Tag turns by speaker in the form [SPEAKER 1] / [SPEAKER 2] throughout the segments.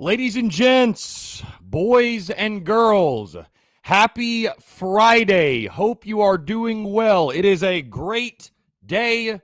[SPEAKER 1] Ladies and gents, boys and girls, happy Friday. Hope you are doing well. It is a great day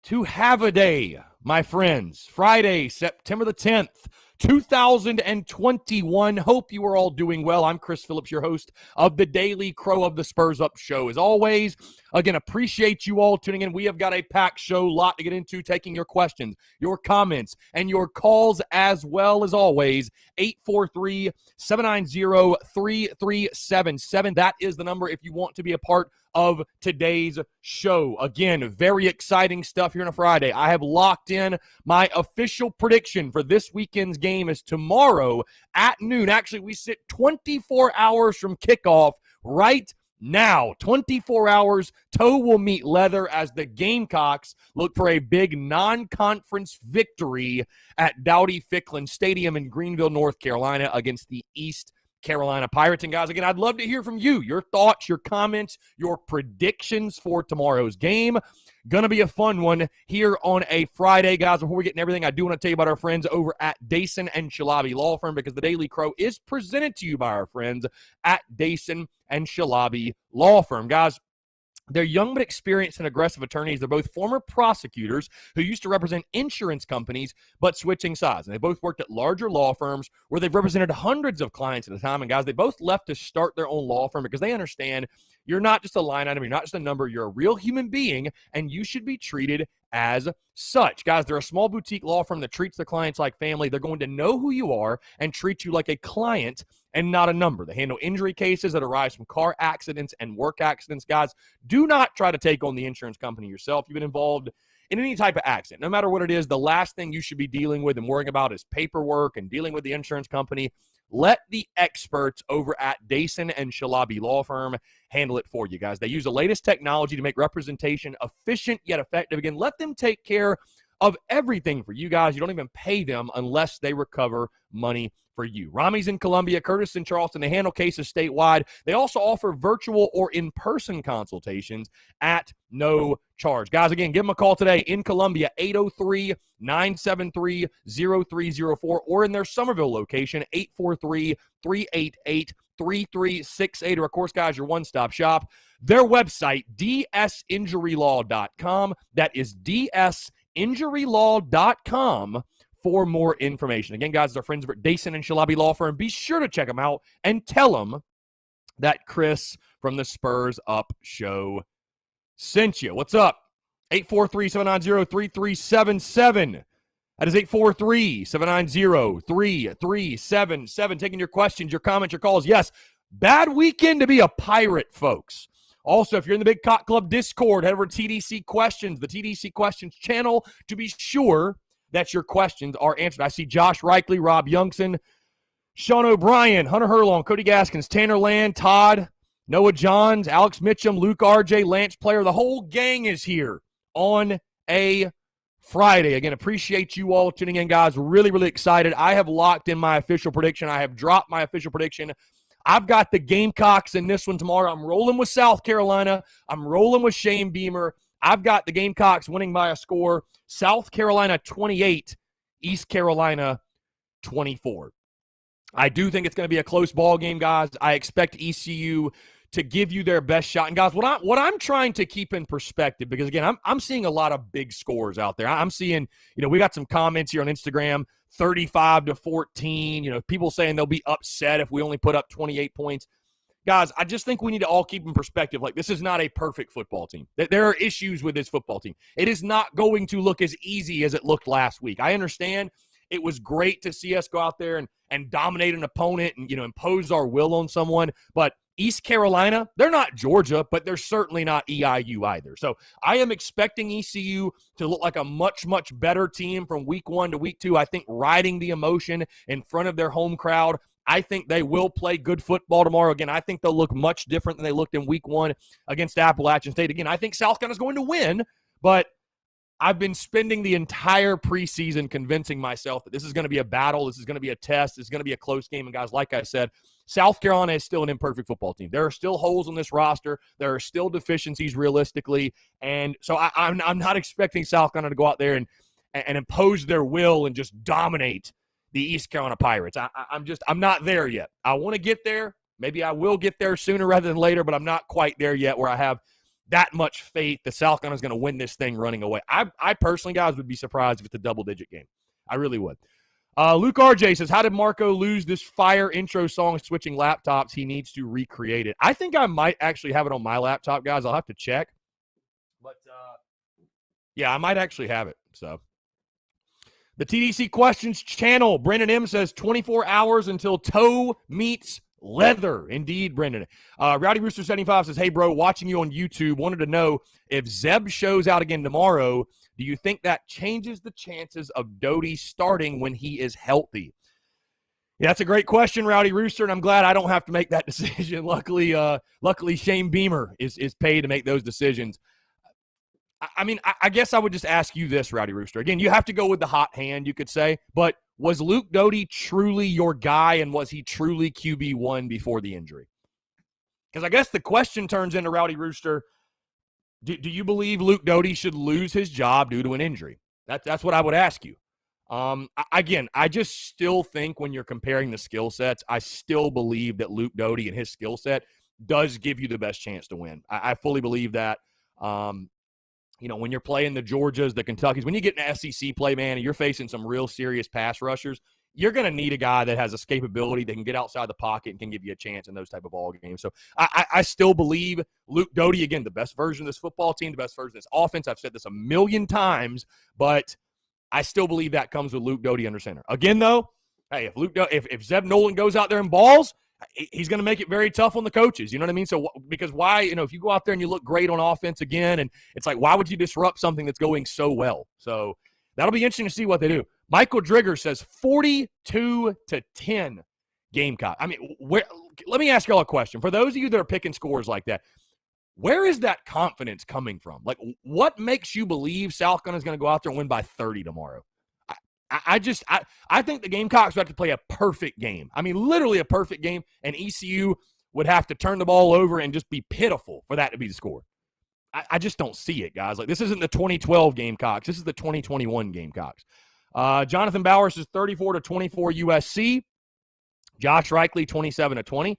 [SPEAKER 1] to have a day, my friends. Friday, September the 10th, 2021. Hope you are all doing well. I'm Chris Phillips, your host of the Daily Crow of the Spurs Up Show. As always, again, appreciate you all tuning in. We have got a packed show, lot to get into, taking your questions, your comments, and your calls as well. As always, 843-790-3377. That is the number if you want to be a part of today's show. Again, very exciting stuff here on a Friday. I have locked in my official prediction for this weekend's game is tomorrow at noon. Actually, we sit 24 hours from kickoff right now. 24 hours, toe will meet leather as the Gamecocks look for a big non-conference victory at Dowdy-Ficklin Stadium in Greenville, North Carolina against the East Carolina Pirates. And guys, again, I'd love to hear from you, your thoughts, your comments, your predictions for tomorrow's game. Gonna be a fun one here on a Friday. Guys, before we get into everything, I do want to tell you about our friends over at Dason and Shalabi Law Firm, because the Daily Crow is presented to you by our friends at Dason and Shalabi Law Firm. Guys, they're young but experienced and aggressive attorneys. They're both former prosecutors who used to represent insurance companies but switching sides. And they both worked at larger law firms where they've represented hundreds of clients at a time. And guys, they both left to start their own law firm because they understand you're not just a line item, you're not just a number, you're a real human being, and you should be treated as such. Guys, they're a small boutique law firm that treats their clients like family. They're going to know who you are and treat you like a client and not a number. They handle injury cases that arise from car accidents and work accidents. Guys, do not try to take on the insurance company yourself. You've been involved in any type of accident. No matter what it is, the last thing you should be dealing with and worrying about is paperwork and dealing with the insurance company. Let the experts over at Dason and Shalabi Law Firm handle it for you, guys. They use the latest technology to make representation efficient yet effective. Again, let them take care of everything for you guys. You don't even pay them unless they recover money for you. Rami's in Columbia, Curtis in Charleston. They handle cases statewide. They also offer virtual or in-person consultations at no charge. Guys, again, give them a call today in Columbia, 803-973-0304, or in their Somerville location, 843-388-3368. Or, of course, guys, your one-stop shop. Their website, dsinjurylaw.com. That is dsinjurylaw.com. for more information. Again, guys, our friends over at Dason and Shalabi Law Firm. Be sure to check them out and tell them that Chris from the Spurs Up Show sent you. What's up? 843-790-3377. That is 843-790-3377. Taking your questions, your comments, your calls. Yes, bad weekend to be a Pirate, folks. Also, if you're in the Big Cock Club Discord, head over to TDC Questions, the TDC Questions channel, to be sure that your questions are answered. I see Josh Reichley, Rob Youngson, Sean O'Brien, Hunter Herlong, Cody Gaskins, Tanner Land, Todd, Noah Johns, Alex Mitchum, Luke RJ, Lance Player. The whole gang is here on a Friday. Again, appreciate you all tuning in, guys. Really, really excited. I have locked in my official prediction. I have dropped my official prediction. I've got the Gamecocks in this one tomorrow. I'm rolling with South Carolina. I'm rolling with Shane Beamer. I've got the Gamecocks winning by a score, South Carolina 28, East Carolina 24. I do think it's going to be a close ball game, guys. I expect ECU to give you their best shot. And, guys, what I'm trying to keep in perspective, because, again, I'm seeing a lot of big scores out there. I'm seeing, we got some comments here on Instagram, 35-14, people saying they'll be upset if we only put up 28 points. Guys, I just think we need to all keep in perspective, like, this is not a perfect football team. There are issues with this football team. It is not going to look as easy as it looked last week. I understand it was great to see us go out there and dominate an opponent and, impose our will on someone. But East Carolina, they're not Georgia, but they're certainly not EIU either. So I am expecting ECU to look like a much, much better team from week 1 to week 2. I think riding the emotion in front of their home crowd, I think they will play good football tomorrow. Again, I think they'll look much different than they looked in week 1 against Appalachian State. Again, I think South Carolina's going to win, but I've been spending the entire preseason convincing myself that this is going to be a battle, this is going to be a test, this is going to be a close game. And, guys, like I said, South Carolina is still an imperfect football team. There are still holes in this roster. There are still deficiencies realistically. And so I'm not expecting South Carolina to go out there and impose their will and just dominate the East Carolina Pirates. I'm not there yet. I want to get there. Maybe I will get there sooner rather than later, but I'm not quite there yet where I have that much faith that South Carolina is going to win this thing running away. I personally, guys, would be surprised if it's a double-digit game. I really would. Luke RJ says, how did Marco lose this fire intro song switching laptops? He needs to recreate it. I think I might actually have it on my laptop, guys. I'll have to check. But, yeah, I might actually have it. So, the TDC Questions channel, Brendan M. says 24 hours until toe meets leather. Indeed, Brendan. Rowdy Rooster 75 says, hey, bro, watching you on YouTube, wanted to know if Zeb shows out again tomorrow, do you think that changes the chances of Doty starting when he is healthy? Yeah, that's a great question, Rowdy Rooster, and I'm glad I don't have to make that decision. Luckily, Shane Beamer is paid to make those decisions. I mean, I guess I would just ask you this, Rowdy Rooster. Again, you have to go with the hot hand, you could say, but was Luke Doty truly your guy, and was he truly QB1 before the injury? Because I guess the question turns into, Rowdy Rooster, do you believe Luke Doty should lose his job due to an injury? That's what I would ask you. Again, I just still think when you're comparing the skill sets, I still believe that Luke Doty and his skill set does give you the best chance to win. I fully believe that. When you're playing the Georgias, the Kentuckys, when you get in SEC play, man, and you're facing some real serious pass rushers, you're going to need a guy that has escapability, that can get outside the pocket and can give you a chance in those type of ball games. So I still believe Luke Doty, again, the best version of this football team, the best version of this offense. I've said this a million times, but I still believe that comes with Luke Doty under center. Again, though, hey, if Zeb Nolan goes out there and balls, he's going to make it very tough on the coaches. You know what I mean? So because why, if you go out there and you look great on offense again, and it's like, why would you disrupt something that's going so well? So that'll be interesting to see what they do. Michael Drigger says 42-10 Gamecock. I mean, let me ask y'all a question. For those of you that are picking scores like that, where is that confidence coming from? Like, what makes you believe South Carolina is going to go out there and win by 30 tomorrow? I think the Gamecocks would have to play a perfect game. I mean, literally a perfect game, and ECU would have to turn the ball over and just be pitiful for that to be the score. I just don't see it, guys. Like, this isn't the 2012 Gamecocks. This is the 2021 Gamecocks. Jonathan Bauer says 34-24 USC. Josh Reichley 27-20.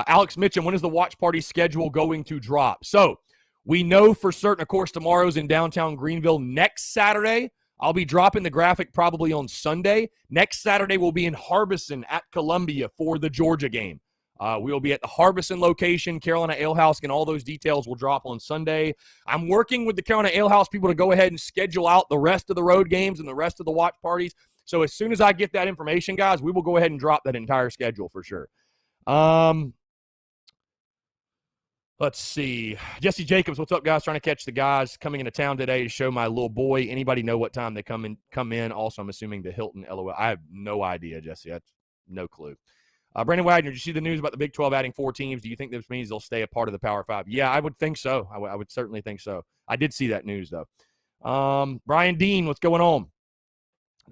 [SPEAKER 1] Alex Mitchum, when is the watch party schedule going to drop? So we know for certain, of course, tomorrow's in downtown Greenville. Next Saturday, I'll be dropping the graphic probably on Sunday. Next Saturday, we'll be in Harbison at Columbia for the Georgia game. We will be at the Harbison location, Carolina Ale House, and all those details will drop on Sunday. I'm working with the Carolina Ale House people to go ahead and schedule out the rest of the road games and the rest of the watch parties. So as soon as I get that information, guys, we will go ahead and drop that entire schedule for sure. Let's see. Jesse Jacobs, what's up, guys? Trying to catch the guys coming into town today to show my little boy. Anybody know what time they come in? Also, I'm assuming the Hilton LOL. I have no idea, Jesse. That's no clue. Brandon Wagner, did you see the news about the Big 12 adding 4 teams? Do you think this means they'll stay a part of the Power 5? Yeah, I would think so. I would certainly think so. I did see that news, though. Brian Dean, what's going on?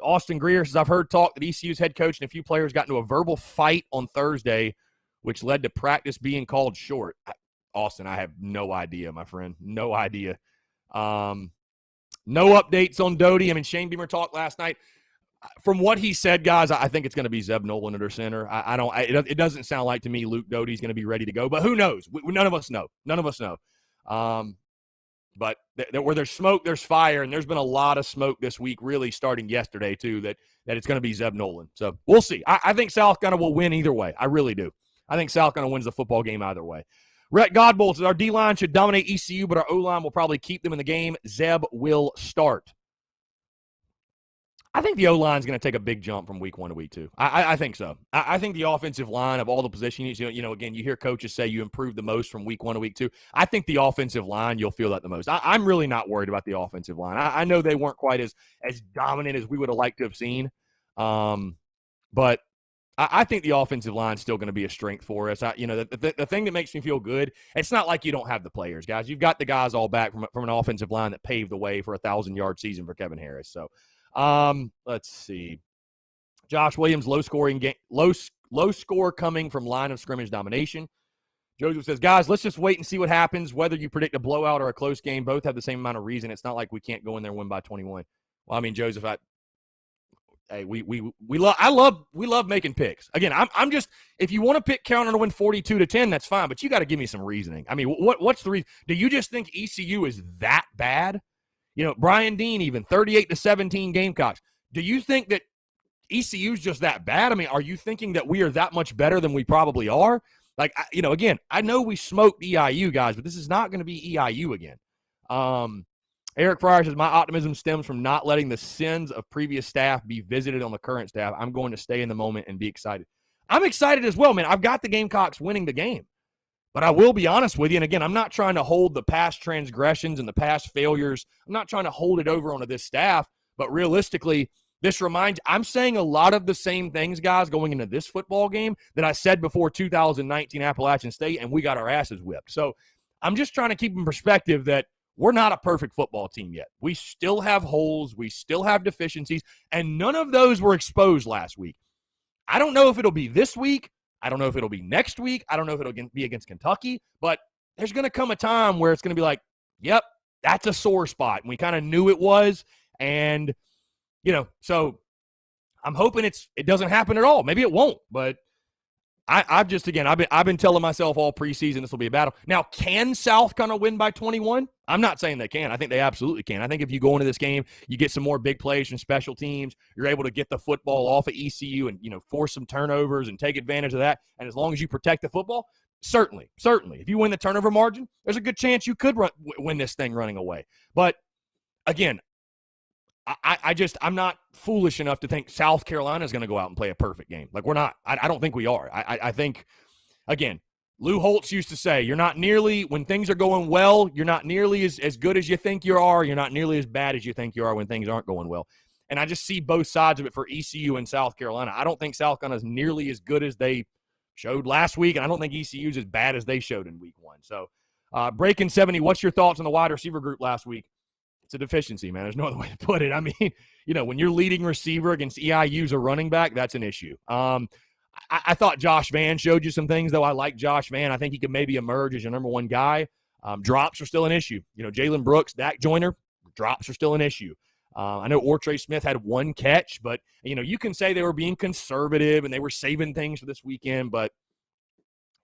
[SPEAKER 1] Austin Greer says, I've heard talk that ECU's head coach and a few players got into a verbal fight on Thursday, which led to practice being called short. Austin, I have no idea, my friend. No idea. No updates on Doty. I mean, Shane Beamer talked last night. From what he said, guys, I think it's going to be Zeb Nolan under center. It doesn't sound like to me Luke Doty's going to be ready to go, but who knows? None of us know. None of us know. But where there's smoke, there's fire, and there's been a lot of smoke this week, really starting yesterday too, that it's going to be Zeb Nolan. So we'll see. I think South Carolina will win either way. I really do. I think South Carolina wins the football game either way. Rhett Godbolt says our D-line should dominate ECU, but our O-line will probably keep them in the game. Zeb will start. I think the O-line is going to take a big jump from week 1 to week 2. I think so. I think the offensive line of all the positions, again, you hear coaches say you improve the most from week 1 to week 2. I think the offensive line, you'll feel that the most. I'm really not worried about the offensive line. I know they weren't quite as dominant as we would have liked to have seen. But I think the offensive line is still going to be a strength for us. The thing that makes me feel good, it's not like you don't have the players, guys. You've got the guys all back from an offensive line that paved the way for a 1,000-yard season for Kevin Harris. So, let's see. Josh Williams, low score coming from line of scrimmage domination. Joseph says, guys, let's just wait and see what happens. Whether you predict a blowout or a close game, both have the same amount of reason. It's not like we can't go in there and win by 21. Well, I mean, Joseph, Hey, we love making picks. Again, I'm just, if you want to pick Carolina to win 42-10, that's fine, but you got to give me some reasoning. I mean, what's the reason? Do you just think ECU is that bad? Brian Dean even 38-17 Gamecocks. Do you think that ECU is just that bad? I mean, are you thinking that we are that much better than we probably are? Like, again, I know we smoked EIU guys, but this is not going to be EIU again. Eric Fryer says, my optimism stems from not letting the sins of previous staff be visited on the current staff. I'm going to stay in the moment and be excited. I'm excited as well, man. I've got the Gamecocks winning the game. But I will be honest with you, and again, I'm not trying to hold the past transgressions and the past failures. I'm not trying to hold it over onto this staff, but realistically, I'm saying a lot of the same things, guys, going into this football game that I said before 2019 Appalachian State, and we got our asses whipped. So I'm just trying to keep in perspective that we're not a perfect football team yet. We still have holes. We still have deficiencies, and none of those were exposed last week. I don't know if it'll be this week. I don't know if it'll be next week. I don't know if it'll be against Kentucky, but there's going to come a time where it's going to be like, yep, that's a sore spot. And we kind of knew it was. And, so I'm hoping it doesn't happen at all. Maybe it won't, but I've been telling myself all preseason this will be a battle. Now, can South kind of win by 21? I'm not saying they can. I think they absolutely can. I think if you go into this game, you get some more big plays from special teams, you're able to get the football off of ECU and, force some turnovers and take advantage of that. And as long as you protect the football, certainly. If you win the turnover margin, there's a good chance you could win this thing running away. But again, I'm not foolish enough to think South Carolina is going to go out and play a perfect game. Like, we're not. I don't think we are. I think, again, Lou Holtz used to say, when things are going well, you're not nearly as good as you think you are. You're not nearly as bad as you think you are when things aren't going well. And I just see both sides of it for ECU and South Carolina. I don't think South Carolina is nearly as good as they showed last week, and I don't think ECU is as bad as they showed in week 1. So, Breaking 70, what's your thoughts on the wide receiver group last week? It's a deficiency, man. There's no other way to put it. I mean, when you're leading receiver against EIU's a running back, that's an issue. I thought Josh Vann showed you some things, though. I like Josh Vann. I think he could maybe emerge as your number one guy. Drops are still an issue. Jalen Brooks, Dak Joyner, drops are still an issue. I know Ortre Smith had one catch, but, you can say they were being conservative and they were saving things for this weekend. But,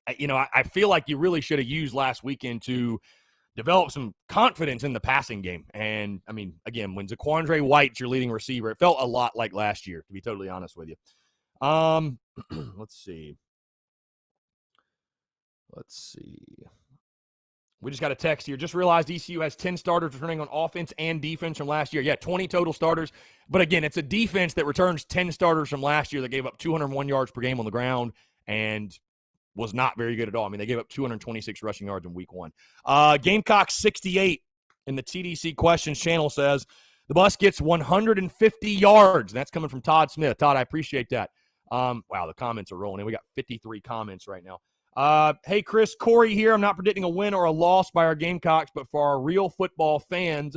[SPEAKER 1] I feel like you really should have used last weekend to develop some confidence in the passing game. And, I mean, again, when Zaquandre White's your leading receiver, it felt a lot like last year, to be totally honest with you. Let's see. We just got a text here. Just realized ECU has 10 starters returning on offense and defense from last year. Yeah, 20 total starters. But, again, it's a defense that returns 10 starters from last year that gave up 201 yards per game on the ground and was not very good at all. I mean, they gave up 226 rushing yards in week 1. Gamecocks 68 in the TDC questions channel says, the bus gets 150 yards. That's coming from Todd Smith. Todd, I appreciate that. Wow, the comments are rolling in. We got 53 comments right now. Hey, Chris, Corey here. I'm not predicting a win or a loss by our Gamecocks, but for our real football fans,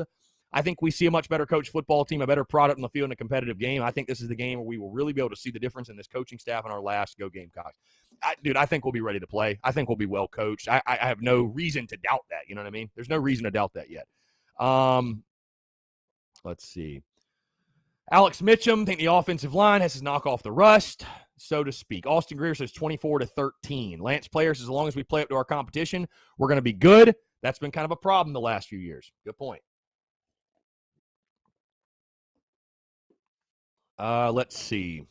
[SPEAKER 1] I think we see a much better coached football team, a better product on the field in a competitive game. I think this is the game where we will really be able to see the difference in this coaching staff and our last Go Gamecocks. I think we'll be ready to play. I think we'll be well coached. I have no reason to doubt that. You know what I mean? There's no reason to doubt that yet. Let's see. Alex Mitchum, think the offensive line has to knock off the rust, so to speak. Austin Greer says 24-13. Lance Player says, as long as we play up to our competition, we're going to be good. That's been kind of a problem the last few years. Good point. Let's see.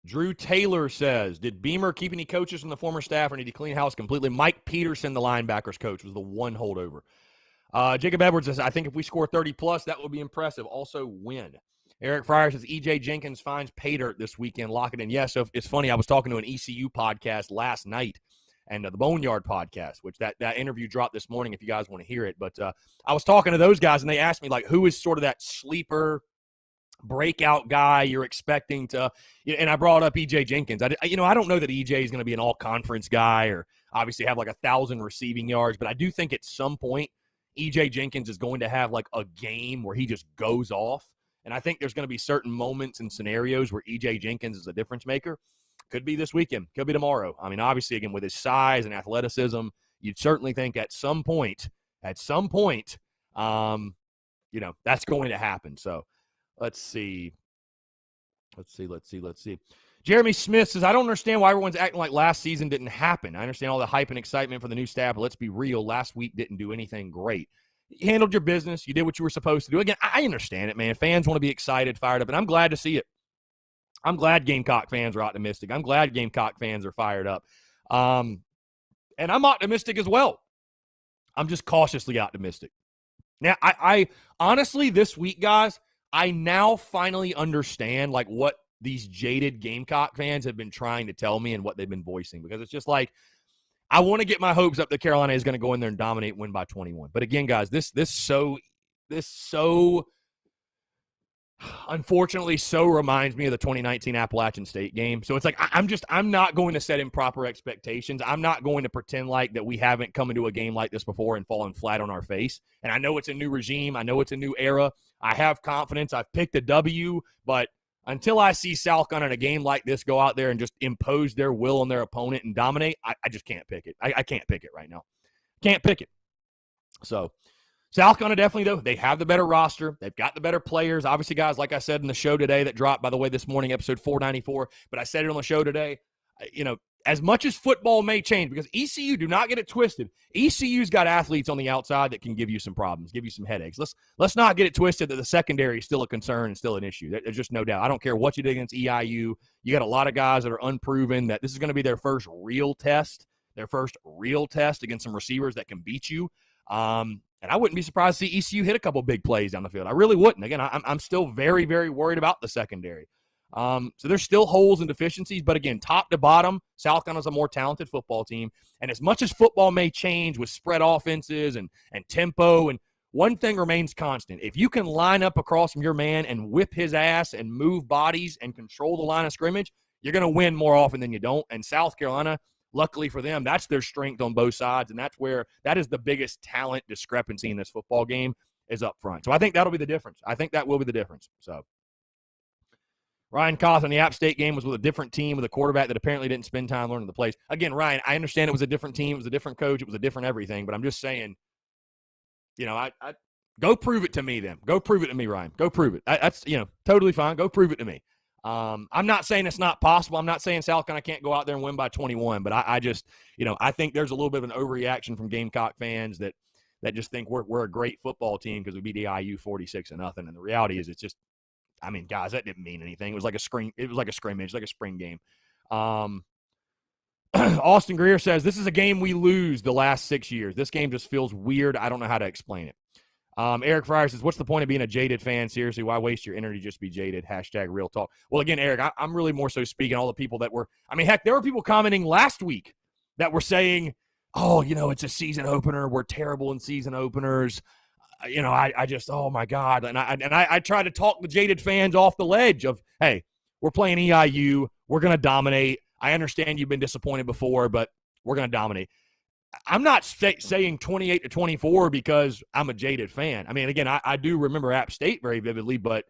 [SPEAKER 1] Drew Taylor says, did Beamer keep any coaches from the former staff or did he clean house completely? Mike Peterson, the linebackers coach, was the one holdover. Jacob Edwards says, I think if we score 30+, that would be impressive. Also win. Eric Fryer says, E.J. Jenkins finds pay dirt this weekend. Lock it in. Yeah, so it's funny. I was talking to an ECU podcast last night and the Boneyard podcast, which that interview dropped this morning if you guys want to hear it. But I was talking to those guys and they asked me, like, who is sort of that sleeper breakout guy you're expecting to, and I brought up E.J. Jenkins. I don't know that E.J. is going to be an all-conference guy or obviously have like 1,000 receiving yards, but I do think at some point E.J. Jenkins is going to have like a game where he just goes off, and I think there's going to be certain moments and scenarios where E.J. Jenkins is a difference maker. Could be this weekend, could be tomorrow. I mean, obviously, again, with his size and athleticism, you'd certainly think at some point, that's going to happen. So let's see. Jeremy Smith says, I don't understand why everyone's acting like last season didn't happen. I understand all the hype and excitement for the new staff, but let's be real. Last week didn't do anything great. You handled your business. You did what you were supposed to do. Again, I understand it, man. Fans want to be excited, fired up, and I'm glad to see it. I'm glad Gamecock fans are optimistic. I'm glad Gamecock fans are fired up. And I'm optimistic as well. I'm just cautiously optimistic. Now, I honestly, this week, guys, I now finally understand like what these jaded Gamecock fans have been trying to tell me and what they've been voicing, because it's just like, I want to get my hopes up that Carolina is going to go in there and dominate, win by 21. But again, guys, this unfortunately so reminds me of the 2019 Appalachian State game. So it's like, I'm not going to set improper expectations. I'm not going to pretend like that we haven't come into a game like this before and fallen flat on our face. And I know it's a new regime. I know it's a new era. I have confidence. I've picked a W, but until I see South Carolina in a game like this go out there and just impose their will on their opponent and dominate, I just can't pick it. I can't pick it right now. Can't pick it. So South Carolina definitely, though, they have the better roster. They've got the better players. Obviously, guys, like I said in the show today that dropped, by the way, this morning, episode 494, but I said it on the show today, as much as football may change, because ECU, do not get it twisted, ECU's got athletes on the outside that can give you some problems, give you some headaches. Let's not get it twisted that the secondary is still a concern and still an issue. There's just no doubt. I don't care what you did against EIU. You got a lot of guys that are unproven, that this is going to be their first real test against some receivers that can beat you. And I wouldn't be surprised to see ECU hit a couple big plays down the field. I really wouldn't. Again, I'm still very, very worried about the secondary. So there's still holes and deficiencies, but again, top to bottom, South Carolina's a more talented football team. And as much as football may change with spread offenses and tempo, and one thing remains constant. If you can line up across from your man and whip his ass and move bodies and control the line of scrimmage, you're going to win more often than you don't. And South Carolina, luckily for them, that's their strength on both sides, and that is the biggest talent discrepancy in this football game is up front. So I think that'll be the difference. I think that will be the difference. So Ryan Cawthon, the App State game was with a different team with a quarterback that apparently didn't spend time learning the plays. Again, Ryan, I understand it was a different team, it was a different coach, it was a different everything, but I'm just saying, I go prove it to me then. Go prove it to me, Ryan. Go prove it. That's totally fine. Go prove it to me. I'm not saying it's not possible. I'm not saying South Carolina can't go out there and win by 21, but I just, I think there's a little bit of an overreaction from Gamecock fans that just think we're a great football team because we beat IU 46-0. And the reality is, it's just, guys, that didn't mean anything. It was like a scrimmage, like a spring game. Austin Greer says, this is a game we lose the last 6 years. This game just feels weird. I don't know how to explain it. Eric Fryer says, what's the point of being a jaded fan? Seriously, why waste your energy just to be jaded? # real talk. Well, again, Eric, I'm really more so speaking all the people that were, heck, there were people commenting last week that were saying, oh, it's a season opener. We're terrible in season openers. I just, oh my God. And I try to talk the jaded fans off the ledge of, hey, we're playing EIU. We're going to dominate. I understand you've been disappointed before, but we're going to dominate. I'm not saying 28-24 because I'm a jaded fan. Again, I do remember App State very vividly, but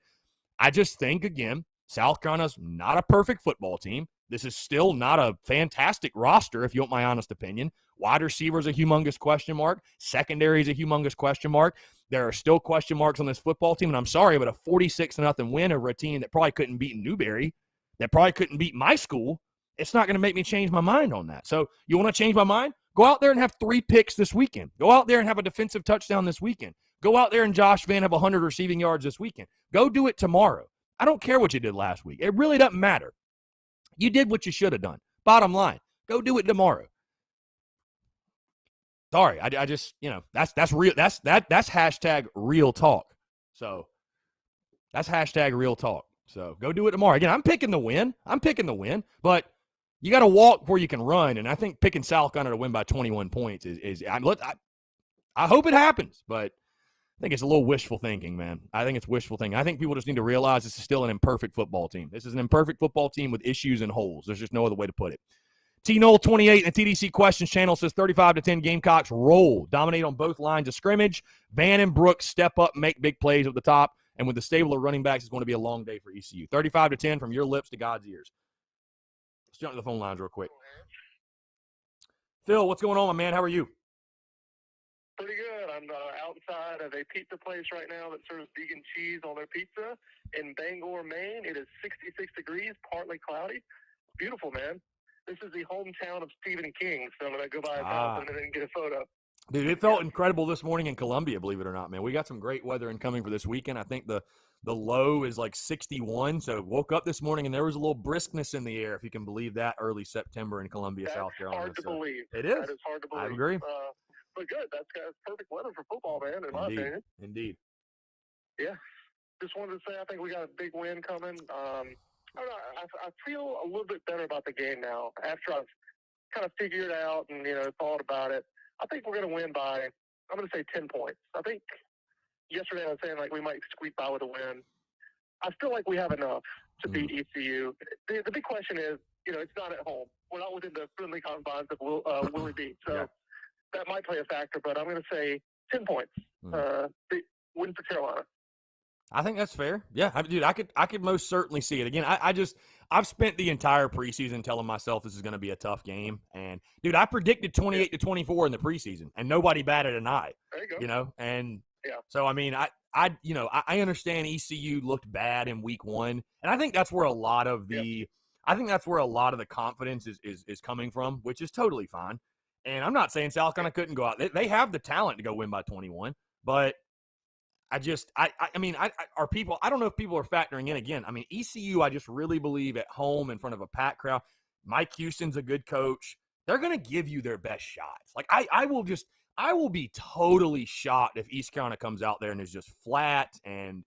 [SPEAKER 1] I just think, again, South Carolina's not a perfect football team. This is still not a fantastic roster, if you want my honest opinion. Wide receiver is a humongous question mark. Secondary is a humongous question mark. There are still question marks on this football team, and I'm sorry, but a 46-0 win over a team that probably couldn't beat Newberry, that probably couldn't beat my school, it's not going to make me change my mind on that. So you want to change my mind? Go out there and have 3 picks this weekend. Go out there and have a defensive touchdown this weekend. Go out there and Josh Vann have 100 receiving yards this weekend. Go do it tomorrow. I don't care what you did last week. It really doesn't matter. You did what you should have done. Bottom line, go do it tomorrow. Sorry, I just, that's real. That's #real talk. So that's #real talk. So go do it tomorrow. Again, I'm picking the win, but you got to walk before you can run, and I think picking South Carolina to win by 21 points is I hope it happens, but I think it's a little wishful thinking, man. I think it's wishful thinking. I think people just need to realize this is still an imperfect football team. This is an imperfect football team with issues and holes. There's just no other way to put it. T-Knoll28 in the TDC Questions channel says 35-10 Gamecocks roll, dominate on both lines of scrimmage. Vann and Brooks step up, make big plays at the top, and with the stable of running backs, it's going to be a long day for ECU. 35-10 from your lips to God's ears. Let's jump to the phone lines real quick. Phil, what's going on, my man? How are you?
[SPEAKER 2] Pretty good. I'm outside of a pizza place right now that serves vegan cheese on their pizza in Bangor, Maine. It is 66 degrees, partly cloudy. Beautiful, man. This is the hometown of Stephen King, so I'm going to go by his house and then get a photo.
[SPEAKER 1] Dude, it felt incredible this morning in Columbia, believe it or not, man. We got some great weather incoming for this weekend. I think the low is like 61, so woke up this morning and there was a little briskness in the air, if you can believe that, early September in Columbia, South Carolina.
[SPEAKER 2] That's hard to believe.
[SPEAKER 1] It is.
[SPEAKER 2] That is hard to believe.
[SPEAKER 1] I agree.
[SPEAKER 2] But good. That's perfect weather for football, man, in my opinion.
[SPEAKER 1] Indeed.
[SPEAKER 2] Yeah. Just wanted to say I think we got a big win coming. I don't know. I feel a little bit better about the game now after I've kind of figured out and, thought about it. I think we're going to win by, I'm going to say 10 points. I think yesterday I was saying, we might squeak by with a win. I feel like we have enough to beat ECU. The big question is, it's not at home. We're not within the friendly confines of Willie B. So that might play a factor, but I'm going to say 10 points. Win for Carolina.
[SPEAKER 1] I think that's fair. Yeah, dude, I could most certainly see it. Again, I've spent the entire preseason telling myself this is going to be a tough game, and dude, I predicted 28-24 in the preseason, and nobody batted an eye.
[SPEAKER 2] There you go.
[SPEAKER 1] And so I mean, I understand ECU looked bad in week 1, and I think that's where a lot of the confidence is coming from, which is totally fine. And I'm not saying South Carolina couldn't go out. They have the talent to go win by 21, but I mean, are people, I don't know if people are factoring in again. I mean, ECU, I just really believe at home in front of a packed crowd, Mike Houston's a good coach. They're going to give you their best shots. Like, I will be totally shocked if East Carolina comes out there and is just flat. And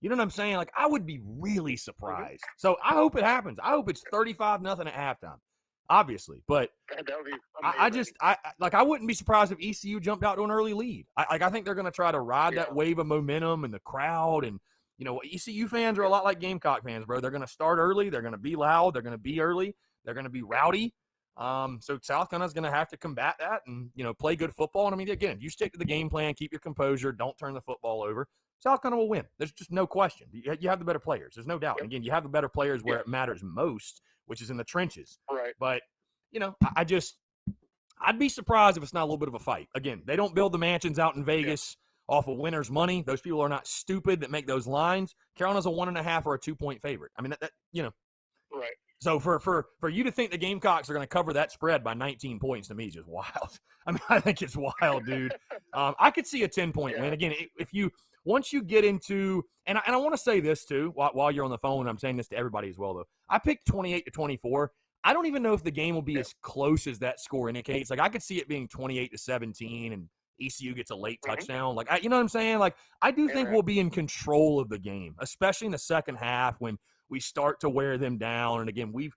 [SPEAKER 1] you know what I'm saying? Like, I would be really surprised. So I hope it happens. I hope it's 35-0 at halftime, obviously. But
[SPEAKER 2] that would be
[SPEAKER 1] I wouldn't be surprised if ECU jumped out to an early lead. I think they're going to try to ride that wave of momentum and the crowd. And, ECU fans are a lot like Gamecock fans, bro. They're going to start early. They're going to be loud. They're going to be early. They're going to be rowdy. So South Carolina's going to have to combat that and, play good football. And I mean, again, you stick to the game plan, keep your composure, don't turn the football over. South Carolina will win. There's just no question. You have the better players. There's no doubt. And again, you have the better players where it matters most, which is in the trenches.
[SPEAKER 2] Right.
[SPEAKER 1] But, I'd be surprised if it's not a little bit of a fight. Again, they don't build the mansions out in Vegas off of winners' money. Those people are not stupid that make those lines. Carolina's a 1.5 or a 2-point favorite. I mean,
[SPEAKER 2] Right.
[SPEAKER 1] So for you to think the Gamecocks are going to cover that spread by 19 points to me is just wild. I mean, I think it's wild, dude. I could see a 10-point win. Again, once you get into, and I want to say this too, while you're on the phone, I'm saying this to everybody as well, though. I picked 28-24. I don't even know if the game will be as close as that score indicates. Like, I could see it being 28-17 and ECU gets a late touchdown. Like, you know what I'm saying? Like, I do think we'll be in control of the game, especially in the second half when we start to wear them down. And again, we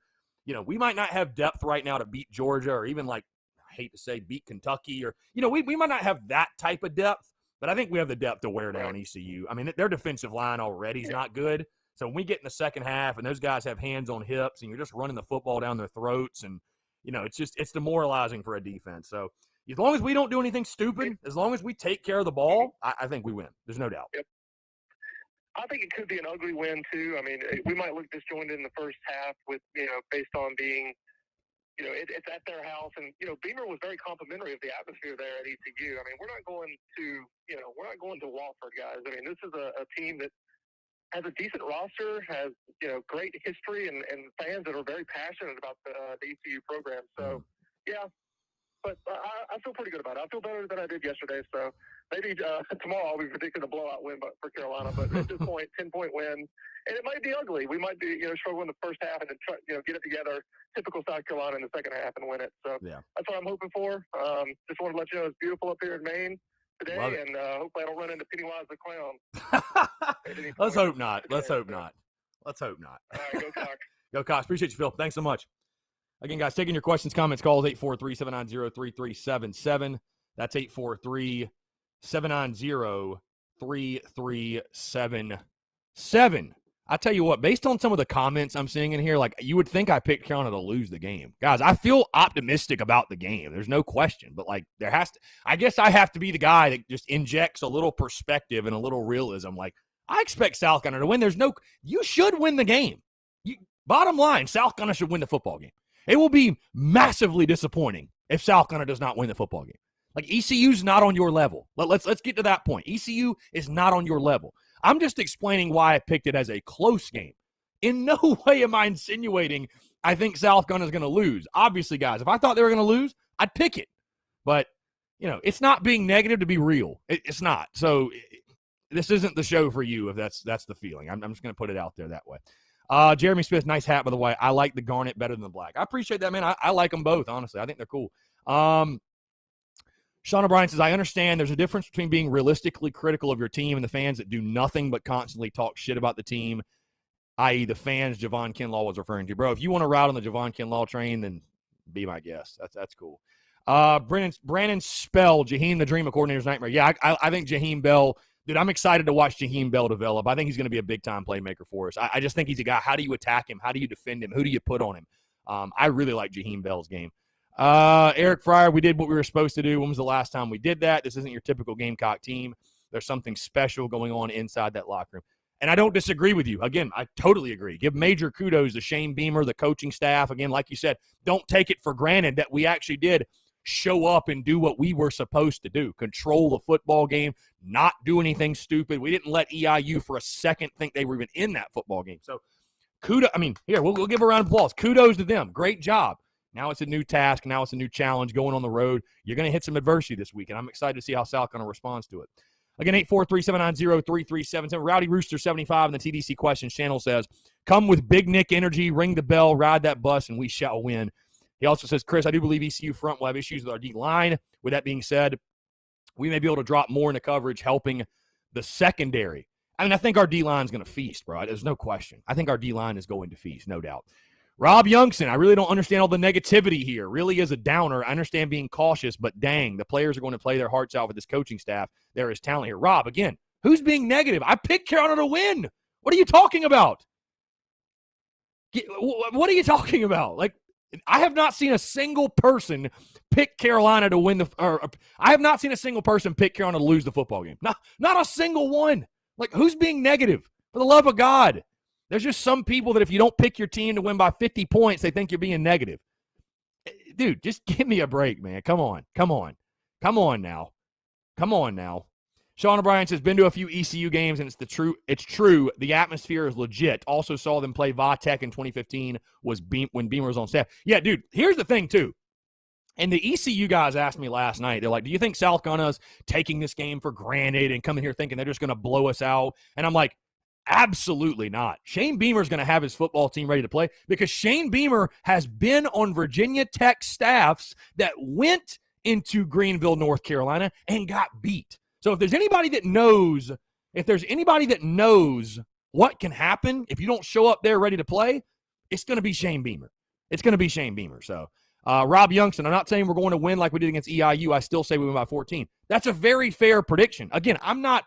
[SPEAKER 1] might not have depth right now to beat Georgia or even, like, I hate to say, beat Kentucky or, we might not have that type of depth, but I think we have the depth to wear down ECU. I mean, their defensive line already is not good. So when we get in the second half and those guys have hands on hips and you're just running the football down their throats and, it's demoralizing for a defense. So as long as we don't do anything stupid, as long as we take care of the ball, I think we win. There's no doubt.
[SPEAKER 2] Yep. I think it could be an ugly win, too. I mean, we might look disjointed in the first half with, based on being, it's at their house. And, Beamer was very complimentary of the atmosphere there at ECU. I mean, we're not going to Wofford, guys. I mean, this is a team that has a decent roster, has, great history and fans that are very passionate about the ECU program. So, but I feel pretty good about it. I feel better than I did yesterday. So maybe tomorrow I'll be predicting a blowout win for Carolina. But at this point, 10-point win. And it might be ugly. We might be, struggle in the first half and then try, get it together. Typical South Carolina in the second half and win it. So that's what I'm hoping for. Just wanted to let you know it's beautiful up here in Maine today, and hopefully I don't run into Pennywise the Clown.
[SPEAKER 1] Let's hope not. Let's hope not.
[SPEAKER 2] All right, go Cox.
[SPEAKER 1] Go Cox. Appreciate you, Phil. Thanks so much. Again, guys, taking your questions, comments, calls, 843-790-3377. That's 843-790-3377. I tell you what, based on some of the comments I'm seeing in here, like, you would think I picked Carolina to lose the game. Guys, I feel optimistic about the game. There's no question. But, like, I guess I have to be the guy that just injects a little perspective and a little realism. Like, I expect South Carolina to win. You should win the game. Bottom line, South Carolina should win the football game. It will be massively disappointing if South Carolina does not win the football game. Like, ECU's not on your level. Let's get to that point. ECU is not on your level. I'm just explaining why I picked it as a close game. In no way am I insinuating I think South Carolina is going to lose. Obviously, guys, if I thought they were going to lose, I'd pick it. But, it's not being negative to be real. It's not. So this isn't the show for you if that's the feeling. I'm just going to put it out there that way. Jeremy Smith, nice hat, by the way. I like the garnet better than the black. I appreciate that, man. I like them both, honestly. I think they're cool. Sean O'Brien says, I understand there's a difference between being realistically critical of your team and the fans that do nothing but constantly talk shit about the team, i.e. the fans Javon Kinlaw was referring to. Bro, if you want to ride on the Javon Kinlaw train, then be my guest. That's cool. Brandon Spell, Jaheim the Dream, a coordinator's nightmare. Yeah, I think Jaheim Bell, dude, I'm excited to watch Jaheim Bell develop. I think he's going to be a big-time playmaker for us. I just think he's a guy. How do you attack him? How do you defend him? Who do you put on him? I really like Jaheim Bell's game. Eric Fryer, we did what we were supposed to do. When was the last time we did that? This isn't your typical Gamecock team. There's something special going on inside that locker room. And I don't disagree with you. Again, I totally agree. Give major kudos to Shane Beamer, the coaching staff. Again, like you said, don't take it for granted that we actually did show up and do what we were supposed to do. Control the football game, not do anything stupid. We didn't let EIU for a second think they were even in that football game. So kudos. I mean, here, we'll give a round of applause. Kudos to them. Great job. Now it's a new task. Now it's a new challenge going on the road. You're going to hit some adversity this week, and I'm excited to see how South Carolina responds to it. Again, 843-790-3377. Rowdy Rooster 75 in the TDC Questions channel says, come with Big Nick energy, ring the bell, ride that bus, and we shall win. He also says, Chris, I do believe ECU front will have issues with our D-line. With that being said, we may be able to drop more into coverage, helping the secondary. I mean, I think our D-line is going to feast, bro. There's no question. I think our D-line is going to feast, no doubt. Rob Youngson, I really don't understand all the negativity here. Really is a downer. I understand being cautious, but dang, the players are going to play their hearts out with this coaching staff. There is talent here. Rob, again, who's being negative? I picked Carolina to win. What are you talking about? What are you talking about? Like, I have not seen a single person pick Carolina to win I have not seen a single person pick Carolina to lose the football game. Not a single one. Like, who's being negative? For the love of God. There's just some people that if you don't pick your team to win by 50 points, they think you're being negative. Dude, just give me a break, man. Come on now. Sean O'Brien says, been to a few ECU games, and it's true. The atmosphere is legit. Also saw them play Vatech in 2015 when Beamer was on staff. Yeah, dude, here's the thing, too. And the ECU guys asked me last night, they're like, do you think South Carolina's taking this game for granted and coming here thinking they're just going to blow us out? And I'm like, absolutely not. Shane Beamer's going to have his football team ready to play because Shane Beamer has been on Virginia Tech staffs that went into Greenville, North Carolina, and got beat. So if there's anybody that knows what can happen if you don't show up there ready to play, it's going to be Shane Beamer. So Rob Youngson, I'm not saying we're going to win like we did against EIU. I still say we win by 14. That's a very fair prediction. Again, I'm not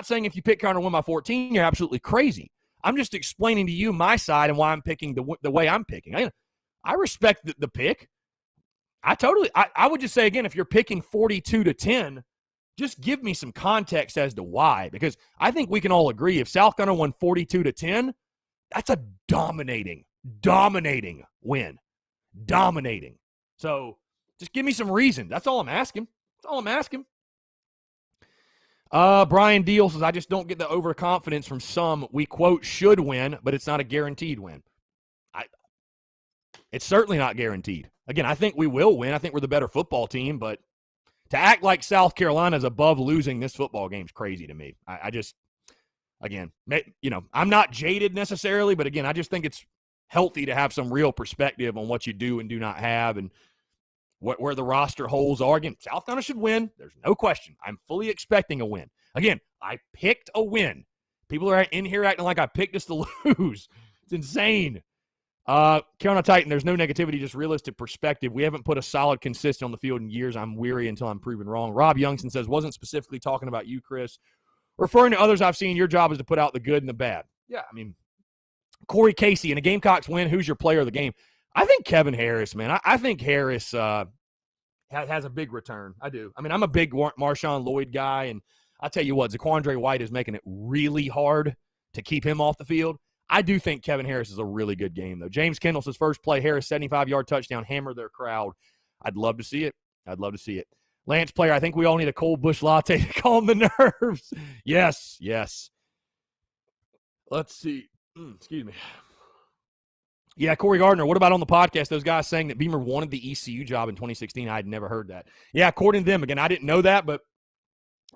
[SPEAKER 1] saying if you pick Carolina to win by 14, you're absolutely crazy. I'm just explaining to you my side and why I'm picking the way I'm picking. I respect the pick. I would just say, again, if you're picking 42-10, just give me some context as to why, because I think we can all agree if South Carolina won 42-10, that's a dominating win. Dominating. So just give me some reason. That's all I'm asking. Brian Deal says, I just don't get the overconfidence from some. We, quote, should win, but it's not a guaranteed win. It's certainly not guaranteed. Again, I think we will win. I think we're the better football team, but to act like South Carolina is above losing this football game is crazy to me. I'm not jaded necessarily, but again, I just think it's healthy to have some real perspective on what you do and do not have and where the roster holes are. Again, South Carolina should win. There's no question. I'm fully expecting a win. Again, I picked a win. People are in here acting like I picked us to lose. It's insane. Carolina Titan, there's no negativity, just realistic perspective. We haven't put a solid consistent on the field in years. I'm weary until I'm proven wrong. Rob Youngson says, wasn't specifically talking about you, Chris. Referring to others I've seen, your job is to put out the good and the bad. Yeah, I mean, Corey Casey, in a Gamecocks win, who's your player of the game? I think Kevin Harris, man. I think Harris has a big return. I do. I mean, I'm a big Marshawn Lloyd guy, and I'll tell you what, Zaquandre White is making it really hard to keep him off the field. I do think Kevin Harris is a really good game, though. James Kendall says, first play, Harris, 75-yard touchdown, hammer their crowd. I'd love to see it. Lance Player, I think we all need a cold bush latte to calm the nerves. Yes. Let's see. Excuse me. Yeah, Corey Gardner, what about on the podcast, those guys saying that Beamer wanted the ECU job in 2016? I had never heard that. Yeah, according to them, again, I didn't know that, but,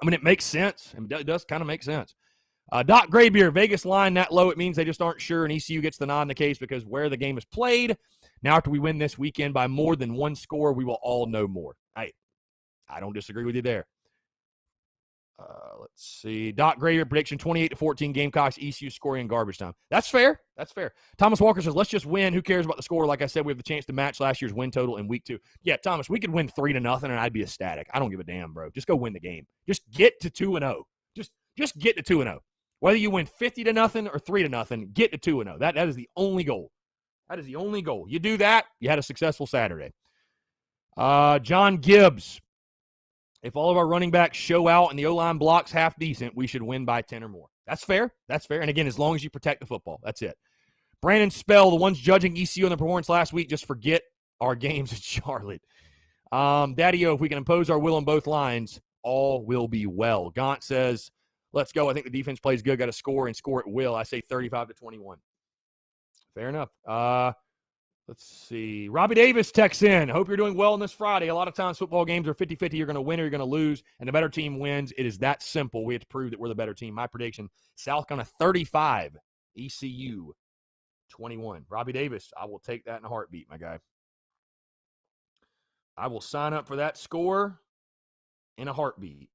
[SPEAKER 1] I mean, it makes sense. It does kind of make sense. Doc Graybeer, Vegas line that low, it means they just aren't sure, and ECU gets the nod in the case because where the game is played. Now, after we win this weekend by more than one score, we will all know more. I don't disagree with you there. Let's see. Doc Graybeer, prediction 28-14, Gamecocks, ECU scoring in garbage time. That's fair. Thomas Walker says, let's just win. Who cares about the score? Like I said, we have the chance to match last year's win total in week 2. Yeah, Thomas, we could win 3-0, and I'd be ecstatic. I don't give a damn, bro. Just go win the game. Just get to 2-0. Just get to 2-0. Whether you win 50-0 or 3-0, get to 2-0. That is the only goal. That is the only goal. You do that, you had a successful Saturday. John Gibbs. If all of our running backs show out and the O-line blocks half decent, we should win by 10 or more. That's fair. And again, as long as you protect the football, that's it. Brandon Spell, the ones judging ECU on the performance last week, just forget our games at Charlotte. Daddy-O, if we can impose our will on both lines, all will be well. Gaunt says, let's go. I think the defense plays good, got to score and score at will. I say 35-21. Fair enough. Let's see. Robbie Davis texts in. Hope you're doing well on this Friday. A lot of times football games are 50-50. You're going to win or you're going to lose, and the better team wins. It is that simple. We have to prove that we're the better team. My prediction, South Carolina 35, ECU 21. Robbie Davis, I will take that in a heartbeat, my guy. I will sign up for that score in a heartbeat.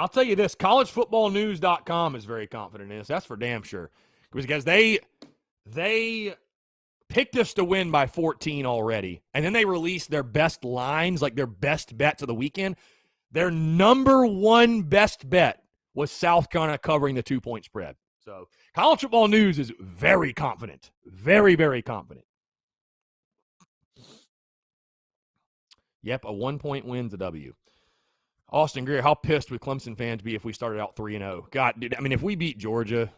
[SPEAKER 1] I'll tell you this, collegefootballnews.com is very confident in this. That's for damn sure. Because they picked us to win by 14 already, and then they released their best lines, like their best bets of the weekend. Their number one best bet was South Carolina covering the 2-point spread. So College Football News is very confident. Very, very confident. Yep, a 1-point win's a W. Austin Greer, how pissed would Clemson fans be if we started out 3-0? God, dude, I mean, if we beat Georgia,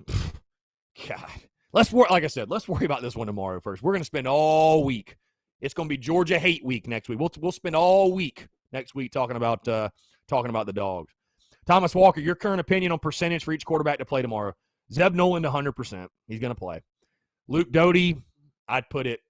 [SPEAKER 1] God. Like I said, let's worry about this one tomorrow first. We're going to spend all week. It's going to be Georgia hate week next week. We'll spend all week next week talking about the Dogs. Thomas Walker, your current opinion on percentage for each quarterback to play tomorrow. Zeb Noland, 100%. He's going to play. Luke Doty, I'd put it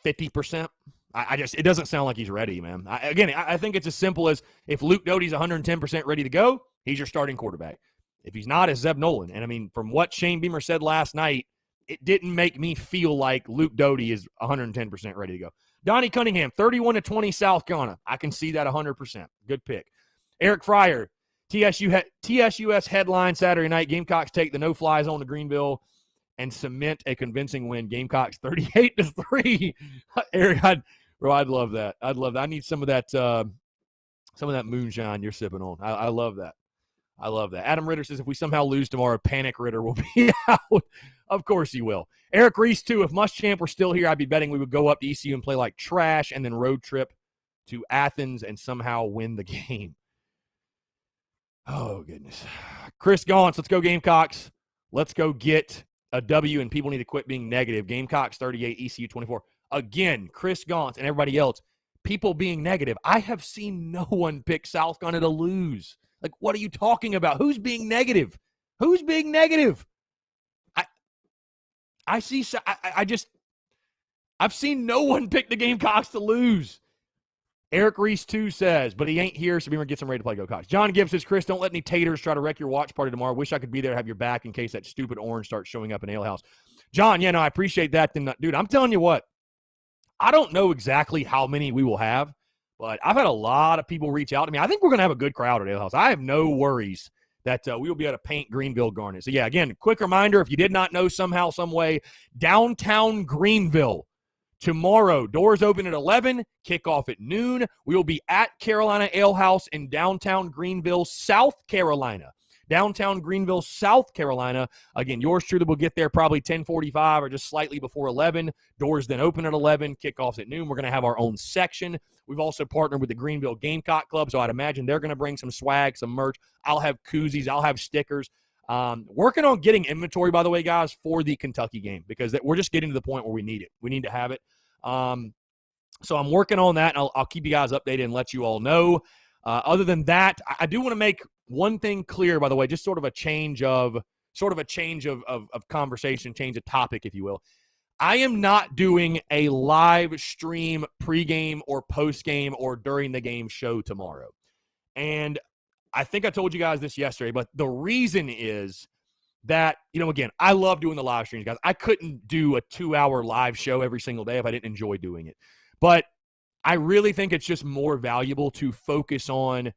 [SPEAKER 1] 50%. It doesn't sound like he's ready, man. I think it's as simple as if Luke Doty's 110% ready to go, he's your starting quarterback. If he's not, it's Zeb Noland. And, I mean, from what Shane Beamer said last night, it didn't make me feel like Luke Doty is 110% ready to go. Donnie Cunningham, 31-20 South Carolina. I can see that 100%. Good pick. Eric Fryer, TSUS headline Saturday night. Gamecocks take the no-fly zone to Greenville and cement a convincing win. Gamecocks 38-3. Eric, I'd love that. I need some of that moonshine you're sipping on. I love that. Adam Ritter says if we somehow lose tomorrow, Panic Ritter will be out. Of course he will. Eric Reese, too. If Muschamp were still here, I'd be betting we would go up to ECU and play like trash and then road trip to Athens and somehow win the game. Oh, goodness. Chris Gaunce, let's go Gamecocks. Let's go get a W, and people need to quit being negative. Gamecocks 38, ECU 24. Again, Chris Gaunce and everybody else, people being negative. I have seen no one pick South Carolina to lose. Like, what are you talking about? Who's being negative? I've seen no one pick the Gamecocks to lose. Eric Reese, too, says, but he ain't here, so Beamer gets him ready to play Go-Cocks. John Gibbs says, Chris, don't let any taters try to wreck your watch party tomorrow. Wish I could be there to have your back in case that stupid orange starts showing up in Ale House. John, yeah, no, I appreciate that. Then, dude, I'm telling you what, I don't know exactly how many we will have, but I've had a lot of people reach out to me. I think we're going to have a good crowd at Ale House. I have no worries that we will be able to paint Greenville garnet. So, yeah, again, quick reminder, if you did not know somehow, some way, downtown Greenville, tomorrow, doors open at 11, kickoff at noon. We will be at Carolina Ale House in downtown Greenville, South Carolina. Downtown Greenville, South Carolina. Again, yours truly will get there probably 10:45 or just slightly before 11. Doors then open at 11, kickoffs at noon. We're going to have our own section. We've also partnered with the Greenville Gamecock Club, so I'd imagine they're going to bring some swag, some merch. I'll have koozies. I'll have stickers. Working on getting inventory, by the way, guys, for the Kentucky game because we're just getting to the point where we need it. We need to have it. So I'm working on that, and I'll keep you guys updated and let you all know. Other than that, I do want to make one thing clear, by the way, just sort of a change of conversation, change of topic, if you will. I am not doing a live stream pregame or postgame or during the game show tomorrow. And I think I told you guys this yesterday, but the reason is that, again, I love doing the live streams, guys. I couldn't do a 2-hour live show every single day if I didn't enjoy doing it. But I really think it's just more valuable to focus on,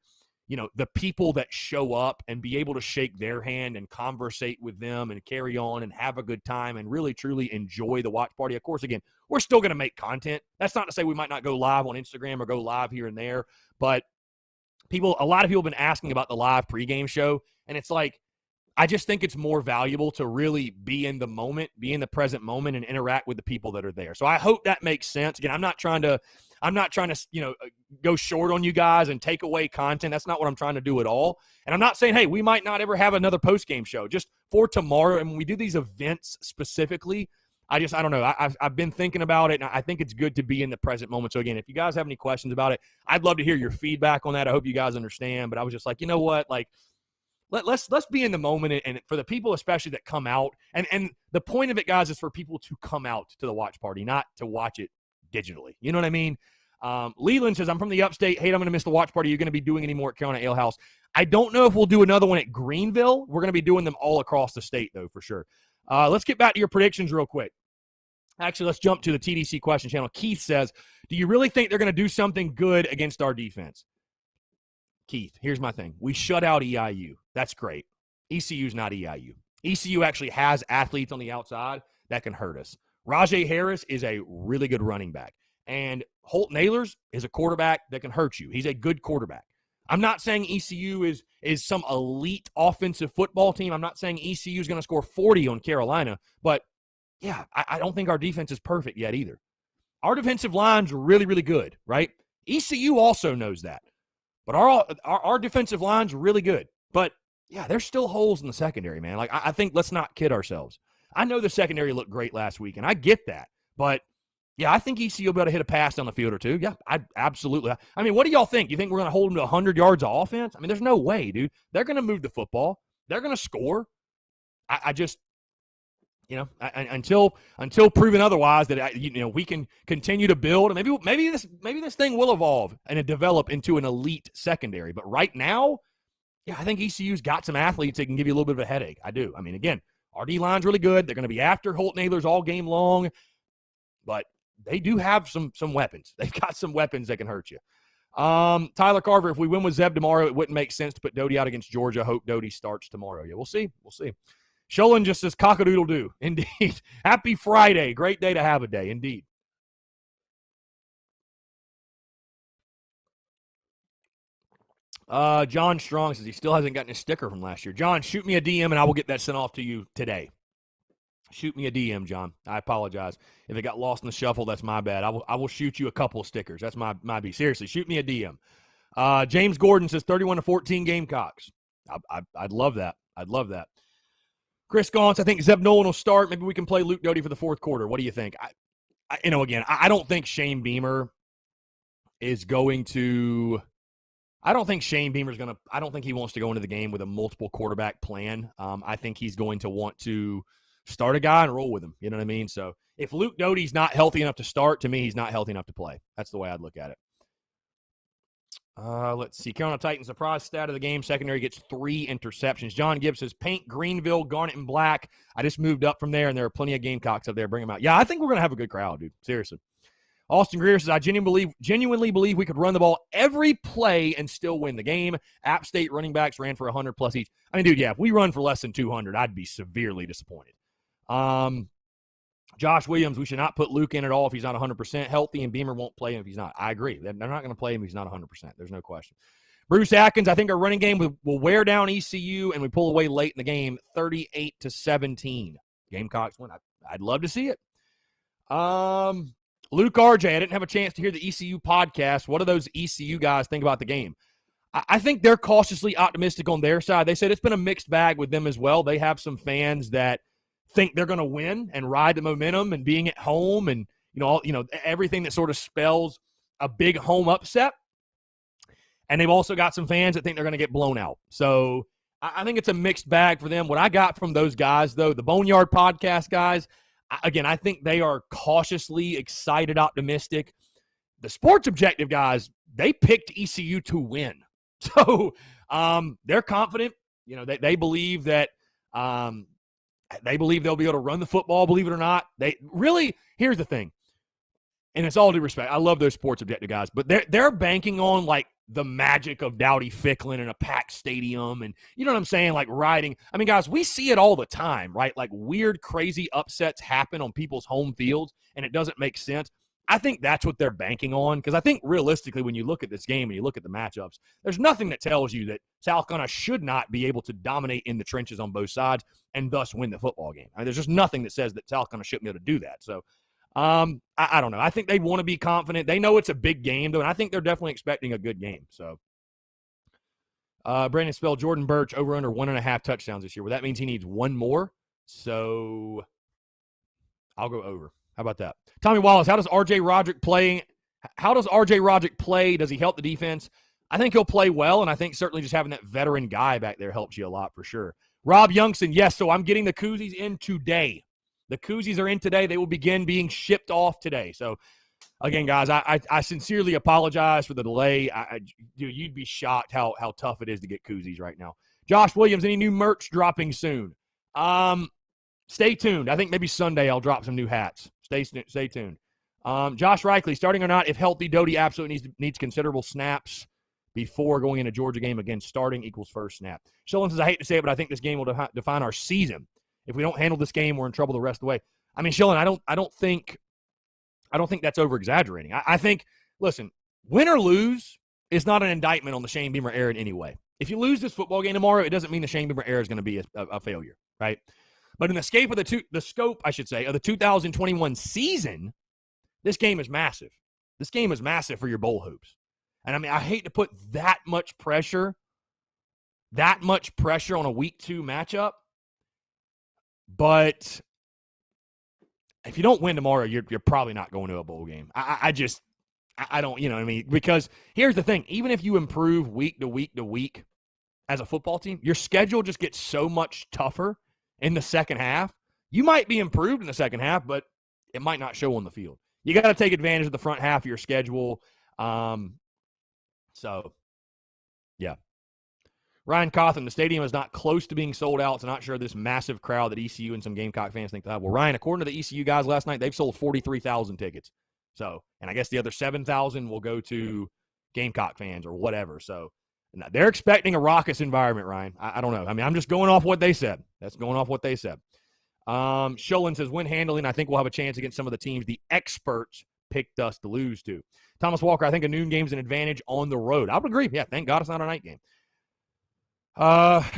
[SPEAKER 1] the people that show up and be able to shake their hand and conversate with them and carry on and have a good time and really, truly enjoy the watch party. Of course, again, we're still going to make content. That's not to say we might not go live on Instagram or go live here and there, but a lot of people have been asking about the live pregame show, and it's like, I just think it's more valuable to really be in the moment, be in the present moment, and interact with the people that are there. So I hope that makes sense. Again, I'm not trying to, go short on you guys and take away content. That's not what I'm trying to do at all. And I'm not saying, hey, we might not ever have another post-game show. Just for tomorrow, and when we do these events specifically, I don't know. I've been thinking about it, and I think it's good to be in the present moment. So again, if you guys have any questions about it, I'd love to hear your feedback on that. I hope you guys understand. But I was just like, you know what, like, Let's be in the moment, and for the people especially that come out, and the point of it, guys, is for people to come out to the watch party, not to watch it digitally. You know what I mean? Leland says, I'm from the upstate. Hey, I'm going to miss the watch party. You're going to be doing any more at Carolina Ale House? I don't know if we'll do another one at Greenville. We're going to be doing them all across the state, though, for sure. Let's get back to your predictions real quick. Actually, let's jump to the TDC question channel. Keith says, do you really think they're going to do something good against our defense? Keith, here's my thing. We shut out EIU. That's great. ECU's not EIU. ECU actually has athletes on the outside that can hurt us. Rajay Harris is a really good running back. And Holt Nailers is a quarterback that can hurt you. He's a good quarterback. I'm not saying ECU is some elite offensive football team. I'm not saying ECU is going to score 40 on Carolina. But, yeah, I don't think our defense is perfect yet either. Our defensive line's really, really good, right? ECU also knows that. But our defensive line's really good. But, yeah, there's still holes in the secondary, man. Like, I think let's not kid ourselves. I know the secondary looked great last week, and I get that. But, yeah, I think ECU will be able to hit a pass down the field or two. Yeah, absolutely. I mean, what do y'all think? You think we're going to hold them to 100 yards of offense? I mean, there's no way, dude. They're going to move the football. They're going to score. I just, until proven otherwise that we can continue to build, and maybe this thing will evolve and develop into an elite secondary. But right now, yeah, I think ECU's got some athletes that can give you a little bit of a headache. I do. I mean, again, our D line's really good. They're going to be after Holt Nailers all game long, but they do have some weapons. They've got some weapons that can hurt you. Tyler Carver, if we win with Zeb tomorrow, it wouldn't make sense to put Doty out against Georgia. Hope Doty starts tomorrow. Yeah, we'll see. Sholin just says cock-a-doodle-doo. Indeed. Happy Friday. Great day to have a day. Indeed. John Strong says he still hasn't gotten his sticker from last year. John, shoot me a DM, and I will get that sent off to you today. Shoot me a DM, John. I apologize. If it got lost in the shuffle, that's my bad. I will shoot you a couple of stickers. That's my B. Seriously, shoot me a DM. James Gordon says 31-14 Gamecocks. I'd love that. I'd love that. Chris Gaunce, I think Zeb Nolan will start. Maybe we can play Luke Doty for the fourth quarter. What do you think? I don't think Shane Beamer is going to – I don't think Shane Beamer's going to – I don't think he wants to go into the game with a multiple quarterback plan. I think he's going to want to start a guy and roll with him. You know what I mean? So if Luke Doty's not healthy enough to start, to me, he's not healthy enough to play. That's the way I'd look at it. Let's see. Carolina Titans, surprise stat of the game. Secondary gets 3 interceptions. John Gibbs says, paint Greenville, garnet, and black. I just moved up from there, and there are plenty of Gamecocks up there. Bring them out. Yeah, I think we're going to have a good crowd, dude. Seriously. Austin Greer says, I genuinely believe we could run the ball every play and still win the game. App State running backs ran for 100+ each. I mean, dude, yeah, if we run for less than 200, I'd be severely disappointed. Josh Williams, we should not put Luke in at all if he's not 100% healthy, and Beamer won't play him if he's not. I agree. They're not going to play him if he's not 100%. There's no question. Bruce Atkins, I think our running game will wear down ECU, and we pull away late in the game, 38-17. Gamecocks win. I'd love to see it. Luke RJ, I didn't have a chance to hear the ECU podcast. What do those ECU guys think about the game? I think they're cautiously optimistic on their side. They said it's been a mixed bag with them as well. They have some fans that think they're going to win and ride the momentum and being at home and, everything that sort of spells a big home upset. And they've also got some fans that think they're going to get blown out. So I think it's a mixed bag for them. What I got from those guys, though, the Boneyard Podcast guys, again, I think they are cautiously excited, optimistic. The Sports Objective guys, they picked ECU to win. So they're confident. They believe that they believe they'll be able to run the football, believe it or not. Here's the thing, and it's all due respect. I love those Sports Objective guys, but they're banking on, like, the magic of Dowdy Ficklin in a packed stadium, and you know what I'm saying, like riding. I mean, guys, we see it all the time, right? Like weird, crazy upsets happen on people's home fields, and it doesn't make sense. I think that's what they're banking on, because I think realistically, when you look at this game and you look at the matchups, there's nothing that tells you that South Carolina should not be able to dominate in the trenches on both sides and thus win the football game. I mean, there's just nothing that says that South Carolina shouldn't be able to do that. So I don't know. I think they want to be confident. They know it's a big game, though, and I think they're definitely expecting a good game. So Brandon spelled Jordan Birch over under 1.5 touchdowns this year. Well, that means he needs one more. So I'll go over. How about that? Tommy Wallace, how does R.J. Roderick play? Does he help the defense? I think he'll play well, and I think certainly just having that veteran guy back there helps you a lot for sure. Rob Youngson, yes, so I'm getting the koozies in today. The koozies are in today. They will begin being shipped off today. So, again, guys, I sincerely apologize for the delay. Dude, you'd be shocked how tough it is to get koozies right now. Josh Williams, any new merch dropping soon? Stay tuned. I think maybe Sunday I'll drop some new hats. Stay tuned. Josh Reichley, starting or not, if healthy, Doty absolutely needs considerable snaps before going into Georgia game. Again, starting equals first snap. Shillen says, I hate to say it, but I think this game will define our season. If we don't handle this game, we're in trouble the rest of the way. I mean, Shillen, I don't think that's over-exaggerating. I think, listen, win or lose is not an indictment on the Shane Beamer era in any way. If you lose this football game tomorrow, it doesn't mean the Shane Beamer era is going to be a failure, right? But in the scope of the 2021 season, this game is massive. This game is massive for your bowl hoops. And I mean, I hate to put that much pressure on a week 2 matchup, but if you don't win tomorrow, you're probably not going to a bowl game. I don't, you know what I mean? Because here's the thing, even if you improve week to week to week as a football team, your schedule just gets so much tougher in the second half. You might be improved in the second half, but it might not show on the field. You got to take advantage of the front half of your schedule. So, yeah. Ryan Cawthon, the stadium is not close to being sold out, so not sure this massive crowd that ECU and some Gamecock fans think they have. Well, Ryan, according to the ECU guys last night, they've sold 43,000 tickets. So, and I guess the other 7,000 will go to Gamecock fans or whatever. So, they're expecting a raucous environment, Ryan. I don't know. I mean, I'm just going off what they said. That's going off what they said. Sholin says, when handling, I think we'll have a chance against some of the teams the experts picked us to lose to. Thomas Walker, I think a noon game is an advantage on the road. I would agree. Yeah, thank God it's not a night game.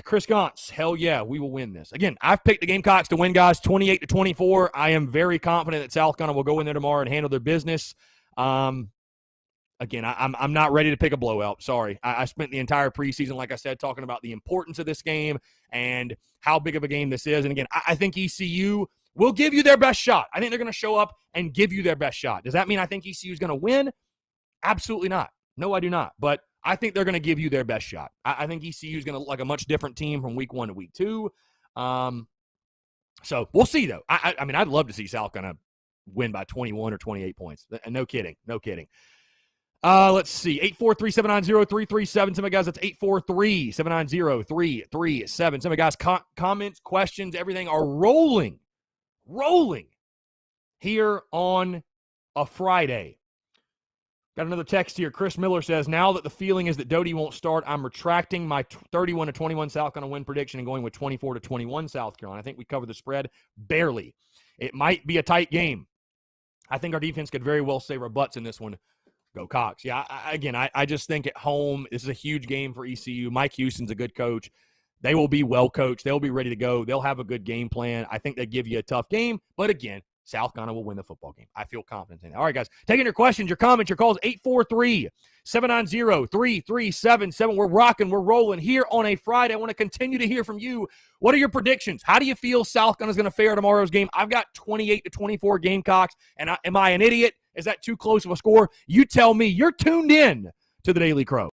[SPEAKER 1] Chris Gantz, hell yeah, we will win this. Again, I've picked the Gamecocks to win, guys, 28-24. I am very confident that South Carolina will go in there tomorrow and handle their business. Again, I'm not ready to pick a blowout. Sorry. I spent the entire preseason, like I said, talking about the importance of this game and how big of a game this is. And again, I think ECU will give you their best shot. I think they're going to show up and give you their best shot. Does that mean I think ECU is going to win? Absolutely not. No, I do not. But I think they're going to give you their best shot. I think ECU is going to look like a much different team from week 1 to week 2. So we'll see, though. I mean, I'd love to see South Carolina win by 21 or 28 points. No kidding. No kidding. Let's see. 843-790-337. Some of you guys, that's 843-790-337. Some of you guys, comments, questions, everything are rolling here on a Friday. Got another text here. Chris Miller says, now that the feeling is that Doty won't start, I'm retracting my 31-21 South Carolina win prediction and going with 24-21 South Carolina. I think we covered the spread barely. It might be a tight game. I think our defense could very well save our butts in this one. Go Cox. Yeah, I just think at home, this is a huge game for ECU. Mike Houston's a good coach. They will be well coached. They'll be ready to go. They'll have a good game plan. I think they give you a tough game. But again, South Carolina will win the football game. I feel confident in that. All right, guys. Taking your questions, your comments, your calls, 843-790-3377. We're rocking. We're rolling here on a Friday. I want to continue to hear from you. What are your predictions? How do you feel South Carolina is going to fare tomorrow's game? I've got 28-24 Gamecocks. And am I an idiot? Is that too close of a score? You tell me. You're tuned in to the Daily Crow.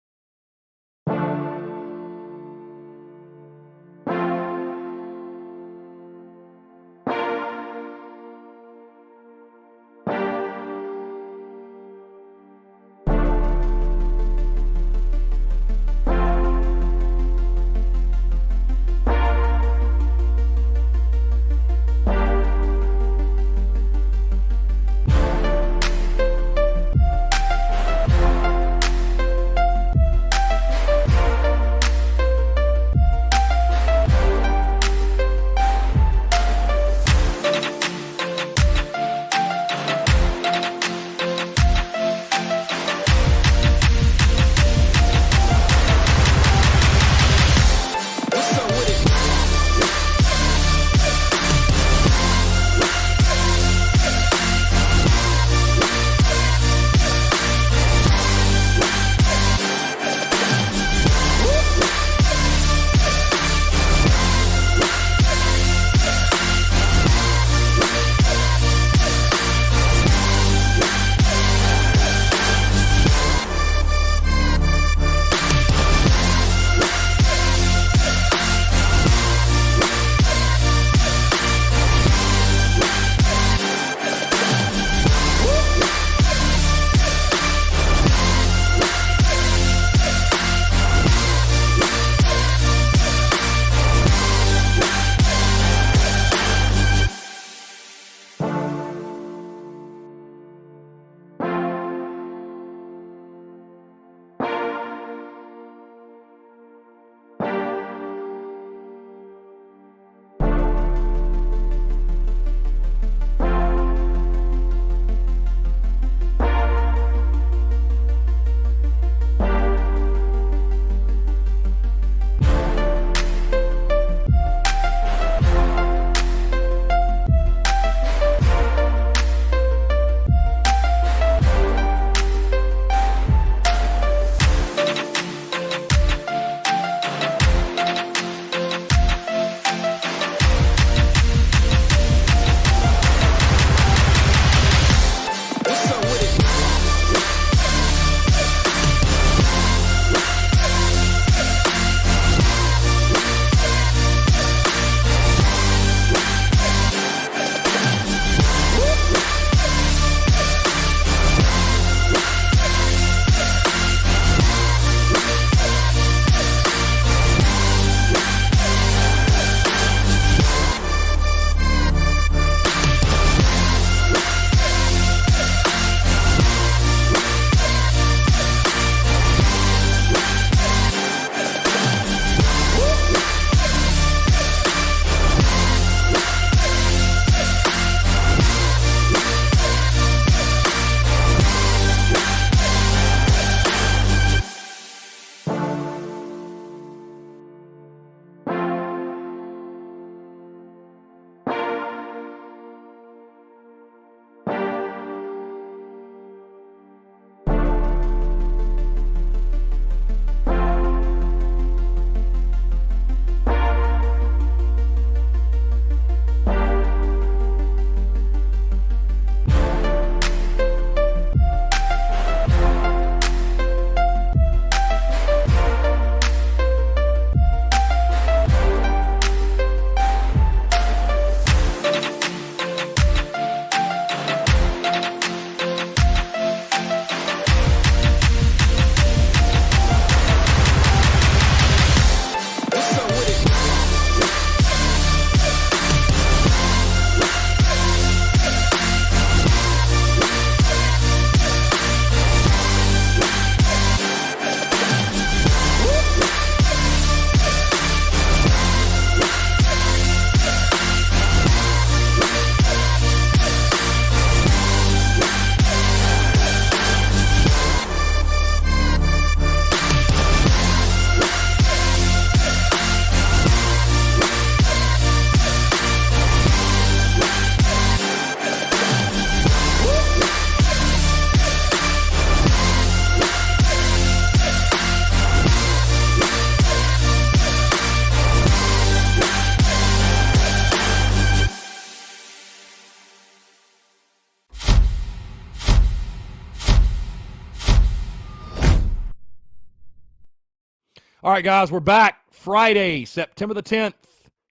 [SPEAKER 1] All right, guys, we're back. Friday, September the 10th,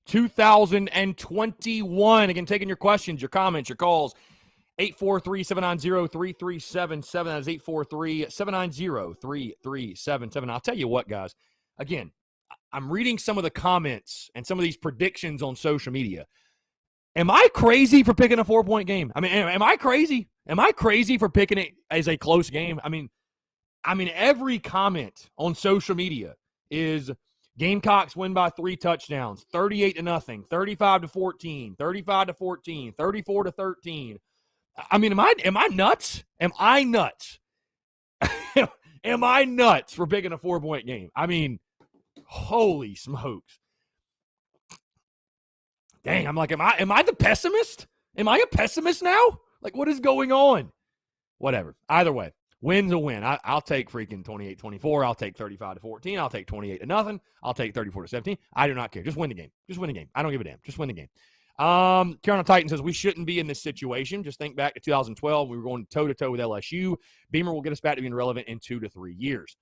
[SPEAKER 1] 2021. Again, taking your questions, your comments, your calls. 843-790-3377. That is 843-790-3377. I'll tell you what, guys. Again, I'm reading some of the comments and some of these predictions on social media. Am I crazy for picking a 4-point game? I mean, am I crazy? Am I crazy for picking it as a close game? I mean, every comment on social media is Gamecocks win by 3 touchdowns, 38-0, 35-14, 35-14, 34-13. I mean, am I nuts? Am I nuts? Am I nuts for picking a 4-point game? I mean, holy smokes. Dang, I'm like, am I the pessimist? Am I a pessimist now? Like, what is going on? Whatever. Either way, win's a win. I'll take freaking 28-24. I'll take 35-14. I'll take 28-0. I'll take 34-17. I do not care. Just win the game. Just win the game. I don't give a damn. Just win the game. Carolina Titans says we shouldn't be in this situation. Just think back to 2012. We were going toe-to-toe with LSU. Beamer will get us back to being relevant in 2 to 3 years.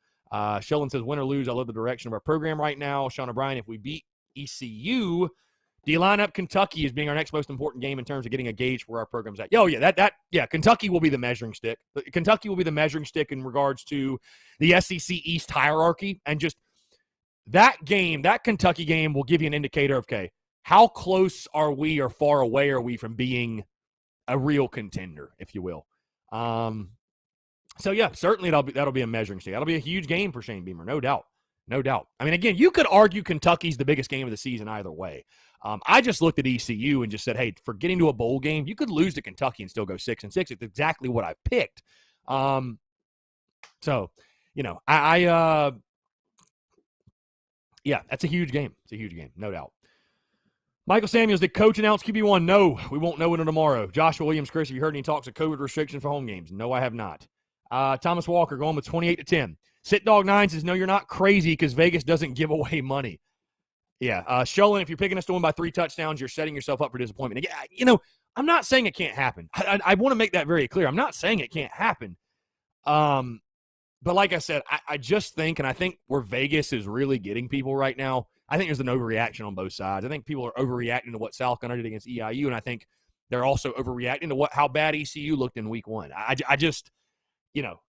[SPEAKER 1] Sheldon says, win or lose, I love the direction of our program right now. Sean O'Brien, if we beat ECU, do you line up Kentucky as being our next most important game in terms of getting a gauge where our program's at? Oh, yeah, Kentucky will be the measuring stick. Kentucky will be the measuring stick in regards to the SEC East hierarchy. And just that game, that Kentucky game will give you an indicator of, okay, how close are we or far away are we from being a real contender, if you will? So, yeah, certainly that'll be a measuring stick. That'll be a huge game for Shane Beamer, no doubt. No doubt. I mean, again, you could argue Kentucky's the biggest game of the season either way. I just looked at ECU and just said, hey, for getting to a bowl game, you could lose to Kentucky and still go 6-6. It's exactly what I picked. So, you know, yeah, that's a huge game. It's a huge game, no doubt. Michael Samuels, did coach announce QB1? No, we won't know until tomorrow. Joshua Williams, Chris, have you heard any talks of COVID restrictions for home games? No, I have not. Thomas Walker going with 28-10. Sit Dog 9 says, no, you're not crazy because Vegas doesn't give away money. Yeah, Sholin, if you're picking us to win by 3 touchdowns, you're setting yourself up for disappointment. Again, you know, I'm not saying it can't happen. I want to make that very clear. I'm not saying it can't happen. But like I said, I just think, and I think where Vegas is really getting people right now, I think there's an overreaction on both sides. I think people are overreacting to what South Carolina did against EIU, and I think they're also overreacting to how bad ECU looked in week 1. I just, you know,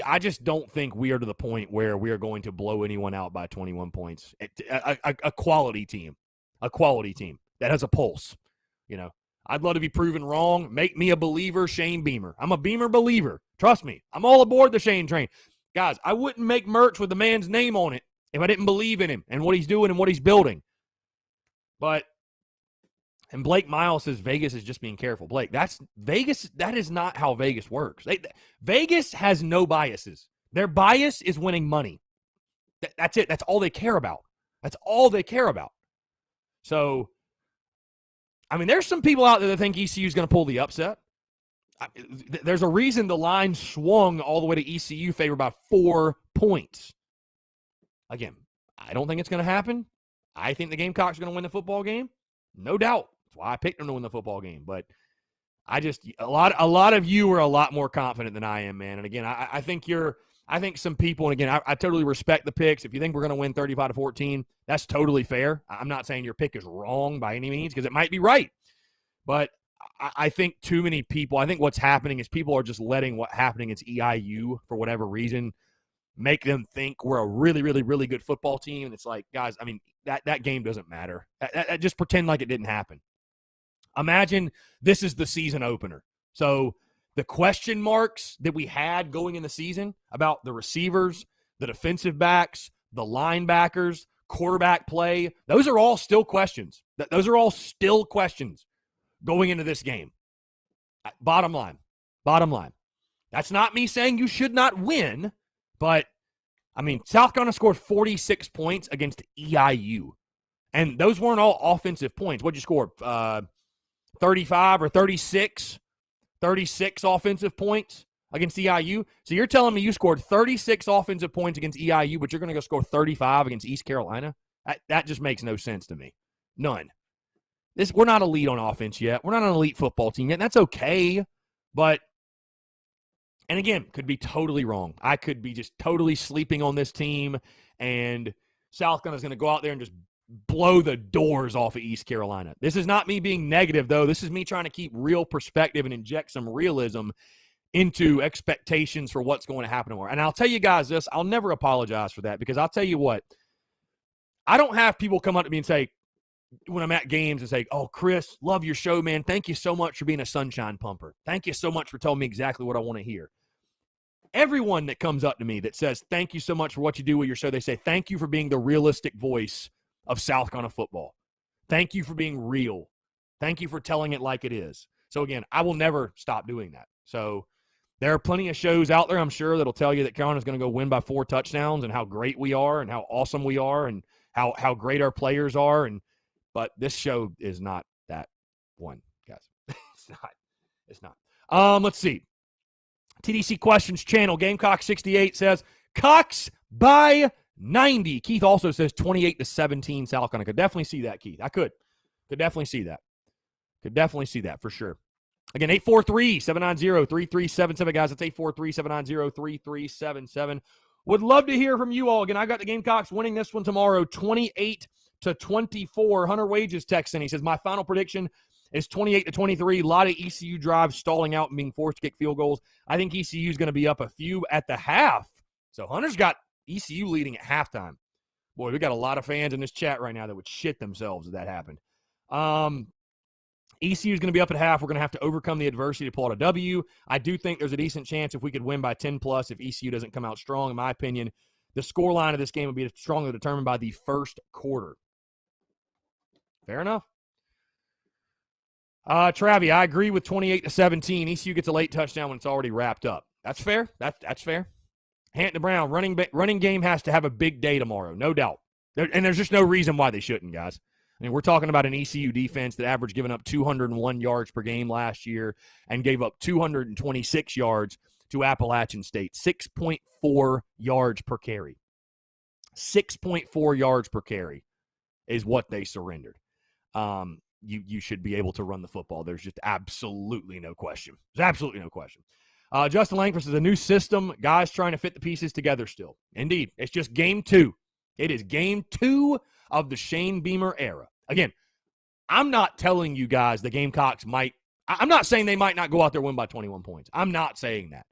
[SPEAKER 1] I just don't think we are to the point where we are going to blow anyone out by 21 points. A quality team that has a pulse. You know, I'd love to be proven wrong. Make me a believer, Shane Beamer. I'm a Beamer believer. Trust me. I'm all aboard the Shane train. Guys, I wouldn't make merch with the man's name on it if I didn't believe in him and what he's doing and what he's building. And Blake Miles says Vegas is just being careful. Blake, that's Vegas. That is not how Vegas works. Vegas has no biases. Their bias is winning money. That's it. That's all they care about. That's all they care about. So, I mean, there's some people out there that think ECU is going to pull the upset. There's a reason the line swung all the way to ECU favor by 4 points. Again, I don't think it's going to happen. I think the Gamecocks are going to win the football game. No doubt. That's why I picked them to win the football game. But a lot of you are a lot more confident than I am, man. And again, I think some people, and again, I totally respect the picks. If you think we're going to win 35-14, that's totally fair. I'm not saying your pick is wrong by any means because it might be right. But I think too many people, I think what's happening is people are just letting what happening against EIU for whatever reason make them think we're a really, really, really good football team. And it's like, guys, I mean, that game doesn't matter. Just pretend like it didn't happen. Imagine this is the season opener. So the question marks that we had going in the season about the receivers, the defensive backs, the linebackers, quarterback play, those are all still questions. Those are all still questions going into this game. Bottom line. That's not me saying you should not win, but, I mean, South Carolina scored 46 points against EIU. And those weren't all offensive points. What'd you score? 35 or 36? 36 offensive points against EIU. So you're telling me you scored 36 offensive points against EIU, but you're going to go score 35 against East Carolina? That just makes no sense to me. None. We're not elite on offense yet. We're not an elite football team yet. And that's okay. But And again, could be totally wrong. I could be just totally sleeping on this team, and South Carolina's going to go out there and just blow the doors off of East Carolina. This is not me being negative, though. This is me trying to keep real perspective and inject some realism into expectations for what's going to happen tomorrow. And I'll tell you guys this, I'll never apologize for that, because I'll tell you what, I don't have people come up to me and say, when I'm at games, and say, oh, Chris, love your show, man. Thank you so much for being a sunshine pumper. Thank you so much for telling me exactly what I want to hear. Everyone that comes up to me that says, thank you so much for what you do with your show, they say, thank you for being the realistic voice of South Carolina football. Thank you for being real. Thank you for telling it like it is. So, again, I will never stop doing that. So, there are plenty of shows out there, I'm sure, that'll tell you that Carolina's going to go win by 4 touchdowns and how great we are and how awesome we are and how great our players are. But this show is not that one, guys. It's not. Let's see. TDC Questions channel, Gamecock 68 says, Cox by 90. Keith also says 28-17 South Carolina. Could definitely see that, Keith. I could definitely see that. Could definitely see that for sure. Again, 843-790-3377, guys. That's 843-790-3377. Would love to hear from you all. Again, I got the Gamecocks winning this one tomorrow, 28-24. Hunter Wages texts in. He says, my final prediction is 28-23. A lot of ECU drives stalling out and being forced to kick field goals. I think ECU is going to be up a few at the half. So Hunter's got ECU leading at halftime. Boy, we got a lot of fans in this chat right now that would shit themselves if that happened. ECU is going to be up at half. We're going to have to overcome the adversity to pull out a W. I do think there's a decent chance if we could win by 10+ if ECU doesn't come out strong. In my opinion, the scoreline of this game will be strongly determined by the first quarter. Fair enough. Travi, I agree with 28-17. ECU gets a late touchdown when it's already wrapped up. That's fair. That's fair. Hampton Brown, running game has to have a big day tomorrow, no doubt. And there's just no reason why they shouldn't, guys. I mean, we're talking about an ECU defense that averaged giving up 201 yards per game last year and gave up 226 yards to Appalachian State. 6.4 yards per carry. 6.4 yards per carry is what they surrendered. You should be able to run the football. There's just absolutely no question. There's absolutely no question. Justin Langford says, a new system. Guys trying to fit the pieces together still. Indeed. It's just game 2. It is game 2 of the Shane Beamer era. Again, I'm not telling you guys the Gamecocks might – I'm not saying they might not go out there and win by 21 points. I'm not saying that.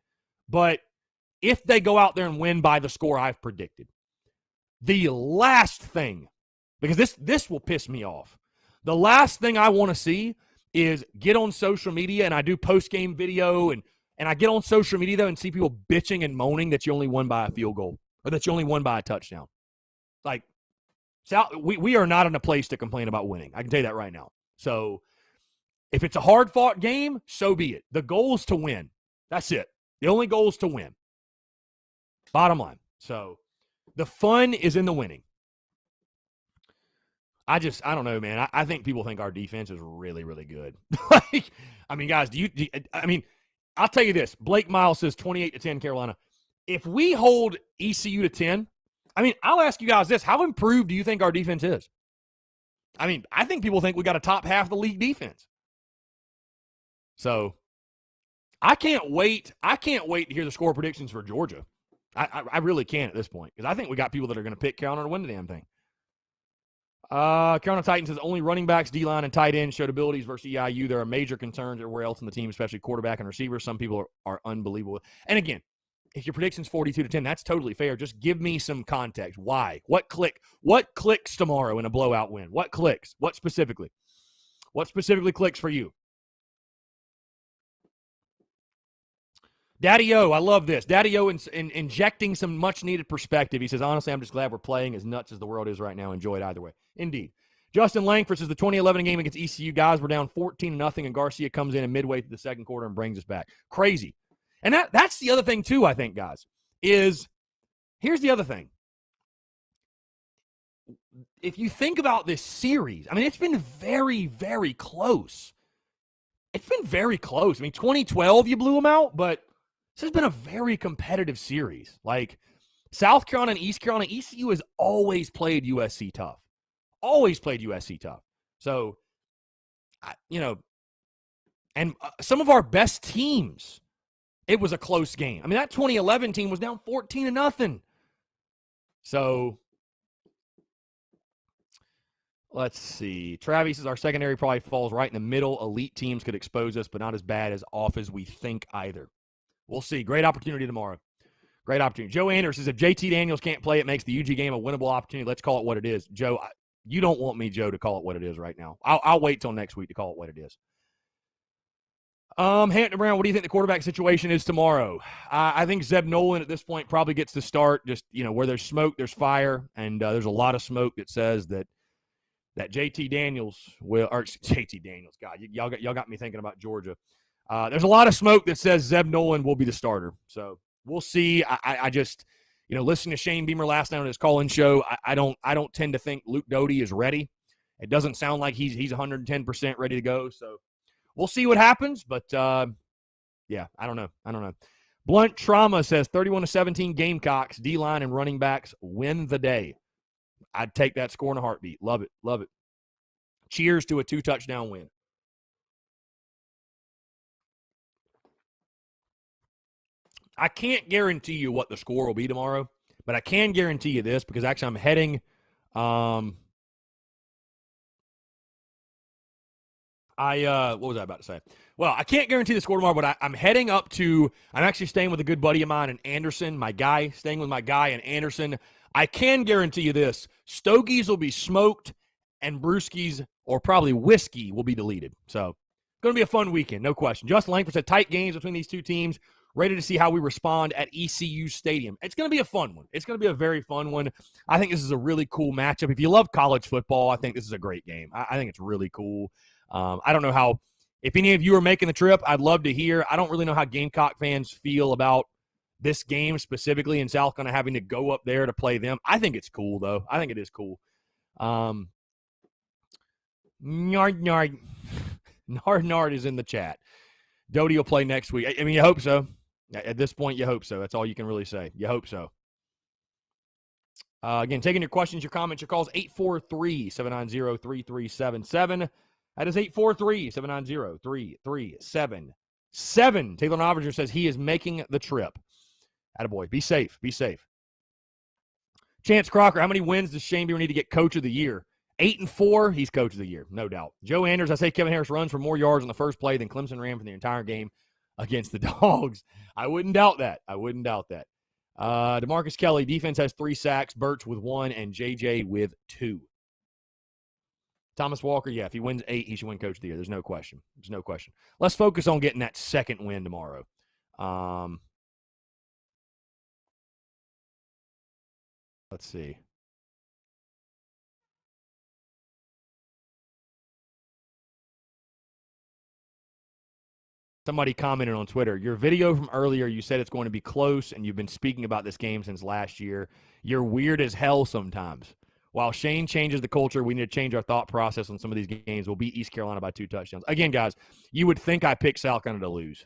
[SPEAKER 1] But if they go out there and win by the score I've predicted, the last thing – because this will piss me off. The last thing I want to see is get on social media, and I do post-game video, and I get on social media, though, and see people bitching and moaning that you only won by a field goal or that you only won by a touchdown. Like, we are not in a place to complain about winning. I can tell you that right now. So if it's a hard-fought game, so be it. The goal is to win. That's it. The only goal is to win. Bottom line. So the fun is in the winning. I don't know, man. I think people think our defense is really, really good. I mean, guys, I'll tell you this. Blake Miles says 28-10 Carolina. If we hold ECU to 10, I'll ask you guys this. How improved do you think our defense is? I think people think we got a top half of the league defense. So I can't wait. To hear the score predictions for Georgia. I really can't at this point because I think we got people that are going to pick Carolina to win the damn thing. Carolina Titans says only running backs, D-line, and tight ends showed abilities versus EIU. There are major concerns everywhere else in the team, especially quarterback and receiver. Some people are unbelievable. And again, if your prediction's 42-10, that's totally fair. Just give me some context. Why? What clicks tomorrow in a blowout win? What clicks? What specifically clicks for you? Daddy O, I love this. Daddy O injecting some much-needed perspective. He says, honestly, I'm just glad we're playing as nuts as the world is right now. Enjoy it either way. Indeed. Justin Langford says the 2011 game against ECU, guys, we're down 14-0, and Garcia comes in midway through the second quarter and brings us back. Crazy. And that's the other thing, too, I think, guys, is here's the other thing. If you think about this series, it's been very, very close. It's been very close. 2012, you blew them out, but this has been a very competitive series. Like, South Carolina and East Carolina, ECU has always played USC tough. Always played USC tough. So, and some of our best teams it was a close game. I mean, that 2011 team was down 14-0. So let's see. Travis says our secondary probably falls right in the middle. Elite teams could expose us, but not as bad as off as we think either. We'll see. Great opportunity tomorrow. Great opportunity. Joe Anderson says if JT Daniels can't play, it makes the UG game a winnable opportunity. Let's call it what it is. Joe, you don't want me, Joe, to call it what it is right now. I'll wait till next week to call it what it is. Hampton Brown, what do you think the quarterback situation is tomorrow? I think Zeb Nolan at this point probably gets the start. Just, where there's smoke, there's fire. And there's a lot of smoke that says that JT Daniels JT Daniels, God, y'all got me thinking about Georgia. There's a lot of smoke that says Zeb Nolan will be the starter. So we'll see. I just, listening to Shane Beamer last night on his call-in show, I don't tend to think Luke Doty is ready. It doesn't sound like he's 110% ready to go. So we'll see what happens. But yeah, I don't know. Blunt Trauma says 31-17 Gamecocks, D-line and running backs win the day. I'd take that score in a heartbeat. Love it. Love it. Cheers to a 2-touchdown win. I can't guarantee you what the score will be tomorrow, but I can guarantee you this because actually I'm heading what was I about to say? Well, I can't guarantee the score tomorrow, but I'm heading up to – I'm actually staying with a good buddy of mine in Anderson, staying with my guy in Anderson. I can guarantee you this. Stogies will be smoked and brewskis or probably whiskey will be deleted. So, going to be a fun weekend, no question. Justin Langford said tight games between these two teams. Ready to see how we respond at ECU Stadium. It's going to be a fun one. It's going to be a very fun one. I think this is a really cool matchup. If you love college football, I think this is a great game. I think it's really cool. I don't know how – if any of you are making the trip, I'd love to hear. I don't really know how Gamecock fans feel about this game specifically and South Carolina having to go up there to play them. I think it's cool, though. I think it is cool. Nard is in the chat. Doty will play next week. I mean, you hope so. At this point, you hope so. That's all you can really say. You hope so. Again, taking your questions, your comments, your calls, 843-790-3377. That is 843-790-3377. Taylor Novinger says he is making the trip. Attaboy. Be safe. Be safe. Chance Crocker, how many wins does Shane Beamer need to get Coach of the Year? 8-4, he's Coach of the Year, no doubt. Joe Anders, I say Kevin Harris runs for more yards on the first play than Clemson ran for the entire game against the Dogs. I wouldn't doubt that. DeMarcus Kelly, defense has 3 sacks, Birch with 1, and JJ with 2. Thomas Walker, yeah, if he wins 8, he should win Coach of the Year. There's no question. Let's focus on getting that second win tomorrow. Let's see. Somebody commented on Twitter, your video from earlier, you said it's going to be close, and you've been speaking about this game since last year. You're weird as hell sometimes. While Shane changes the culture, we need to change our thought process on some of these games. We'll beat East Carolina by 2 touchdowns. Again, guys, you would think I picked South Carolina to lose.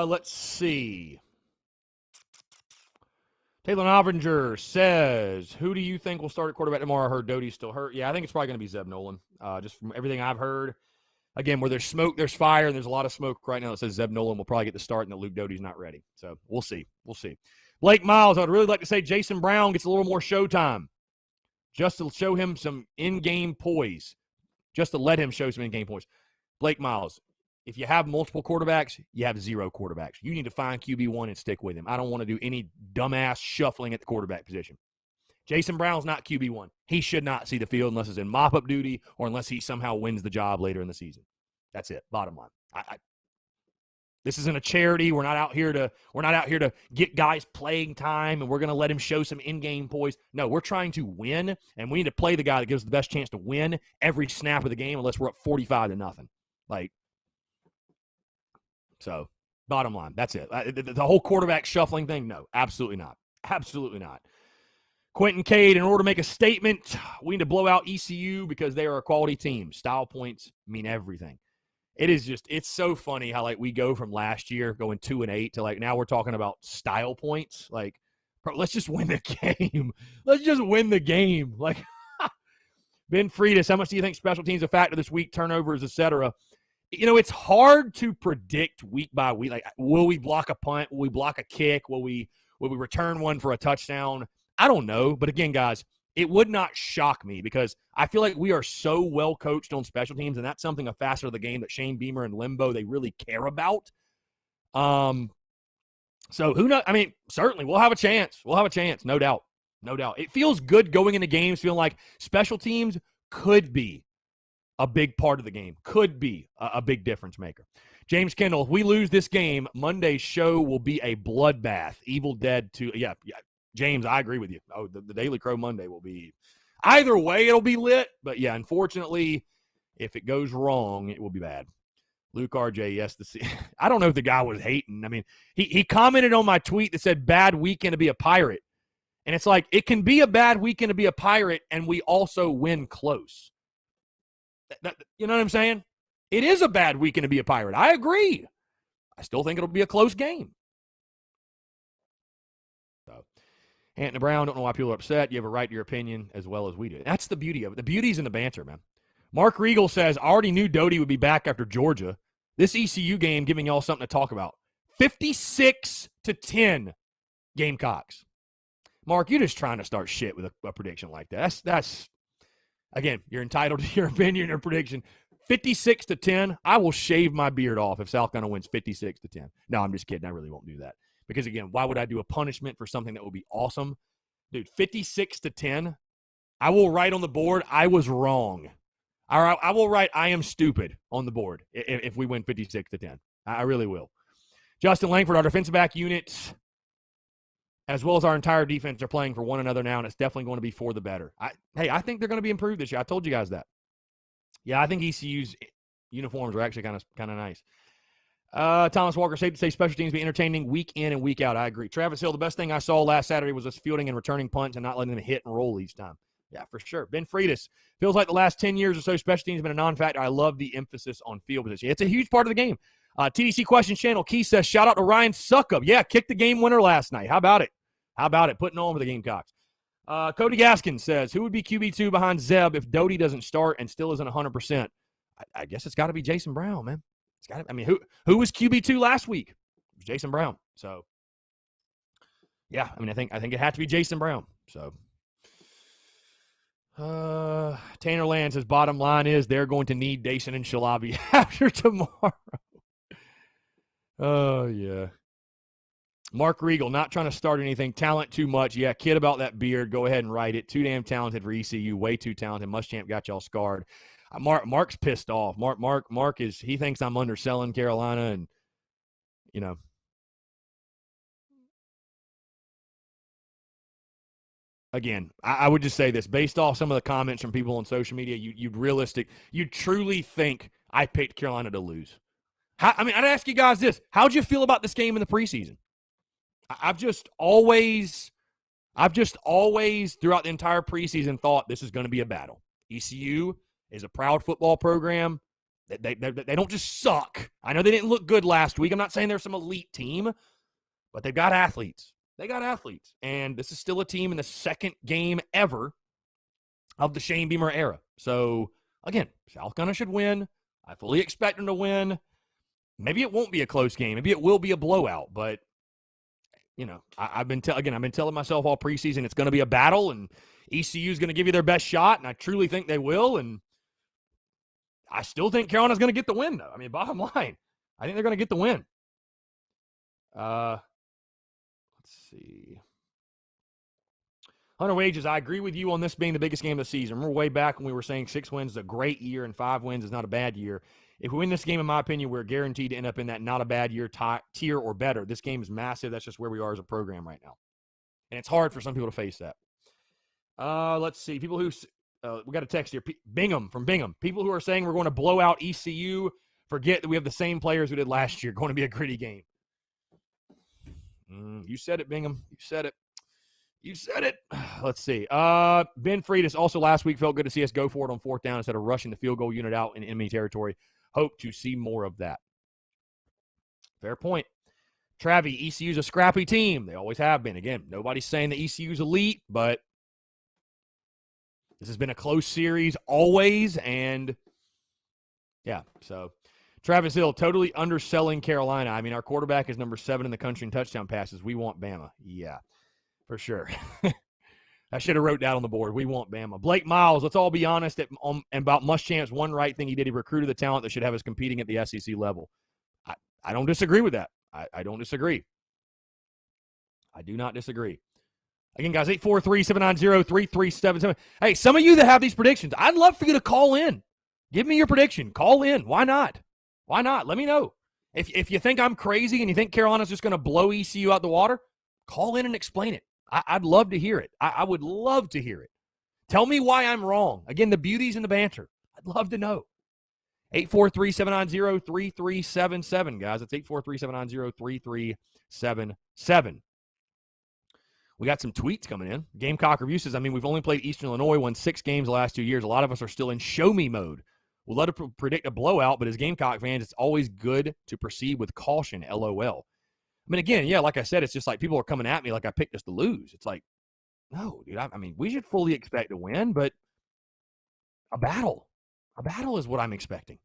[SPEAKER 1] Let's see. Taylor Novinger says, who do you think will start at quarterback tomorrow? I heard Doty's still hurt. Yeah, I think it's probably going to be Zeb Nolan. Just from everything I've heard. Again, where there's smoke, there's fire, and there's a lot of smoke right now that says Zeb Nolan will probably get the start and that Luke Doty's not ready. So we'll see. Blake Miles, I'd really like to say Jason Brown gets a little more showtime. Just to show him some in-game poise. Just to let him show some in-game poise. Blake Miles, if you have multiple quarterbacks, you have 0 quarterbacks. You need to find QB1 and stick with him. I don't want to do any dumbass shuffling at the quarterback position. Jason Brown's not QB1. He should not see the field unless it's in mop-up duty or unless he somehow wins the job later in the season. That's it. Bottom line. This isn't a charity. We're not out here to get guys playing time and we're going to let him show some in-game poise. No, we're trying to win, and we need to play the guy that gives us the best chance to win every snap of the game unless we're up 45-0. So Bottom line, that's it. The whole quarterback shuffling thing, no, absolutely not. Absolutely not. Quentin Cade, in order to make a statement, we need to blow out ECU because they are a quality team. Style points mean everything. It's so funny how, like, we go from last year going 2-8 to, like, now we're talking about style points. Like, bro, let's just win the game. Let's just win the game. Like, Ben Friedis, how much do you think special teams a factor this week, turnovers, etc.? It's hard to predict week by week. Like, will we block a punt? Will we block a kick? Will we return one for a touchdown? I don't know. But again, guys, it would not shock me because I feel like we are so well coached on special teams, and that's something a facet of the game that Shane Beamer and Limbo, they really care about. So who knows? I mean, certainly we'll have a chance. We'll have a chance, no doubt. No doubt. It feels good going into games feeling like special teams could be a big part of the game, could be a big difference maker. James Kendall, if we lose this game, Monday's show will be a bloodbath. Evil Dead 2. Yeah. James, I agree with you. Oh, the Daily Crow Monday will be – either way, it'll be lit. But, yeah, unfortunately, if it goes wrong, it will be bad. Luke RJ, yes. I don't know if the guy was hating. I mean, he commented on my tweet that said, bad weekend to be a Pirate. And it's like, it can be a bad weekend to be a Pirate, and we also win close. You know what I'm saying? It is a bad weekend to be a Pirate. I agree. I still think it'll be a close game. So, Anthony Brown, don't know why people are upset. You have a right to your opinion as well as we do. That's the beauty of it. The beauty's in the banter, man. Mark Regal says, I already knew Doty would be back after Georgia. This ECU game giving y'all something to talk about. 56-10 Gamecocks. Mark, you're just trying to start shit with a prediction like that. That's again, you're entitled to your opinion or prediction. 56-10, I will shave my beard off if South Carolina wins 56-10. No, I'm just kidding. I really won't do that. Because, again, why would I do a punishment for something that would be awesome? Dude, 56-10, I will write on the board, I was wrong. I will write, I am stupid on the board if we win 56-10. I really will. Justin Langford, our defensive back unit, as well as our entire defense, are playing for one another now, and it's definitely going to be for the better. I think they're going to be improved this year. I told you guys that. Yeah, I think ECU's uniforms are actually kind of nice. Thomas Walker, safe to say special teams be entertaining week in and week out. I agree. Travis Hill, the best thing I saw last Saturday was us fielding and returning punts and not letting them hit and roll each time. Yeah, for sure. Ben Friedis, feels like the last 10 years or so, special teams have been a non-factor. I love the emphasis on field position. It's a huge part of the game. TDC Questions Channel, Key says, shout out to Ryan Suckup. Yeah, kicked the game winner last night. How about it? Putting on for the Gamecocks. Cody Gaskin says, who would be QB2 behind Zeb if Doty doesn't start and still isn't 100%? I guess it's got to be Jason Brown, man. It's got. I mean, who was QB2 last week? It was Jason Brown. So, yeah, I mean, I think it had to be Jason Brown. So, Tanner Land says, bottom line is they're going to need Dason and Shalabi after tomorrow. Oh, yeah. Mark Regal, not trying to start anything. Talent too much. Yeah, kid about that beard. Go ahead and write it. Too damn talented for ECU. Way too talented. Muschamp got y'all scarred. Mark's pissed off. Mark is, he thinks I'm underselling Carolina, and, you know. Again, I would just say this. Based off some of the comments from people on social media, you'd truly think I picked Carolina to lose. I'd ask you guys this. How'd you feel about this game in the preseason? I've just always throughout the entire preseason thought this is going to be a battle. ECU is a proud football program. They don't just suck. I know they didn't look good last week. I'm not saying they're some elite team, but they've got athletes. And this is still a team in the second game ever of the Shane Beamer era. So, again, South Carolina should win. I fully expect them to win. Maybe it won't be a close game. Maybe it will be a blowout, but you know, I've been telling myself all preseason it's going to be a battle, and ECU is going to give you their best shot, and I truly think they will. And I still think Carolina's going to get the win, though. I mean, bottom line, I think they're going to get the win. Let's see. Hunter Wages, I agree with you on this being the biggest game of the season. Remember way back when we were saying 6 wins is a great year and 5 wins is not a bad year. If we win this game, in my opinion, we're guaranteed to end up in that not a bad year tier or better. This game is massive. That's just where we are as a program right now. And it's hard for some people to face that. Let's see. People who we got a text here. Bingham from Bingham. People who are saying we're going to blow out ECU, forget that we have the same players we did last year. Going to be a gritty game. You said it, Bingham. You said it. You said it. Let's see. Ben Friedis also last week felt good to see us go for it on fourth down instead of rushing the field goal unit out in enemy territory. Hope to see more of that. Fair point. Travie, ECU's a scrappy team. They always have been. Again, nobody's saying that ECU's elite, but this has been a close series always, and yeah, so Travis Hill, totally underselling Carolina. I mean, our quarterback is number 7 in the country in touchdown passes. We want Bama. Yeah, for sure. I should have wrote that on the board. We want Bama. Blake Miles, let's all be honest about Muschamp's one right thing he did. He recruited the talent that should have us competing at the SEC level. I don't disagree with that. I don't disagree. I do not disagree. Again, guys, 843-790-3377. Hey, some of you that have these predictions, I'd love for you to call in. Give me your prediction. Call in. Why not? Why not? Let me know. If you think I'm crazy and you think Carolina's just going to blow ECU out the water, call in and explain it. I'd love to hear it. I would love to hear it. Tell me why I'm wrong. Again, the beauty's in the banter. I'd love to know. 843-790-3377, guys. That's 843-790-3377. We got some tweets coming in. Gamecock Review says, we've only played Eastern Illinois, won 6 games the last 2 years. A lot of us are still in show-me mode. We'll let it predict a blowout, but as Gamecock fans, it's always good to proceed with caution, LOL. Again, yeah, like I said, it's just like people are coming at me like I picked us to lose. It's like, no, dude, we should fully expect to win, but a battle is what I'm expecting.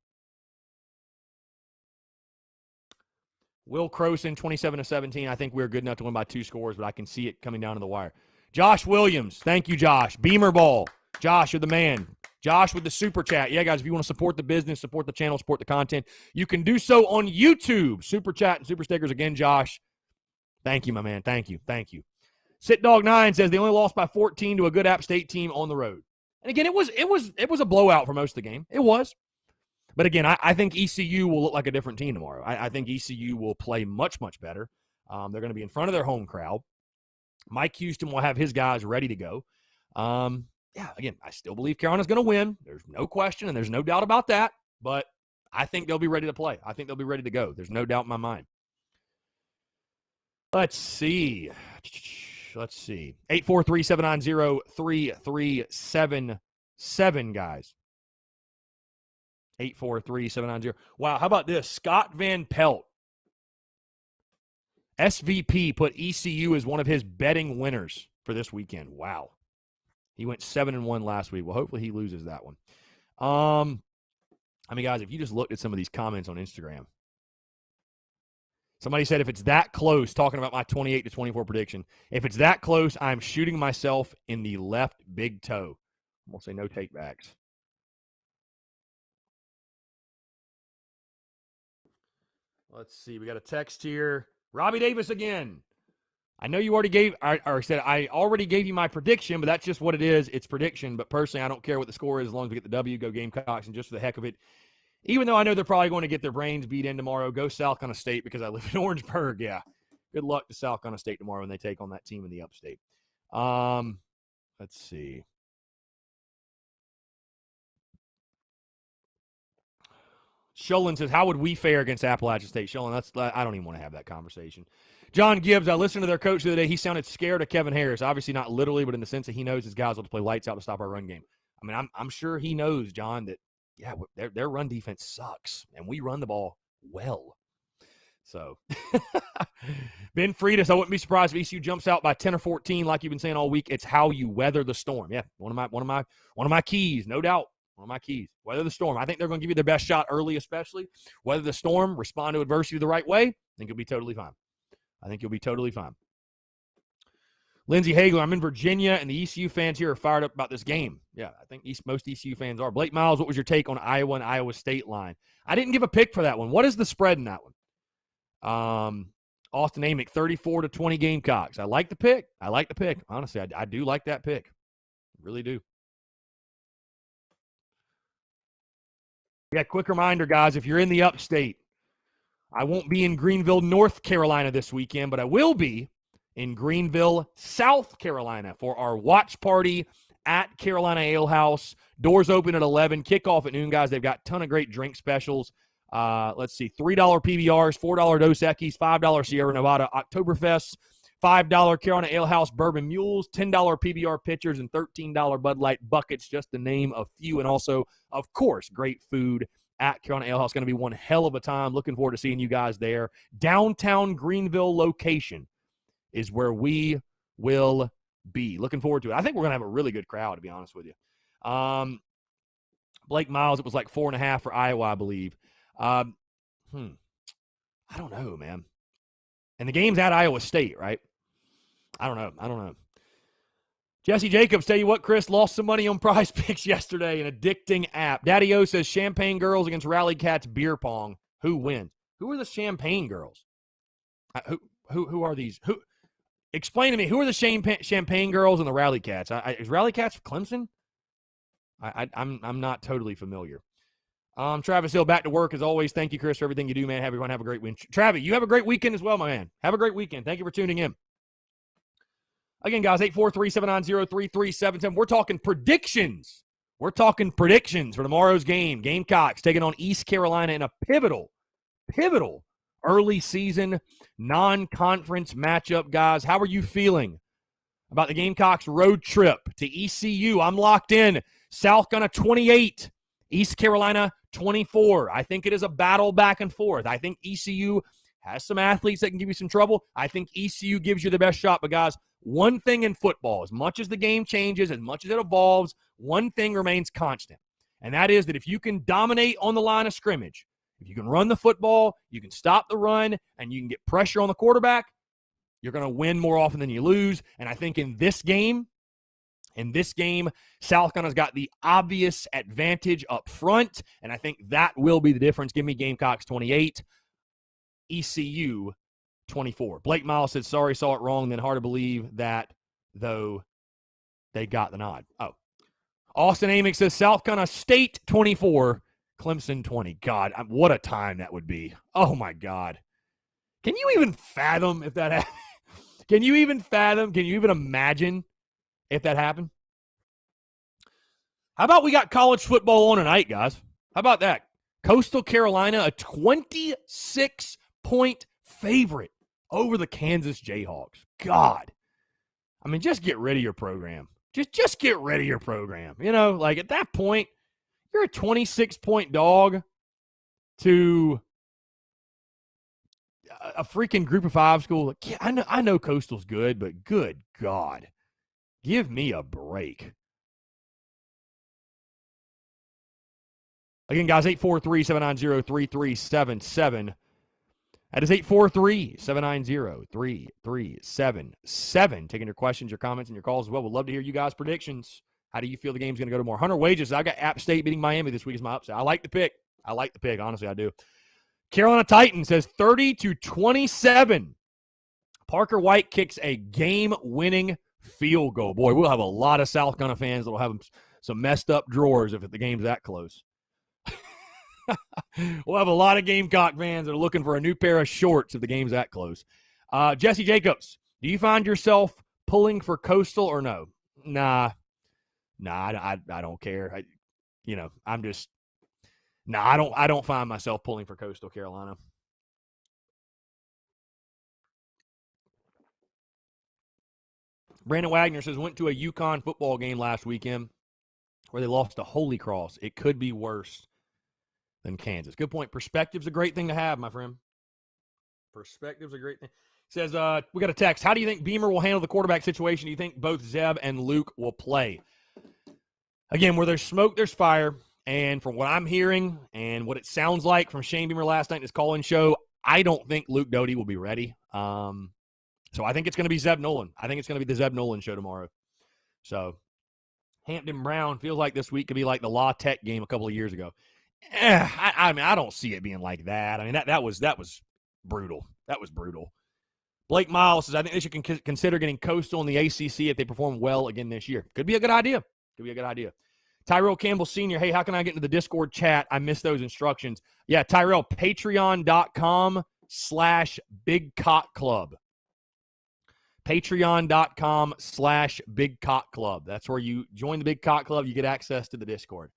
[SPEAKER 1] Will Croson, 27-17. I think we're good enough to win by 2 scores, but I can see it coming down to the wire. Josh Williams, thank you, Josh. Beamer Ball. Josh, you're the man. Josh with the super chat. Yeah, guys, if you want to support the business, support the channel, support the content, you can do so on YouTube. Super chat and super stickers. Again, Josh, thank you, my man. Thank you. Thank you. Sit Dog 9 says they only lost by 14 to a good App State team on the road. And again, it was a blowout for most of the game. It was. But again, I think ECU will look like a different team tomorrow. I think ECU will play much, much better. They're going to be in front of their home crowd. Mike Houston will have his guys ready to go. Yeah, again, I still believe Carolina's going to win. There's no question, and there's no doubt about that. But I think they'll be ready to play. I think they'll be ready to go. There's no doubt in my mind. Let's see. 843-790-3377, guys. 843-790. Wow, how about this? Scott Van Pelt. SVP put ECU as one of his betting winners for this weekend. Wow. He went 7-1 last week. Well, hopefully he loses that one. Guys, if you just looked at some of these comments on Instagram, somebody said if it's that close, talking about my 28-24 prediction, if it's that close, I'm shooting myself in the left big toe. I'm going to say no takebacks. Let's see. We got a text here. Robbie Davis again. I know you already I already gave you my prediction, but that's just what it is. It's prediction. But personally, I don't care what the score is as long as we get the W. Go Gamecocks, and just for the heck of it, even though I know they're probably going to get their brains beat in tomorrow, go South Carolina State because I live in Orangeburg. Yeah. Good luck to South Carolina State tomorrow when they take on that team in the upstate. Let's see. Sholin says, how would we fare against Appalachian State? Sholin, I don't even want to have that conversation. John Gibbs, I listened to their coach the other day. He sounded scared of Kevin Harris. Obviously not literally, but in the sense that he knows his guys will play lights out to stop our run game. I'm sure he knows, John, that, yeah, their run defense sucks, and we run the ball well. So, Ben Friedis, I wouldn't be surprised if ECU jumps out by 10 or 14 like you've been saying all week. It's how you weather the storm. Yeah, one of my keys, no doubt. One of my keys. Weather the storm. I think they're going to give you their best shot early, especially. Weather the storm, respond to adversity the right way. I think you'll be totally fine. Lindsey Hagler, I'm in Virginia, and the ECU fans here are fired up about this game. Yeah, I think most ECU fans are. Blake Miles, what was your take on Iowa and Iowa State line? I didn't give a pick for that one. What is the spread in that one? Austin Amick, 34-20 Gamecocks. I like the pick. Honestly, I do like that pick. I really do. Yeah, quick reminder, guys, if you're in the upstate, I won't be in Greenville, North Carolina this weekend, but I will be in Greenville, South Carolina for our watch party at Carolina Ale House. Doors open at 11, kickoff at noon, guys. They've got a ton of great drink specials. Let's see, $3 PBRs, $4 Dos Equis, $5 Sierra Nevada Oktoberfest, $5 Carolina Ale House Bourbon Mules, $10 PBR pitchers, and $13 Bud Light buckets, just to name a few. And also, of course, great food at Carolina Ale House. Going to be one hell of a time. Looking forward to seeing you guys there. Downtown Greenville location is where we will be. Looking forward to it. I think we're going to have a really good crowd, to be honest with you. Blake Miles, it was like 4.5 for Iowa, I believe. I don't know, man. And the game's at Iowa State, right? I don't know. Jesse Jacobs, tell you what, Chris, lost some money on Prize Picks yesterday, an addicting app. Daddy O says Champagne Girls against Rally Cats beer pong. Who wins? Who are the Champagne Girls? Who are these? Who? Explain to me, who are the Champagne Girls and the Rally Cats? Is Rally Cats Clemson? I'm not totally familiar. Travis Hill, back to work as always. Thank you, Chris, for everything you do, man. Everyone have a great weekend. Travis, you have a great weekend as well, my man. Have a great weekend. Thank you for tuning in. Again, guys, 843-790-3377. We're talking predictions. We're talking predictions for tomorrow's game. Gamecocks taking on East Carolina in a pivotal early season non-conference matchup, guys. How are you feeling about the Gamecocks road trip to ECU? I'm locked in. South Carolina 28, East Carolina 24. I think it is a battle back and forth. I think ECU has some athletes that can give you some trouble. I think ECU gives you the best shot. But, guys, one thing in football, as much as the game changes, as much as it evolves, one thing remains constant. And that is that if you can dominate on the line of scrimmage, if you can run the football, you can stop the run, and you can get pressure on the quarterback, you're going to win more often than you lose. And I think in this game, South Carolina's got the obvious advantage up front, and I think that will be the difference. Give me Gamecocks 28, ECU 24. Blake Miles said, sorry, saw it wrong. Then hard to believe that, though, they got the nod. Oh. Austin Amick says, South Carolina State 24, Clemson 20. God, what a time that would be. Oh, my God. Can you even fathom if that happened? Can you even imagine if that happened? How about we got college football on tonight, guys? How about that? Coastal Carolina, a 26-point favorite over the Kansas Jayhawks. God. I mean, just get rid of your program. Just get rid of your program. You know, like at that point, you're a 26-point dog to a freaking group of five school. Like, yeah, I know Coastal's good, but good God. Give me a break. Again, guys, 843-790-3377. That is 843-790-3377. Taking your questions, your comments, and your calls as well. We'd love to hear you guys' predictions. How do you feel the game's going to go tomorrow? Hunter Wages, I got App State beating Miami this week is my upset. I like the pick. Honestly, I do. Carolina Titans says 30-27. Parker White kicks a game-winning field goal. Boy, we'll have a lot of South Carolina fans that will have some messed up drawers if the game's that close. We'll have a lot of Gamecock fans that are looking for a new pair of shorts if the game's that close. Jesse Jacobs, do you find yourself pulling for Coastal or no? Nah, I don't care. I don't find myself pulling for Coastal Carolina. Brandon Wagner says, went to a UConn football game last weekend where they lost to Holy Cross. It could be worse than Kansas. Good point. Perspective's a great thing to have, my friend. Perspective's a great thing. Says, we got a text. How do you think Beamer will handle the quarterback situation? Do you think both Zeb and Luke will play? Again, where there's smoke, there's fire. And from what I'm hearing and what it sounds like from Shane Beamer last night in his call-in show, I don't think Luke Doty will be ready. So I think it's going to be Zeb Nolan. I think it's going to be the Zeb Nolan show tomorrow. So Hampton Brown feels like this week could be like the La Tech game a couple of years ago. I mean, I don't see it being like that. I mean, that was brutal. That was brutal. Blake Miles says, I think they should consider getting Coastal in the ACC if they perform well again this year. Could be a good idea. Tyrell Campbell Sr., hey, how can I get into the Discord chat? I missed those instructions. Yeah, Tyrell, patreon.com/BigCockClub. Patreon.com/BigCockClub. That's where you join the Big Cock Club. You get access to the Discord.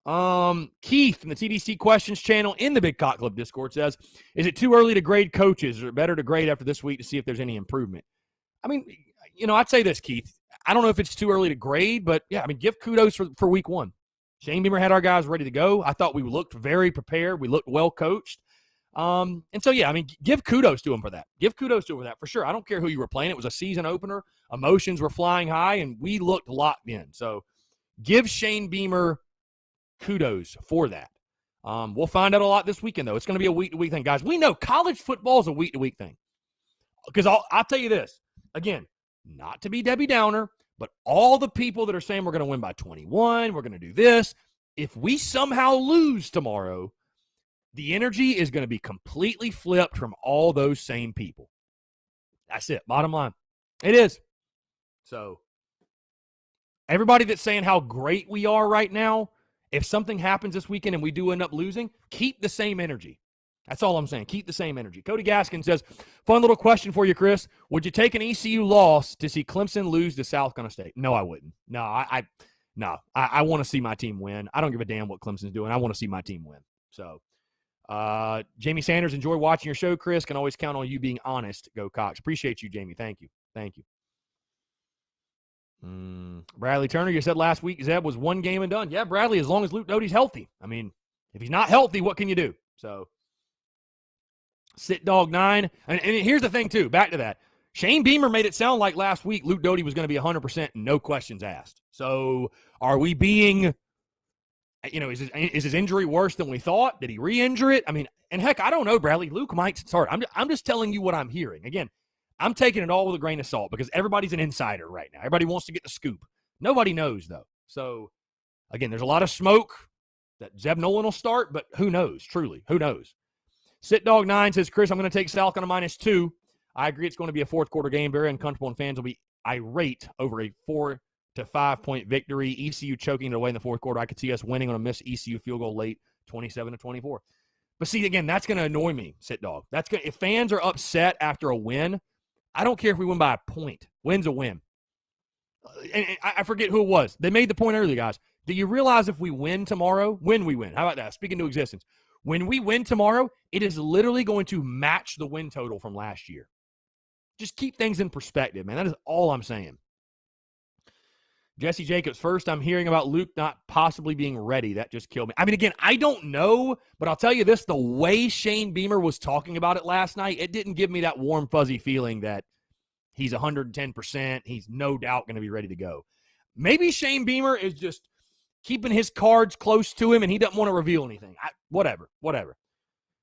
[SPEAKER 1] Keith in the TDC Questions channel in the Big Cock Club Discord says, is it too early to grade coaches, or better to grade after this week to see if there's any improvement? I mean, I'd say this, Keith. I don't know if it's too early to grade, but yeah, I mean, give kudos for week one. Shane Beamer had our guys ready to go. I thought we looked very prepared. We looked well coached. And so, yeah, I mean, give kudos to him for that. Give kudos to him for that, for sure. I don't care who you were playing. It was a season opener. Emotions were flying high, and we looked locked in. So give Shane Beamer kudos for that. We'll find out a lot this weekend, though. It's going to be a week-to-week thing. Guys, we know college football is a week-to-week thing. Because I'll tell you this, again, not to be Debbie Downer, but all the people that are saying we're going to win by 21, we're going to do this, if we somehow lose tomorrow, the energy is going to be completely flipped from all those same people. That's it. Bottom line. It is. So everybody that's saying how great we are right now, if something happens this weekend and we do end up losing, keep the same energy. That's all I'm saying. Keep the same energy. Cody Gaskin says, fun little question for you, Chris. Would you take an ECU loss to see Clemson lose to South Carolina State? No, I wouldn't. No, I want to see my team win. I don't give a damn what Clemson's doing. I want to see my team win. So, Jamie Sanders, enjoy watching your show, Chris. Can always count on you being honest. Go Cox. Appreciate you, Jamie. Thank you. Thank you. Bradley Turner, you said last week Zeb was one game and done. Yeah, Bradley, as long as Luke Doty's healthy. I mean, if he's not healthy, what can you do? So, Sit Dog 9. And here's the thing, too. Back to that. Shane Beamer made it sound like last week Luke Doty was going to be 100% and no questions asked. So are we being, is his injury worse than we thought? Did he re-injure it? I mean, and heck, I don't know, Bradley. Luke might start. I'm just telling you what I'm hearing. Again, I'm taking it all with a grain of salt because everybody's an insider right now. Everybody wants to get the scoop. Nobody knows, though. So, again, there's a lot of smoke that Zeb Nolan will start, but who knows, truly. Who knows? Sit Dog 9 says, Chris, I'm going to take South on a -2. I agree it's going to be a fourth quarter game. Very uncomfortable, and fans will be irate over a 4 to 5 point victory. ECU choking it away in the fourth quarter. I could see us winning on a missed ECU field goal late, 27-24. But see, again, that's going to annoy me, Sit Dog. If fans are upset after a win, I don't care if we win by a point. Win's a win. And I forget who it was. They made the point earlier, guys. Do you realize if we win tomorrow, when we win, how about that? Speaking to existence. When we win tomorrow, it is literally going to match the win total from last year. Just keep things in perspective, man. That is all I'm saying. Jesse Jacobs, first, I'm hearing about Luke not possibly being ready. That just killed me. I mean, again, I don't know, but I'll tell you this, the way Shane Beamer was talking about it last night, it didn't give me that warm, fuzzy feeling that he's 110%. He's no doubt going to be ready to go. Maybe Shane Beamer is just keeping his cards close to him, and he doesn't want to reveal anything. Whatever.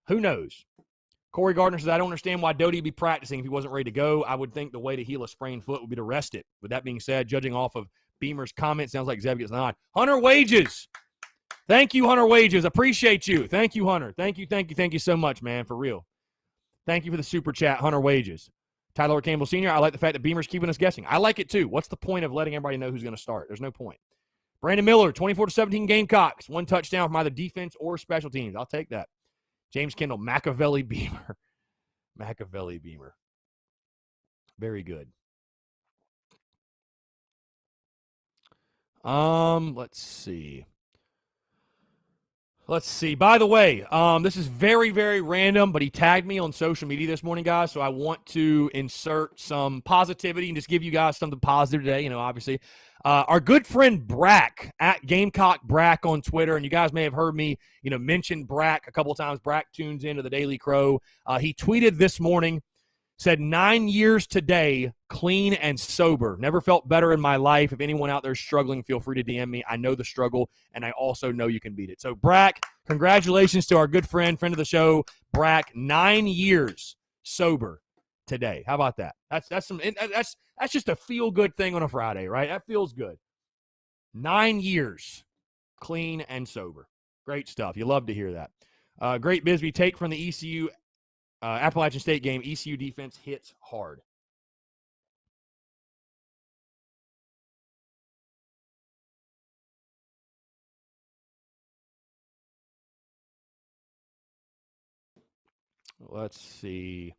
[SPEAKER 1] Who knows? Corey Gardner says, I don't understand why Doty would be practicing if he wasn't ready to go. I would think the way to heal a sprained foot would be to rest it. With that being said, judging off of Beamer's comment, sounds like Zeb gets nod. Hunter Wages. Thank you, Hunter Wages. Appreciate you. Thank you, Hunter. Thank you so much, man, for real. Thank you for the super chat, Hunter Wages. Tyler Campbell Sr., I like the fact that Beamer's keeping us guessing. I like it, too. What's the point of letting everybody know who's going to start? There's no point. Brandon Miller, 24-17 Gamecocks. One touchdown from either defense or special teams. I'll take that. James Kendall, Machiavelli Beamer. Machiavelli Beamer. Very good. Let's see. By the way, this is very, very random, but he tagged me on social media this morning, guys, so I want to insert some positivity and just give you guys something positive today, obviously. Our good friend Brack, at Gamecock Brack on Twitter, and you guys may have heard me, mention Brack a couple of times. Brack tunes into the Daily Crow. He tweeted this morning, said 9 years today, clean and sober. Never felt better in my life. If anyone out there is struggling, feel free to DM me. I know the struggle, and I also know you can beat it. So, Brack, congratulations to our good friend of the show, Brack. 9 years sober today. How about that? That's just a feel-good thing on a Friday, right? That feels good. 9 years clean and sober. Great stuff. You love to hear that. Great Bisbee take from the ECU Appalachian State game. ECU defense hits hard. Let's see.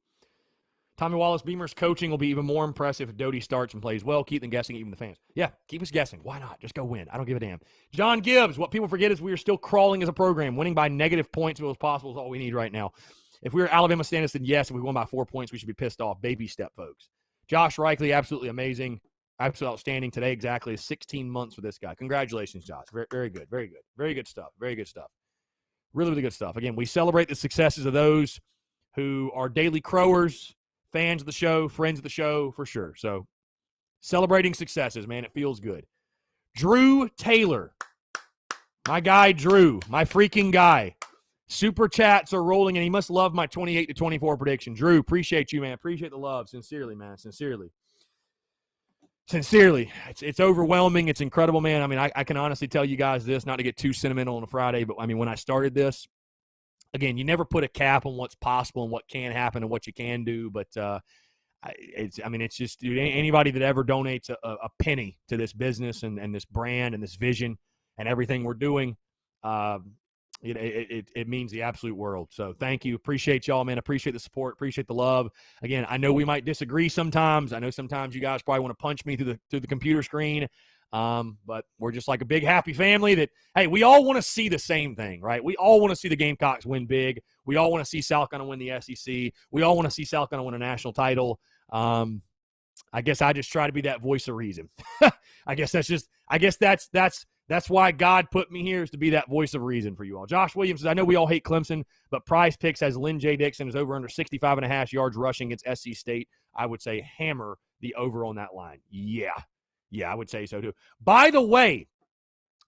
[SPEAKER 1] Tommy Wallace, Beamer's coaching will be even more impressive if Doty starts and plays well. Keep them guessing, even the fans. Yeah, keep us guessing. Why not? Just go win. I don't give a damn. John Gibbs, what people forget is we are still crawling as a program. Winning by negative points if it was possible is all we need right now. If we were Alabama standards, then yes. If we won by 4 points, we should be pissed off. Baby step, folks. Josh Reichley, absolutely amazing. Absolutely outstanding. Today, exactly 16 months for this guy. Congratulations, Josh. Very, very good. Very good. Very good stuff. Very good stuff. Really, really good stuff. Again, we celebrate the successes of those who are daily crowers, fans of the show, friends of the show, for sure. So, celebrating successes, man. It feels good. Drew Taylor. My guy, Drew. My freaking guy. Super chats are rolling, and he must love my 28-24 prediction. Drew, appreciate you, man. Appreciate the love. Sincerely, man. Sincerely. It's overwhelming. It's incredible, man. I mean, I can honestly tell you guys this, not to get too sentimental on a Friday, but, I mean, when I started this, again, you never put a cap on what's possible and what can happen and what you can do, but it's just, dude, anybody that ever donates a penny to this business and this brand and this vision and everything we're doing, it means the absolute world. So thank you. Appreciate y'all, man. Appreciate the support. Appreciate the love. Again, I know we might disagree sometimes. I know sometimes you guys probably want to punch me through the computer screen. But we're just like a big happy family that, hey, we all want to see the same thing, right? We all want to see the Gamecocks win big. We all want to see South Carolina win the SEC. We all want to see South Carolina win a national title. I guess I just try to be that voice of reason. I guess that's why God put me here, is to be that voice of reason for you all. Josh Williams says, I know we all hate Clemson, but Prize Picks has Lynn J. Dixon is over under 65.5 yards rushing against SC State. I would say hammer the over on that line. Yeah, I would say so too. By the way,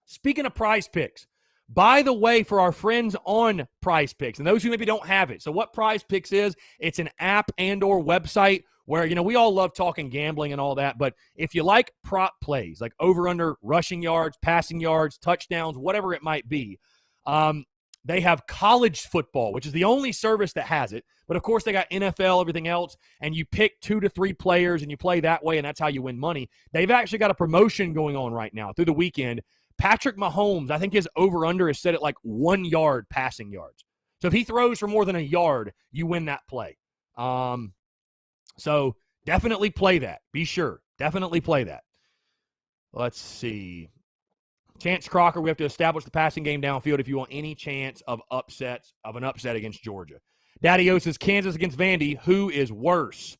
[SPEAKER 1] speaking of Prize Picks, for our friends on Prize Picks and those who maybe don't have it. So what Prize Picks is, it's an app and or website where, we all love talking gambling and all that, but if you like prop plays, like over-under rushing yards, passing yards, touchdowns, whatever it might be, they have college football, which is the only service that has it. But, of course, they got NFL, everything else, and you pick 2 to 3 players, and you play that way, and that's how you win money. They've actually got a promotion going on right now through the weekend. Patrick Mahomes, I think his over-under is set at like 1 yard passing yards. So if he throws for more than a yard, you win that play. So definitely play that. Be sure. Definitely play that. Let's see. Chance Crocker, we have to establish the passing game downfield if you want any chance of an upset against Georgia. Daddy O says Kansas against Vandy. Who is worse?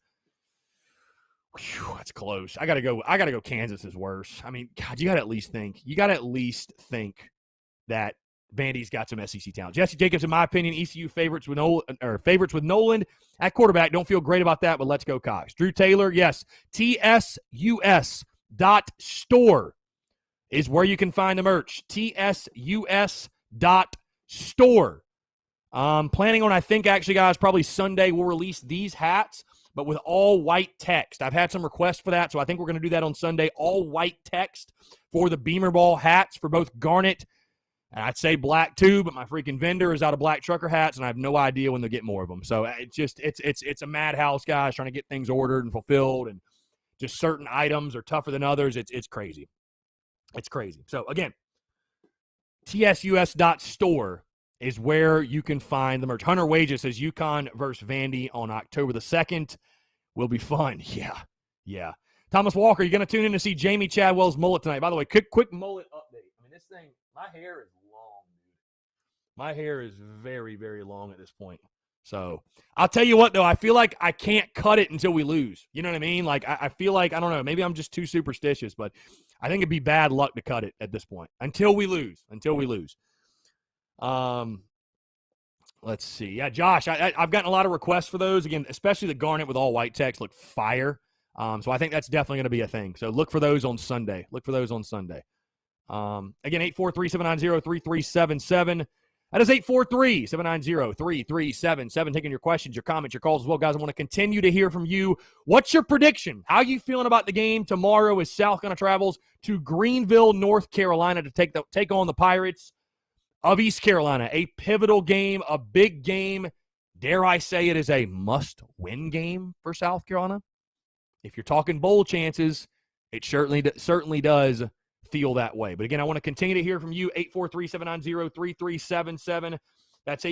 [SPEAKER 1] Whew, that's close. I gotta go Kansas is worse. I mean, God, you gotta at least think that Vandy's got some SEC talent. Jesse Jacobs, in my opinion, ECU favorites with Noland at quarterback. Don't feel great about that, but let's go Cox. Drew Taylor, yes. TSUS.store is where you can find the merch. TSUS.store. Planning on, I think, actually, guys, probably Sunday we'll release these hats, but with all white text. I've had some requests for that, so I think we're going to do that on Sunday. All white text for the Beamer Ball hats for both Garnet, and I'd say black too, but my freaking vendor is out of black trucker hats, and I have no idea when they'll get more of them. So it's a madhouse, guys, trying to get things ordered and fulfilled, and just certain items are tougher than others. It's crazy. It's crazy. So, again, TSUS.store is where you can find the merch. Hunter Wages says UConn versus Vandy on October the 2nd will be fun. Yeah. Thomas Walker, you're going to tune in to see Jamie Chadwell's mullet tonight. By the way, quick mullet update. I mean, this thing, my hair is long, dude. My hair is very, very long at this point. So I'll tell you what, though, I feel like I can't cut it until we lose. You know what I mean? Like, I feel like, I don't know, maybe I'm just too superstitious, but I think it'd be bad luck to cut it at this point until we lose. Let's see. Yeah, Josh, I've gotten a lot of requests for those. Again, especially the Garnet with all white text look fire. So I think that's definitely going to be a thing. So look for those on Sunday. Again, 843-790-3377. That is 843-790-3377. Taking your questions, your comments, your calls as well. Guys, I want to continue to hear from you. What's your prediction? How are you feeling about the game tomorrow as South Carolina travels to Greenville, North Carolina to take on the Pirates of East Carolina? A pivotal game, a big game. Dare I say it is a must-win game for South Carolina? If you're talking bowl chances, it certainly does feel that way. But again, I want to continue to hear from you. 843-790-3377. That's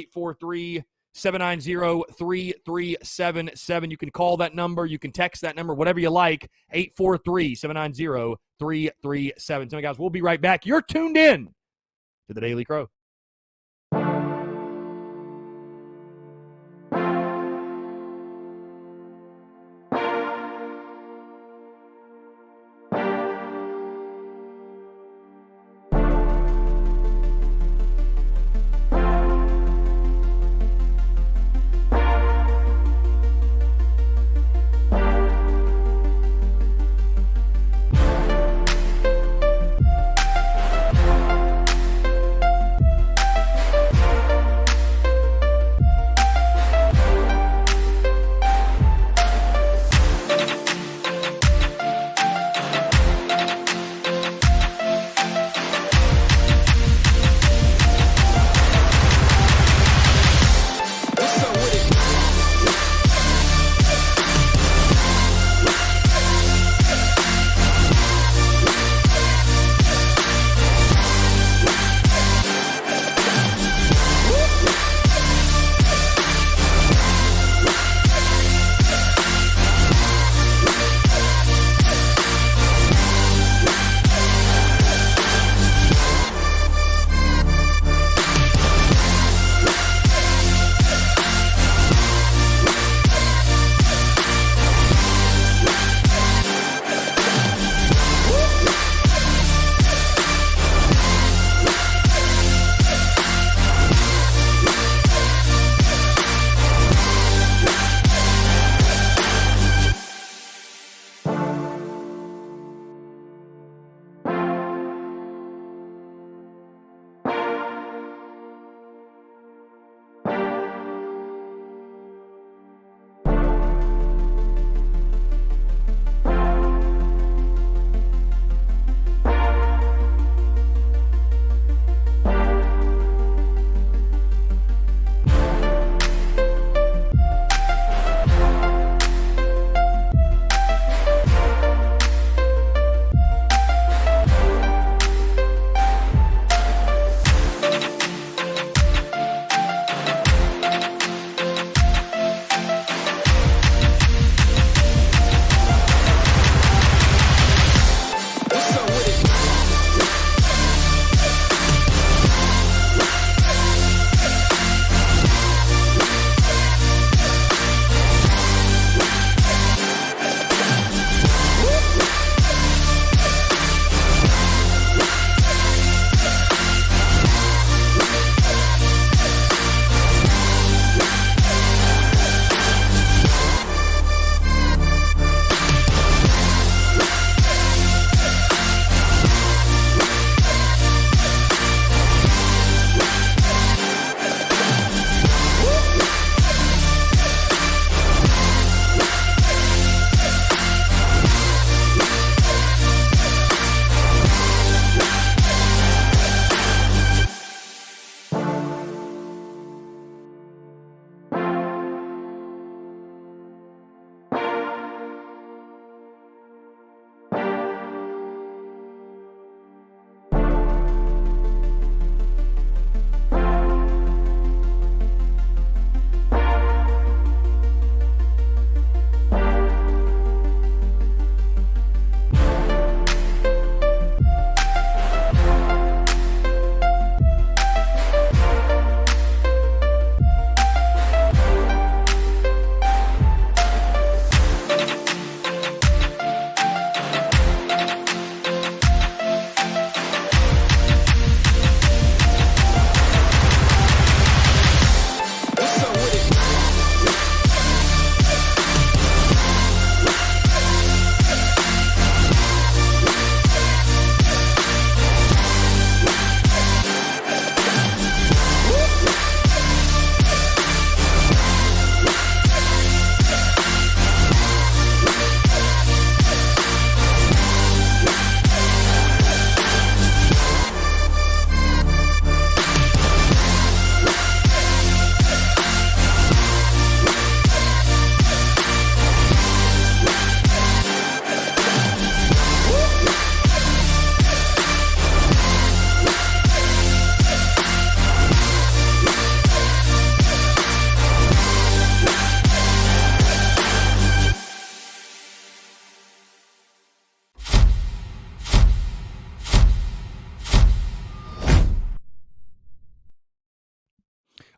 [SPEAKER 1] 843-790-3377. You can call that number. You can text that number, whatever you like. 843-790-3377. So, guys, we'll be right back. You're tuned in to the Daily Crow.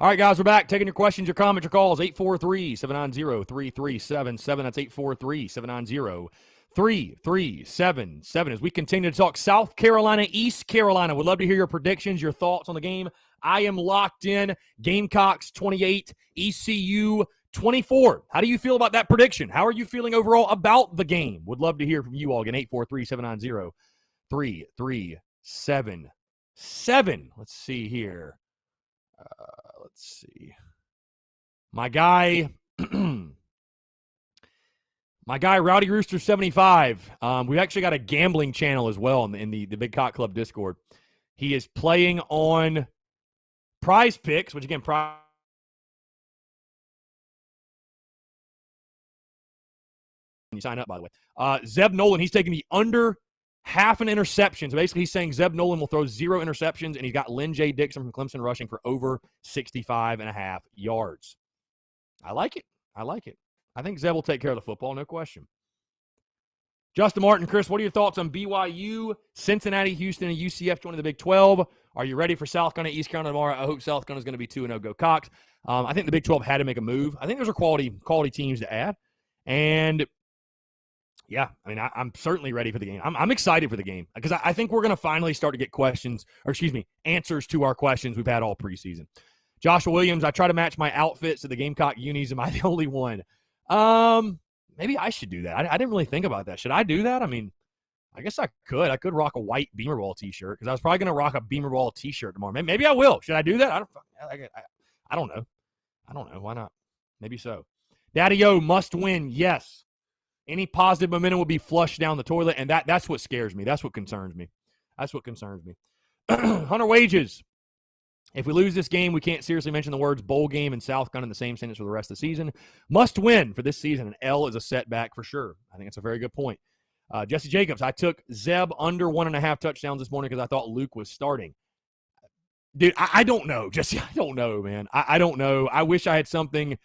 [SPEAKER 1] All right, guys, we're back. Taking your questions, your comments, your calls. 843-790-3377. That's 843-790-3377. As we continue to talk South Carolina, East Carolina, would love to hear your predictions, your thoughts on the game. I am locked in. Gamecocks 28, ECU 24. How do you feel about that prediction? How are you feeling overall about the game? Would love to hear from you all. Again, 843-790-3377. Let's see here. Let's see. My guy, Rowdy Rooster 75. We've actually got a gambling channel as well in the Big Cock Club Discord. He is playing on Prize Picks, which again, you sign up, by the way. Zeb Nolan, he's taking the under half an interception. So basically, he's saying Zeb Nolan will throw 0 interceptions, and he's got Lynn J. Dixon from Clemson rushing for over 65.5 yards. I like it. I think Zeb will take care of the football, no question. Justin Martin, Chris, what are your thoughts on BYU, Cincinnati, Houston, and UCF joining the Big 12? Are you ready for South Carolina, East Carolina tomorrow? I hope South Carolina is going to be 2-0. Go Cox. I think the Big 12 had to make a move. I think those are quality teams to add. And yeah, I mean, I'm certainly ready for the game. I'm excited for the game because I think we're going to finally start to get answers to our questions we've had all preseason. Joshua Williams, I try to match my outfits to the Gamecock unis. Am I the only one? Maybe I should do that. I didn't really think about that. Should I do that? I mean, I guess I could. I could rock a white Beamer Ball t-shirt because I was probably going to rock a Beamer Ball t-shirt tomorrow. Maybe I will. Should I do that? I don't know. I don't know. Why not? Maybe so. Daddy-O must win. Yes. Any positive momentum will be flushed down the toilet, and that's what scares me. That's what concerns me. Hunter Wages. If we lose this game, we can't seriously mention the words bowl game and South Carolina in the same sentence for the rest of the season. Must win for this season. An L is a setback for sure. I think that's a very good point. Jesse Jacobs, I took Zeb under 1.5 touchdowns this morning because I thought Luke was starting. Dude, I don't know, Jesse. I don't know, man. I don't know. I wish I had something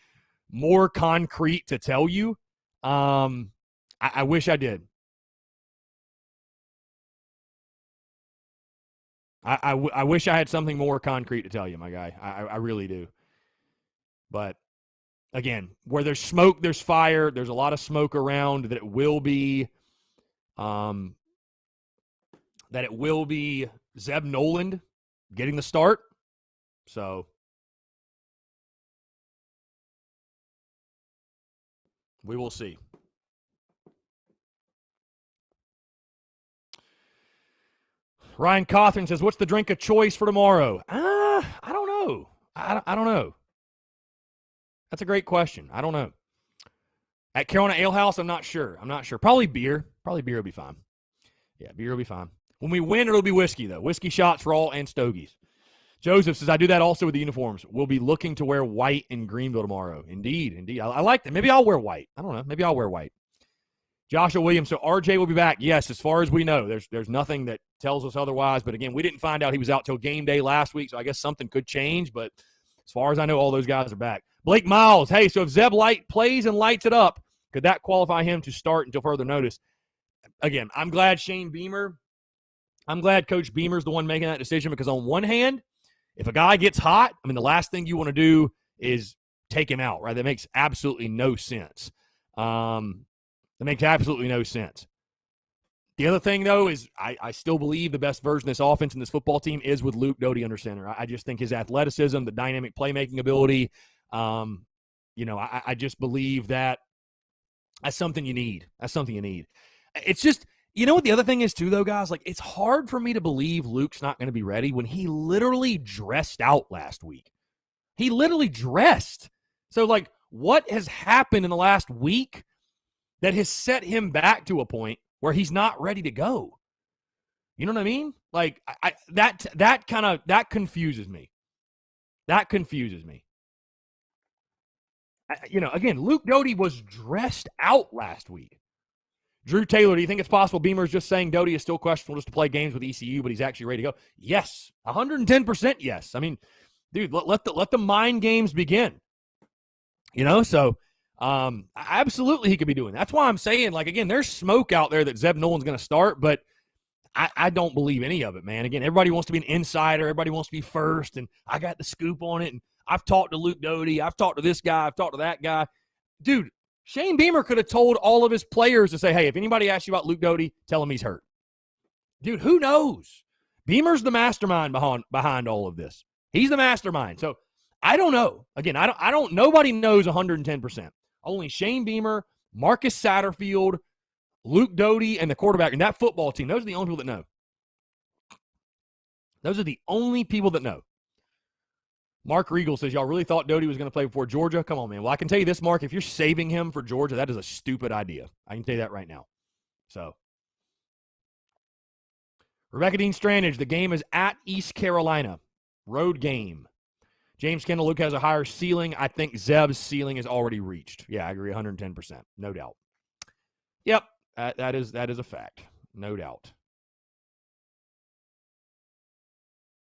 [SPEAKER 1] more concrete to tell you. I wish I did. I wish I had something more concrete to tell you, my guy. I really do. But again, where there's smoke, there's fire. There's a lot of smoke around that it will be Zeb Noland getting the start. So we will see. Ryan Cawthorn says, what's the drink of choice for tomorrow? I don't know. I don't know. That's a great question. I don't know. At Carolina Ale House, I'm not sure. Probably beer. Probably beer will be fine. Yeah, beer will be fine. When we win, it'll be whiskey, though. Whiskey shots for all and stogies. Joseph says, I do that also with the uniforms. We'll be looking to wear white in Greenville tomorrow. Indeed. I like that. Maybe I'll wear white. I don't know. Maybe I'll wear white. Joshua Williams, so RJ will be back. Yes, as far as we know. There's nothing that tells us otherwise. But, again, we didn't find out he was out till game day last week, so I guess something could change. But as far as I know, all those guys are back. Blake Miles, hey, so if Zeb plays and lights it up, could that qualify him to start until further notice? Again, I'm glad Coach Beamer's the one making that decision because on one hand, if a guy gets hot, I mean, the last thing you want to do is take him out, right? That makes absolutely no sense. The other thing, though, is I still believe the best version of this offense and this football team is with Luke Doty under center. I just think his athleticism, the dynamic playmaking ability, I just believe that that's something you need. It's just, you know what the other thing is, too, though, guys? Like, it's hard for me to believe Luke's not going to be ready when he literally dressed out last week. He literally dressed. So, like, what has happened in the last week that has set him back to a point where he's not ready to go? You know what I mean? Like, that confuses me. Again, Luke Doty was dressed out last week. Drew Taylor, do you think it's possible Beamer's just saying Doty is still questionable just to play games with ECU, but he's actually ready to go? Yes, 110% yes. I mean, dude, let the mind games begin. So absolutely he could be doing that. That's why I'm saying, like, again, there's smoke out there that Zeb Nolan's going to start, but I don't believe any of it, man. Again, everybody wants to be an insider. Everybody wants to be first, and I got the scoop on it. And I've talked to Luke Doty. I've talked to this guy. I've talked to that guy. Dude, Shane Beamer could have told all of his players to say, hey, if anybody asks you about Luke Doty, tell him he's hurt. Dude, who knows? Beamer's the mastermind behind all of this. He's the mastermind. So I don't know. Again, nobody knows 110%. Only Shane Beamer, Marcus Satterfield, Luke Doty, and the quarterback, and that football team. Those are the only people that know. Those are the only people that know. Mark Regal says, y'all really thought Doty was going to play before Georgia? Come on, man. Well, I can tell you this, Mark. If you're saving him for Georgia, that is a stupid idea. I can tell you that right now. So, Rebecca Dean Strandage, the game is at East Carolina. Road game. James Kendall, Luke has a higher ceiling. I think Zeb's ceiling is already reached. Yeah, I agree 110%. No doubt. Yep, that is a fact. No doubt.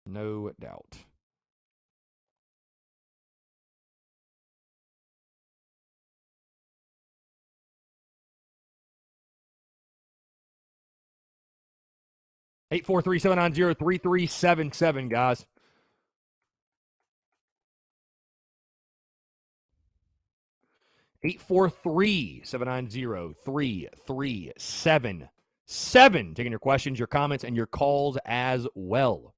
[SPEAKER 1] No doubt. Eight 843-790-3377, guys. 843-790-3377. Taking your questions, your comments, and your calls as well.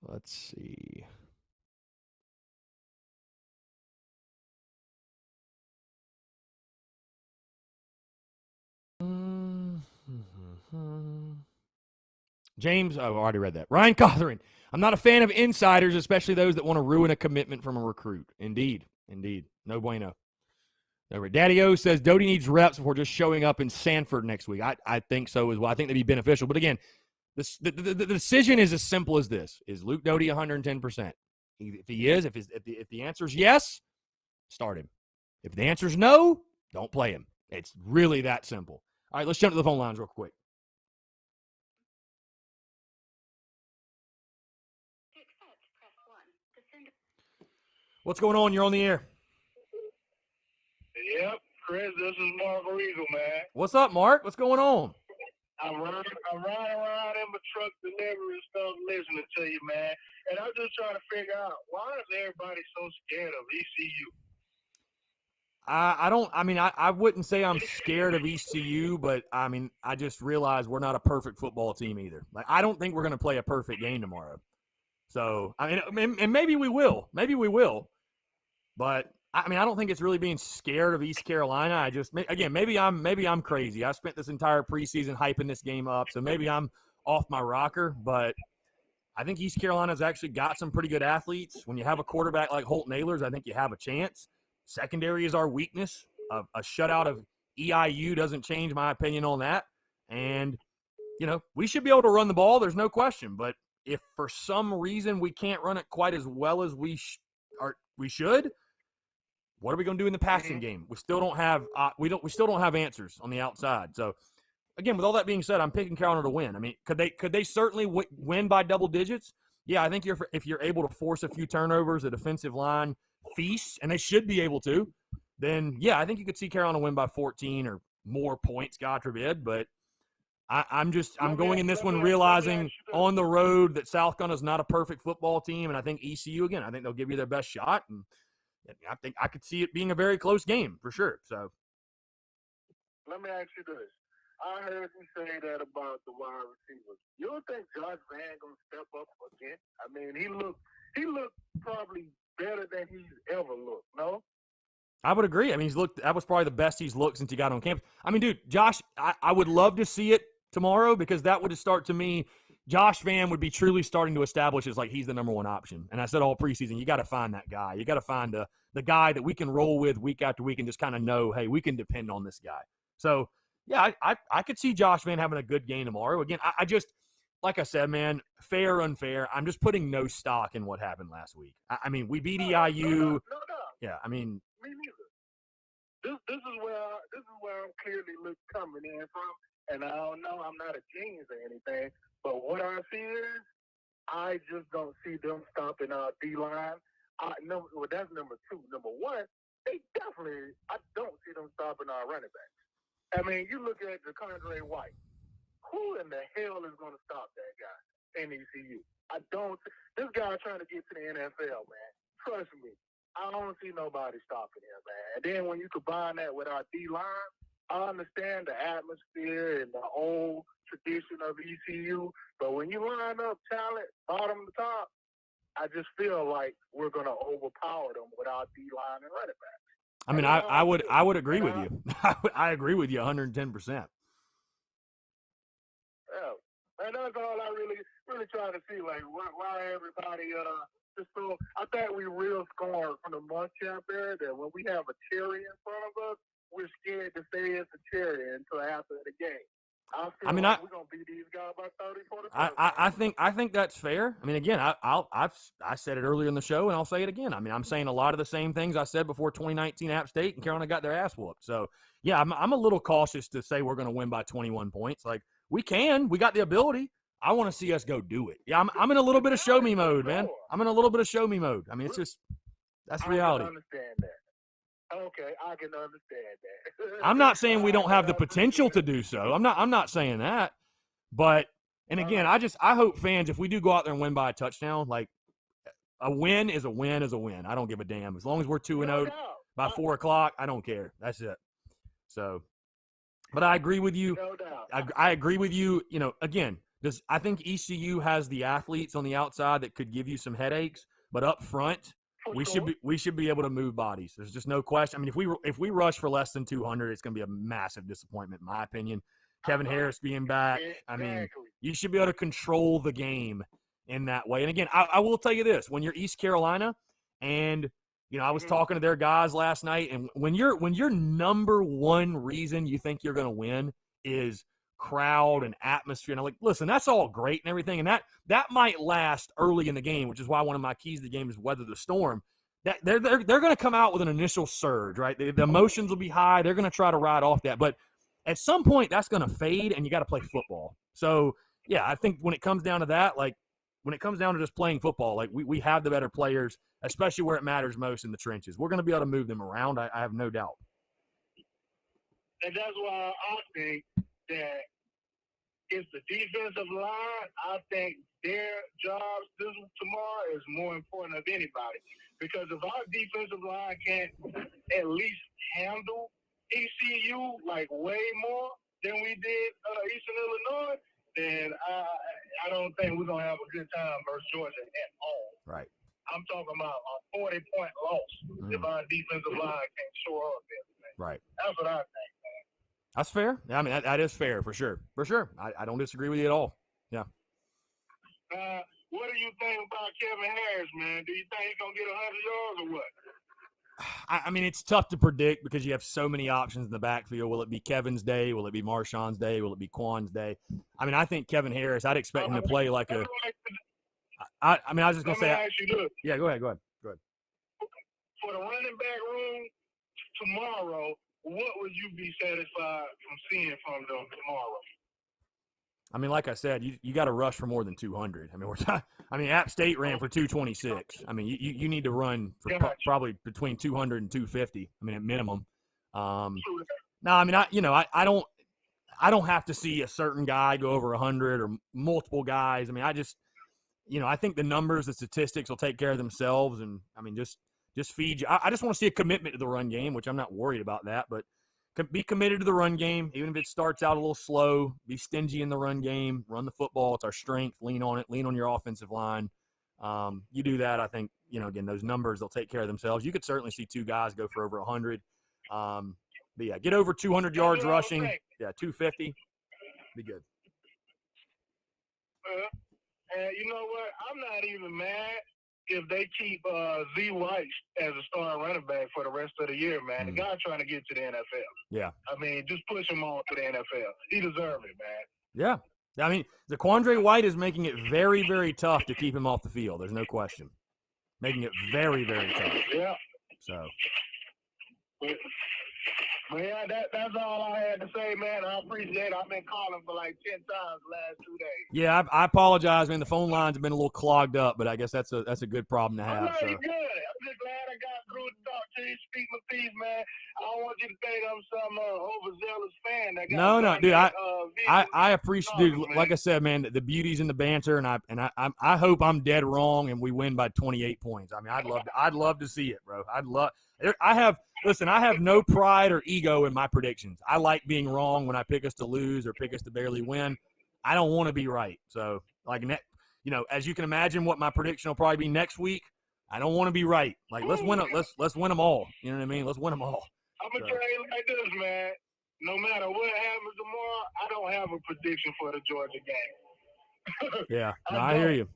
[SPEAKER 1] Let's see. James, I already read that. Ryan Cawthorn, I'm not a fan of insiders, especially those that want to ruin a commitment from a recruit. Indeed. No bueno. Daddy O says Doty needs reps before just showing up in Sanford next week. I think so as well. I think that'd be beneficial. But again, the decision is as simple as this. Is Luke Doty 110%? If he is, if the answer is yes, start him. If the answer is no, don't play him. It's really that simple. All right, let's jump to the phone lines real quick. What's going on? You're on the air.
[SPEAKER 3] Yep, Chris, this is Mark Regal, man.
[SPEAKER 1] What's up, Mark? What's going on?
[SPEAKER 3] I'm riding around in my truck delivering stuff, listening to you, man. And I'm just trying to figure out, why is everybody so scared of ECU?
[SPEAKER 1] I wouldn't say I'm scared of ECU, but I just realized we're not a perfect football team either. Like, I don't think we're going to play a perfect game tomorrow. So, and maybe we will. But I don't think it's really being scared of East Carolina. I just, again, maybe I'm crazy. I spent this entire preseason hyping this game up, so maybe I'm off my rocker. But I think East Carolina's actually got some pretty good athletes. When you have a quarterback like Holt Nailers, I think you have a chance. Secondary is our weakness. A shutout of EIU doesn't change my opinion on that. And, we should be able to run the ball. There's no question. But if for some reason we can't run it quite as well as we should, what are we going to do in the passing game? We still don't have answers on the outside. So, again, with all that being said, I'm picking Carolina to win. Could they certainly win by double digits? Yeah, I think if you're able to force a few turnovers, the defensive line feasts, and they should be able to, then, yeah, I think you could see Carolina win by 14 or more points, God forbid. But I'm going in this one realizing on the road that South Carolina is not a perfect football team, and I think ECU, again, I think they'll give you their best shot, and I think I could see it being a very close game for sure. So,
[SPEAKER 3] let me ask you this. I heard you say that about the wide receivers. You don't think Josh Van gonna step up again? He looked probably better than he's ever looked. No,
[SPEAKER 1] I would agree. That was probably the best he's looked since he got on campus. Dude, Josh, I would love to see it tomorrow, because that would start, to me, Josh Van would be truly starting to establish as like he's the number one option. And I said all preseason, you got to find that guy. You got to find the guy that we can roll with week after week and just kind of know, hey, we can depend on this guy. So, yeah, I could see Josh Van having a good game tomorrow. Again, I just, like I said, man, fair, unfair, I'm just putting no stock in what happened last week. We beat EIU.
[SPEAKER 3] No.
[SPEAKER 1] Yeah,
[SPEAKER 3] Me neither. This is where I'm clearly coming in from. And I don't know, I'm not a genius or anything, but what I see is I just don't see them stopping our D-line. That's number two. Number one, I don't see them stopping our running backs. I mean, you look at DeCondre White. Who in the hell is going to stop that guy in ECU? I don't. This guy trying to get to the NFL, man. Trust me, I don't see nobody stopping him, man. And then when you combine that with our D-line, I understand the atmosphere and the old tradition of ECU, but when you line up talent bottom to top, I just feel like we're going to overpower them with our D-line and running backs.
[SPEAKER 1] I mean, I would agree with you. I agree with you 110%.
[SPEAKER 3] Yeah, and that's all I really trying to see. Like, why everybody just so. I think we real scorned from the Munchausen era that when we have a cherry in front of us, we're scared to say it's a cherry until after the game. We're gonna beat these guys by 30, 40.
[SPEAKER 1] I think that's fair. I mean, again, I said it earlier in the show, and I'll say it again. I mean, I'm saying a lot of the same things I said before 2019 App State and Carolina got their ass whooped. So yeah, I'm a little cautious to say we're going to win by 21 points. Like we got the ability. I want to see us go do it. Yeah, I'm in a little bit of show me mode, man. I'm in a little bit of show me mode. I mean, it's just that's reality.
[SPEAKER 3] I can understand that. Okay, I can understand that.
[SPEAKER 1] I'm not saying we don't have the potential to do so. I'm not saying that. But and again, I hope fans, if we do go out there and win by a touchdown, like a win is a win is a win. I don't give a damn. As long as we're 2-0 by 4 o'clock, I don't care. That's it. So, but I agree with you.
[SPEAKER 3] No doubt.
[SPEAKER 1] I agree with you. You know, again, I think ECU has the athletes on the outside that could give you some headaches, but up front, we should be able to move bodies. There's just no question. I mean, if we rush for less than 200, it's going to be a massive disappointment, in my opinion. Kevin Harris being back, I mean, you should be able to control the game in that way. And again, I will tell you this: when you're East Carolina, and you know, I was talking to their guys last night, and when your number one reason you think you're going to win is crowd and atmosphere, and I'm like, listen, that's all great and everything, and that might last early in the game, which is why one of my keys to the game is weather the storm. That they're going to come out with an initial surge, right? The emotions will be high. They're going to try to ride off that, but at some point that's going to fade, and you got to play football. So yeah, I think when it comes down to that, like when it comes down to just playing football, like we have the better players, especially where it matters most in the trenches. We're going to be able to move them around. I have no doubt.
[SPEAKER 3] And that's why I think that it's the defensive line. I think their jobs tomorrow is more important than anybody. Because if our defensive line can't at least handle ECU like way more than we did Eastern Illinois, then I don't think we're going to have a good time versus Georgia at all.
[SPEAKER 1] Right.
[SPEAKER 3] I'm talking about a 40-point loss if our defensive line can't show up everything.
[SPEAKER 1] Right.
[SPEAKER 3] That's what I think, man.
[SPEAKER 1] That's fair. I mean, that is fair for sure. For sure. I don't disagree with you at all. Yeah.
[SPEAKER 3] What do you think about Kevin Harris, man? Do you think he's going to get 100 yards or what?
[SPEAKER 1] I mean, it's tough to predict because you have so many options in the backfield. Will it be Kevin's day? Will it be Marshawn's day? Will it be Quan's day? I mean, I think Kevin Harris, I'd expect him to play like a – I mean, I was just going to say –
[SPEAKER 3] Let me ask you this.
[SPEAKER 1] Yeah, go ahead.
[SPEAKER 3] For the running back room tomorrow, what would you be satisfied from seeing from them tomorrow?
[SPEAKER 1] I mean, like I said, you got to rush for more than 200. I mean, App State ran for 226. I mean, you need to run for probably between 200 and 250. I mean, at minimum. No, I mean, I don't have to see a certain guy go over 100 or multiple guys. I mean, I think the numbers, the statistics will take care of themselves. And I mean, just feed you. I just want to see a commitment to the run game, which I'm not worried about that, but be committed to the run game, even if it starts out a little slow. Be stingy in the run game. Run the football. It's our strength. Lean on it. Lean on your offensive line. You do that, I think, again, those numbers, they'll take care of themselves. You could certainly see two guys go for over 100. But, yeah, get over 200 yards rushing. Yeah, 250. Be good.
[SPEAKER 3] And you know what? I'm not even mad if they keep Z White as a starting running back for the rest of the year, man. The guy's trying to get to the NFL.
[SPEAKER 1] Yeah.
[SPEAKER 3] I mean, just push him on to the NFL. He deserves it, man.
[SPEAKER 1] Yeah. I mean, Zaquandre White is making it very, very tough to keep him off the field. There's no question. Making it very, very tough.
[SPEAKER 3] Yeah.
[SPEAKER 1] So.
[SPEAKER 3] Well, yeah, that's all I had to say, man. I appreciate it. I've been calling for like 10 times the last 2 days.
[SPEAKER 1] Yeah, I apologize, man. The phone lines have been a little clogged up, but I guess that's a good problem to have.
[SPEAKER 3] No, you're good. I'm just glad I got through to talk to you. Speak my piece, man. I don't want you to think I'm some overzealous fan. That got
[SPEAKER 1] No, dude. I appreciate, dude.
[SPEAKER 3] man.
[SPEAKER 1] Like I said, man, the beauty's in the banter, and I hope I'm dead wrong and we win by 28 points. I mean, I'd love to see it, bro. I have no pride or ego in my predictions. I like being wrong when I pick us to lose or pick us to barely win. I don't want to be right. So, like, as you can imagine, what my prediction will probably be next week. I don't want to be right. Like, let's win them all. You know what I mean? Let's win them all.
[SPEAKER 3] I'm gonna tell you like this, man. No matter what happens tomorrow, I don't have a prediction for the Georgia game.
[SPEAKER 1] Yeah, no, I hear you.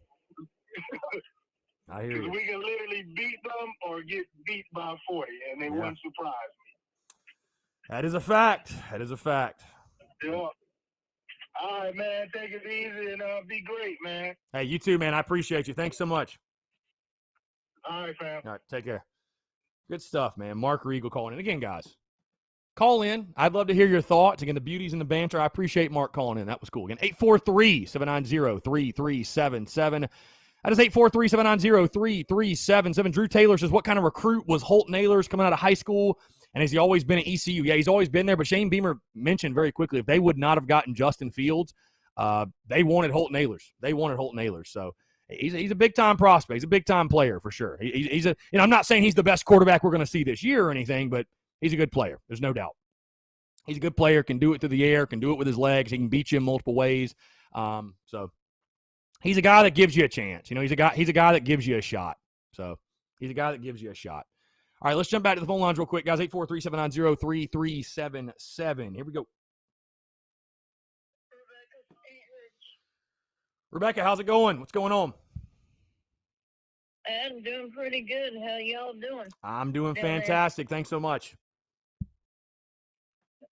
[SPEAKER 1] I hear you.
[SPEAKER 3] We can literally beat them or get beat by 40, and they wouldn't surprise me.
[SPEAKER 1] That is a fact.
[SPEAKER 3] Yeah. All right, man. Take it easy and be great, man.
[SPEAKER 1] Hey, you too, man. I appreciate you. Thanks so much.
[SPEAKER 3] All right, fam.
[SPEAKER 1] All right, take care. Good stuff, man. Mark Regal calling in. Again, guys, call in. I'd love to hear your thoughts. Again, the beauties and the banter. I appreciate Mark calling in. That was cool. Again, 843-790-3377. That is 843-790-3377. Drew Taylor says, what kind of recruit was Holt Nailors coming out of high school? And has he always been at ECU? Yeah, he's always been there. But Shane Beamer mentioned very quickly, if they would not have gotten Justin Fields, they wanted Holt Nailors. So he's a big-time prospect. He's a big-time player for sure. I'm not saying he's the best quarterback we're going to see this year or anything, but he's a good player. There's no doubt. He's a good player, can do it through the air, can do it with his legs. He can beat you in multiple ways. So he's a guy that gives you a chance. He's a guy that gives you a shot. So he's a guy that gives you a shot. All right, let's jump back to the phone lines real quick, guys. 843-790-3377. Here we go. Rebecca, how's it going? What's going on?
[SPEAKER 4] I'm doing pretty good. How y'all doing?
[SPEAKER 1] I'm doing fantastic. Thanks so much.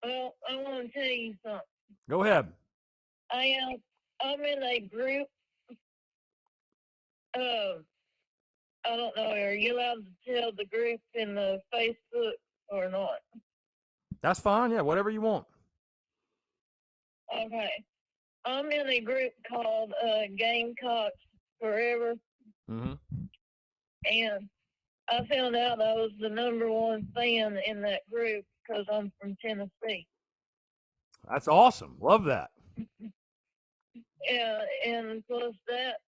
[SPEAKER 4] Well, I want to tell you something.
[SPEAKER 1] Go ahead.
[SPEAKER 4] I'm in a group. I don't know. Are you allowed to tell the group in the Facebook or not?
[SPEAKER 1] That's fine. Yeah, whatever you want.
[SPEAKER 4] Okay. I'm in a group called Gamecocks Forever.
[SPEAKER 1] Mm-hmm.
[SPEAKER 4] And I found out I was the #1 fan in that group because I'm from Tennessee.
[SPEAKER 1] That's awesome. Love that.
[SPEAKER 4] Yeah, and plus that,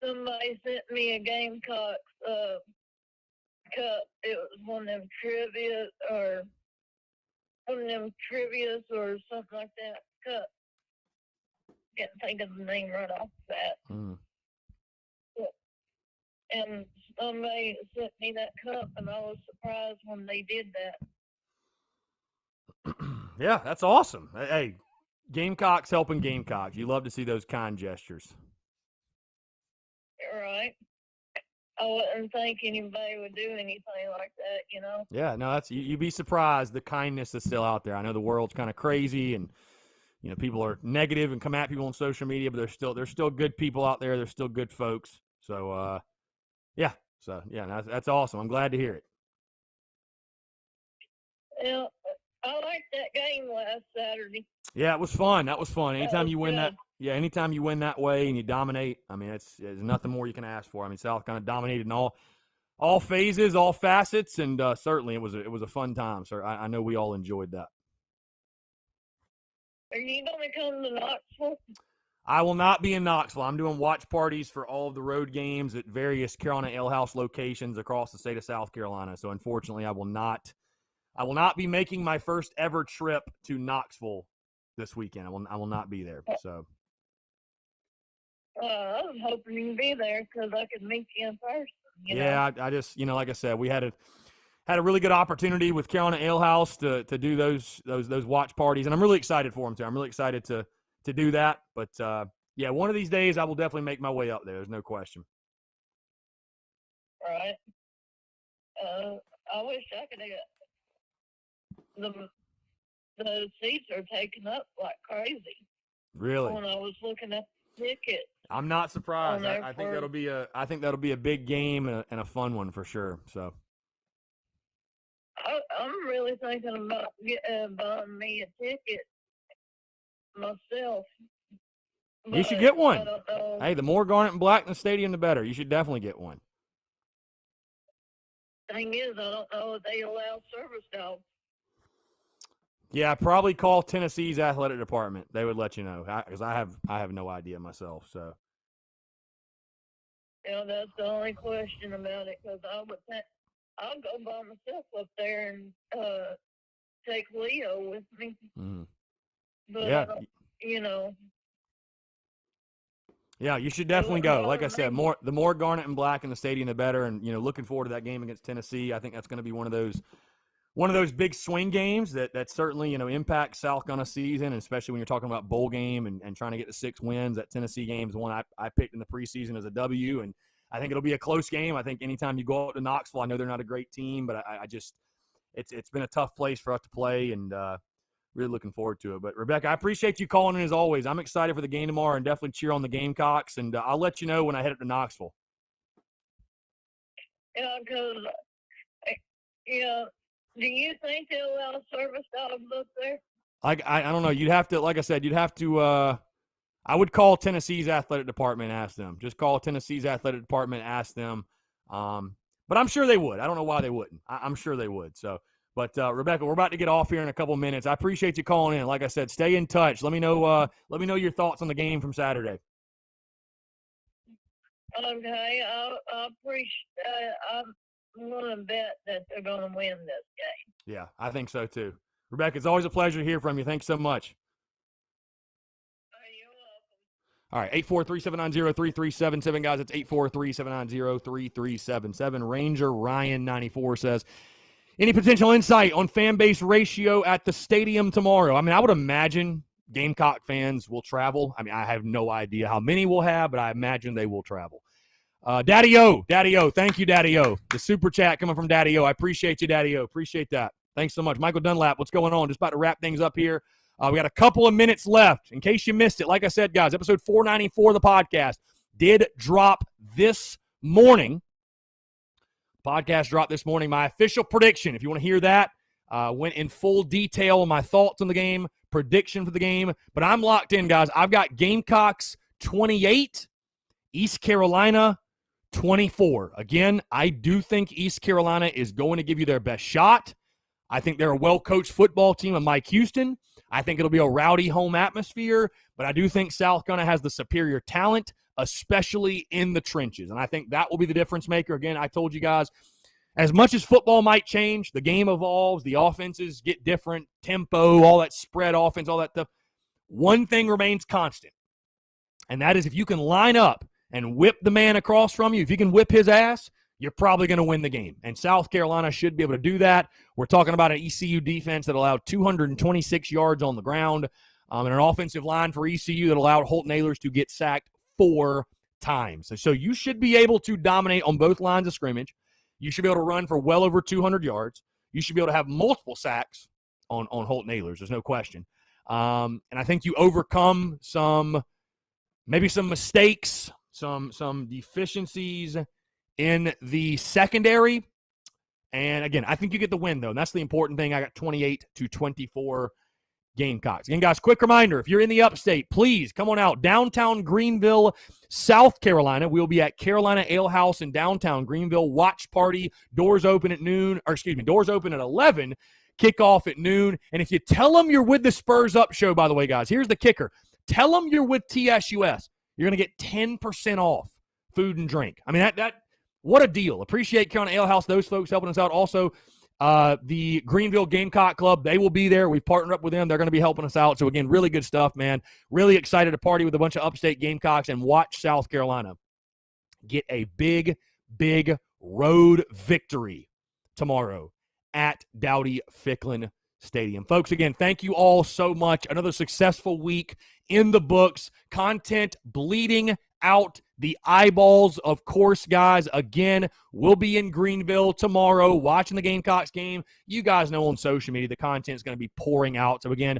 [SPEAKER 4] somebody sent me a Gamecocks cup. It was one of them trivias or something like that cup. Can't think of the name right off the bat.
[SPEAKER 1] Mm.
[SPEAKER 4] And somebody sent me that cup, and I was surprised when they did that.
[SPEAKER 1] Yeah, that's awesome. Hey, Gamecocks helping Gamecocks. You love to see those kind gestures.
[SPEAKER 4] Right. I wouldn't think anybody would do anything like that,
[SPEAKER 1] Yeah, no, you'd be surprised the kindness that's still out there. I know the world's kind of crazy, and people are negative and come at people on social media, but there's still good people out there. There's still good folks. So, yeah, that's awesome. I'm glad to hear it.
[SPEAKER 4] Yeah, I liked that game last Saturday.
[SPEAKER 1] Yeah, it was fun. That was fun. Anytime you win
[SPEAKER 4] good.
[SPEAKER 1] anytime you win that way and you dominate, I mean, there's nothing more you can ask for. I mean, South kind of dominated in all phases, all facets, and certainly it was a fun time. So I know we all enjoyed that.
[SPEAKER 4] Are you going to come to Knoxville?
[SPEAKER 1] I will not be in Knoxville. I'm doing watch parties for all of the road games at various Carolina Ale House locations across the state of South Carolina. So unfortunately, I will not be making my first ever trip to Knoxville this weekend. I will not be there. So
[SPEAKER 4] I was hoping you'd be there because I could meet you in person.
[SPEAKER 1] I just like I said, we had a really good opportunity with Carolina Ale House to do those watch parties, and I'm really excited for them too. I'm really excited to do that. But one of these days I will definitely make my way up there. There's no question.
[SPEAKER 4] Right. I wish I could have. The seats are taken up like crazy.
[SPEAKER 1] Really?
[SPEAKER 4] When I was looking at the tickets.
[SPEAKER 1] I'm not surprised. I think that'll be a big game and a fun one for sure. So
[SPEAKER 4] I'm really thinking about buying me a ticket myself.
[SPEAKER 1] You should get one.
[SPEAKER 4] I don't know.
[SPEAKER 1] Hey, the more garnet and black in the stadium, the better. You should definitely get one.
[SPEAKER 4] thing is, I don't know if they allow service dogs.
[SPEAKER 1] Yeah, probably call Tennessee's athletic department. They would let you know, because I have no idea myself. So.
[SPEAKER 4] Yeah, that's the only question about it, because I would think I'll go by myself up there and take Leo with me.
[SPEAKER 1] Mm.
[SPEAKER 4] But,
[SPEAKER 1] Yeah.
[SPEAKER 4] you know.
[SPEAKER 1] Yeah, you should definitely go. Like I said, the more garnet and black in the stadium, the better. And looking forward to that game against Tennessee. I think that's going to be one of those big swing games that certainly impacts South Carolina season, and especially when you're talking about bowl game and trying to get to 6 wins. That Tennessee game is one I picked in the preseason as a W, and I think it'll be a close game. I think anytime you go out to Knoxville, I know they're not a great team, but I just it's been a tough place for us to play, and really looking forward to it. But, Rebecca, I appreciate you calling in as always. I'm excited for the game tomorrow and definitely cheer on the Gamecocks, and I'll let you know when I head up to Knoxville.
[SPEAKER 4] Yeah, because, do you think they'll allow service dogs up there?
[SPEAKER 1] I don't know. You'd have to, like I said, I would call Tennessee's athletic department and ask them. Just call Tennessee's athletic department and ask them. But I'm sure they would. I don't know why they wouldn't. I'm sure they would. So. But, Rebecca, we're about to get off here in a couple minutes. I appreciate you calling in. Like I said, stay in touch. Let me know your thoughts on the game from Saturday.
[SPEAKER 4] Okay, I appreciate. I'm going to bet that they're going to win this game.
[SPEAKER 1] Yeah, I think so too. Rebecca, it's always a pleasure to hear from you. Thanks so much.
[SPEAKER 4] You're welcome.
[SPEAKER 1] All right, 843-790-3377, guys. It's 843-790-3377. Ranger Ryan 94 says, any potential insight on fan base ratio at the stadium tomorrow? I mean, I would imagine Gamecock fans will travel. I mean, I have no idea how many we'll have, but I imagine they will travel. Daddy O, thank you, Daddy O. The super chat coming from Daddy O. I appreciate you, Daddy O. Appreciate that. Thanks so much. Michael Dunlap, what's going on? Just about to wrap things up here. We got a couple of minutes left. In case you missed it, like I said, guys, episode 494 of the podcast did drop this morning. Podcast dropped this morning. My official prediction, if you want to hear that, went in full detail on my thoughts on the game, prediction for the game. But I'm locked in, guys. I've got Gamecocks 28, East Carolina 24. Again, I do think East Carolina is going to give you their best shot. I think they're a well-coached football team of Mike Houston. I think it'll be a rowdy home atmosphere, but I do think South Carolina has the superior talent, especially in the trenches. And I think that will be the difference maker. Again, I told you guys, as much as football might change, the game evolves, the offenses get different, tempo, all that spread offense, all that stuff. One thing remains constant, and that is if you can line up and whip the man across from you, if you can whip his ass, you're probably going to win the game. And South Carolina should be able to do that. We're talking about an ECU defense that allowed 226 yards on the ground, and an offensive line for ECU that allowed Holton Ahlers to get sacked 4 times. So you should be able to dominate on both lines of scrimmage. You should be able to run for well over 200 yards. You should be able to have multiple sacks on Holton Ahlers. There's no question. And I think you overcome maybe some mistakes, some deficiencies in the secondary. And again, I think you get the win, though. And that's the important thing. I got 28-24 Gamecocks. Again, guys, quick reminder, if you're in the upstate, please come on out. Downtown Greenville, South Carolina. We'll be at Carolina Ale House in downtown Greenville. Watch party. Doors open at 11. Kickoff at noon. And if you tell them you're with the Spurs Up show, by the way, guys, here's the kicker. Tell them you're with TSUS. You're going to get 10% off food and drink. I mean, that what a deal. Appreciate Carolina Ale House, those folks helping us out. Also, the Greenville Gamecock Club, they will be there. We've partnered up with them. They're going to be helping us out. So, again, really good stuff, man. Really excited to party with a bunch of upstate Gamecocks and watch South Carolina get a big, big road victory tomorrow at Dowdy-Ficklin Stadium. Folks, again, thank you all so much. Another successful week in the books. Content bleeding out the eyeballs, of course, guys. Again, we'll be in Greenville tomorrow watching the Gamecocks game. You guys know on social media the content is going to be pouring out. So, again,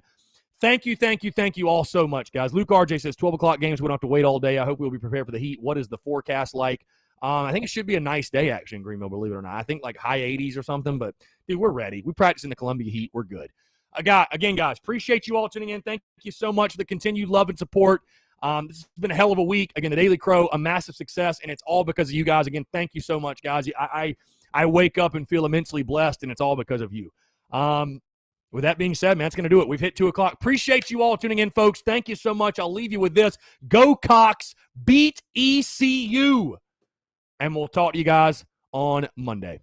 [SPEAKER 1] thank you all so much, guys. Luke RJ says 12 o'clock games. We don't have to wait all day. I hope we'll be prepared for the heat. What is the forecast like? I think it should be a nice day, actually, in Greenville, believe it or not. I think like high 80s or something, but, dude, we're ready. We practice in the Columbia heat. We're good. Again, guys, appreciate you all tuning in. Thank you so much for the continued love and support. This has been a hell of a week. Again, the Daily Crow, a massive success, and it's all because of you guys. Again, thank you so much, guys. I wake up and feel immensely blessed, and it's all because of you. With that being said, man, that's going to do it. We've hit 2 o'clock. Appreciate you all tuning in, folks. Thank you so much. I'll leave you with this. Go Cox, beat ECU. And we'll talk to you guys on Monday.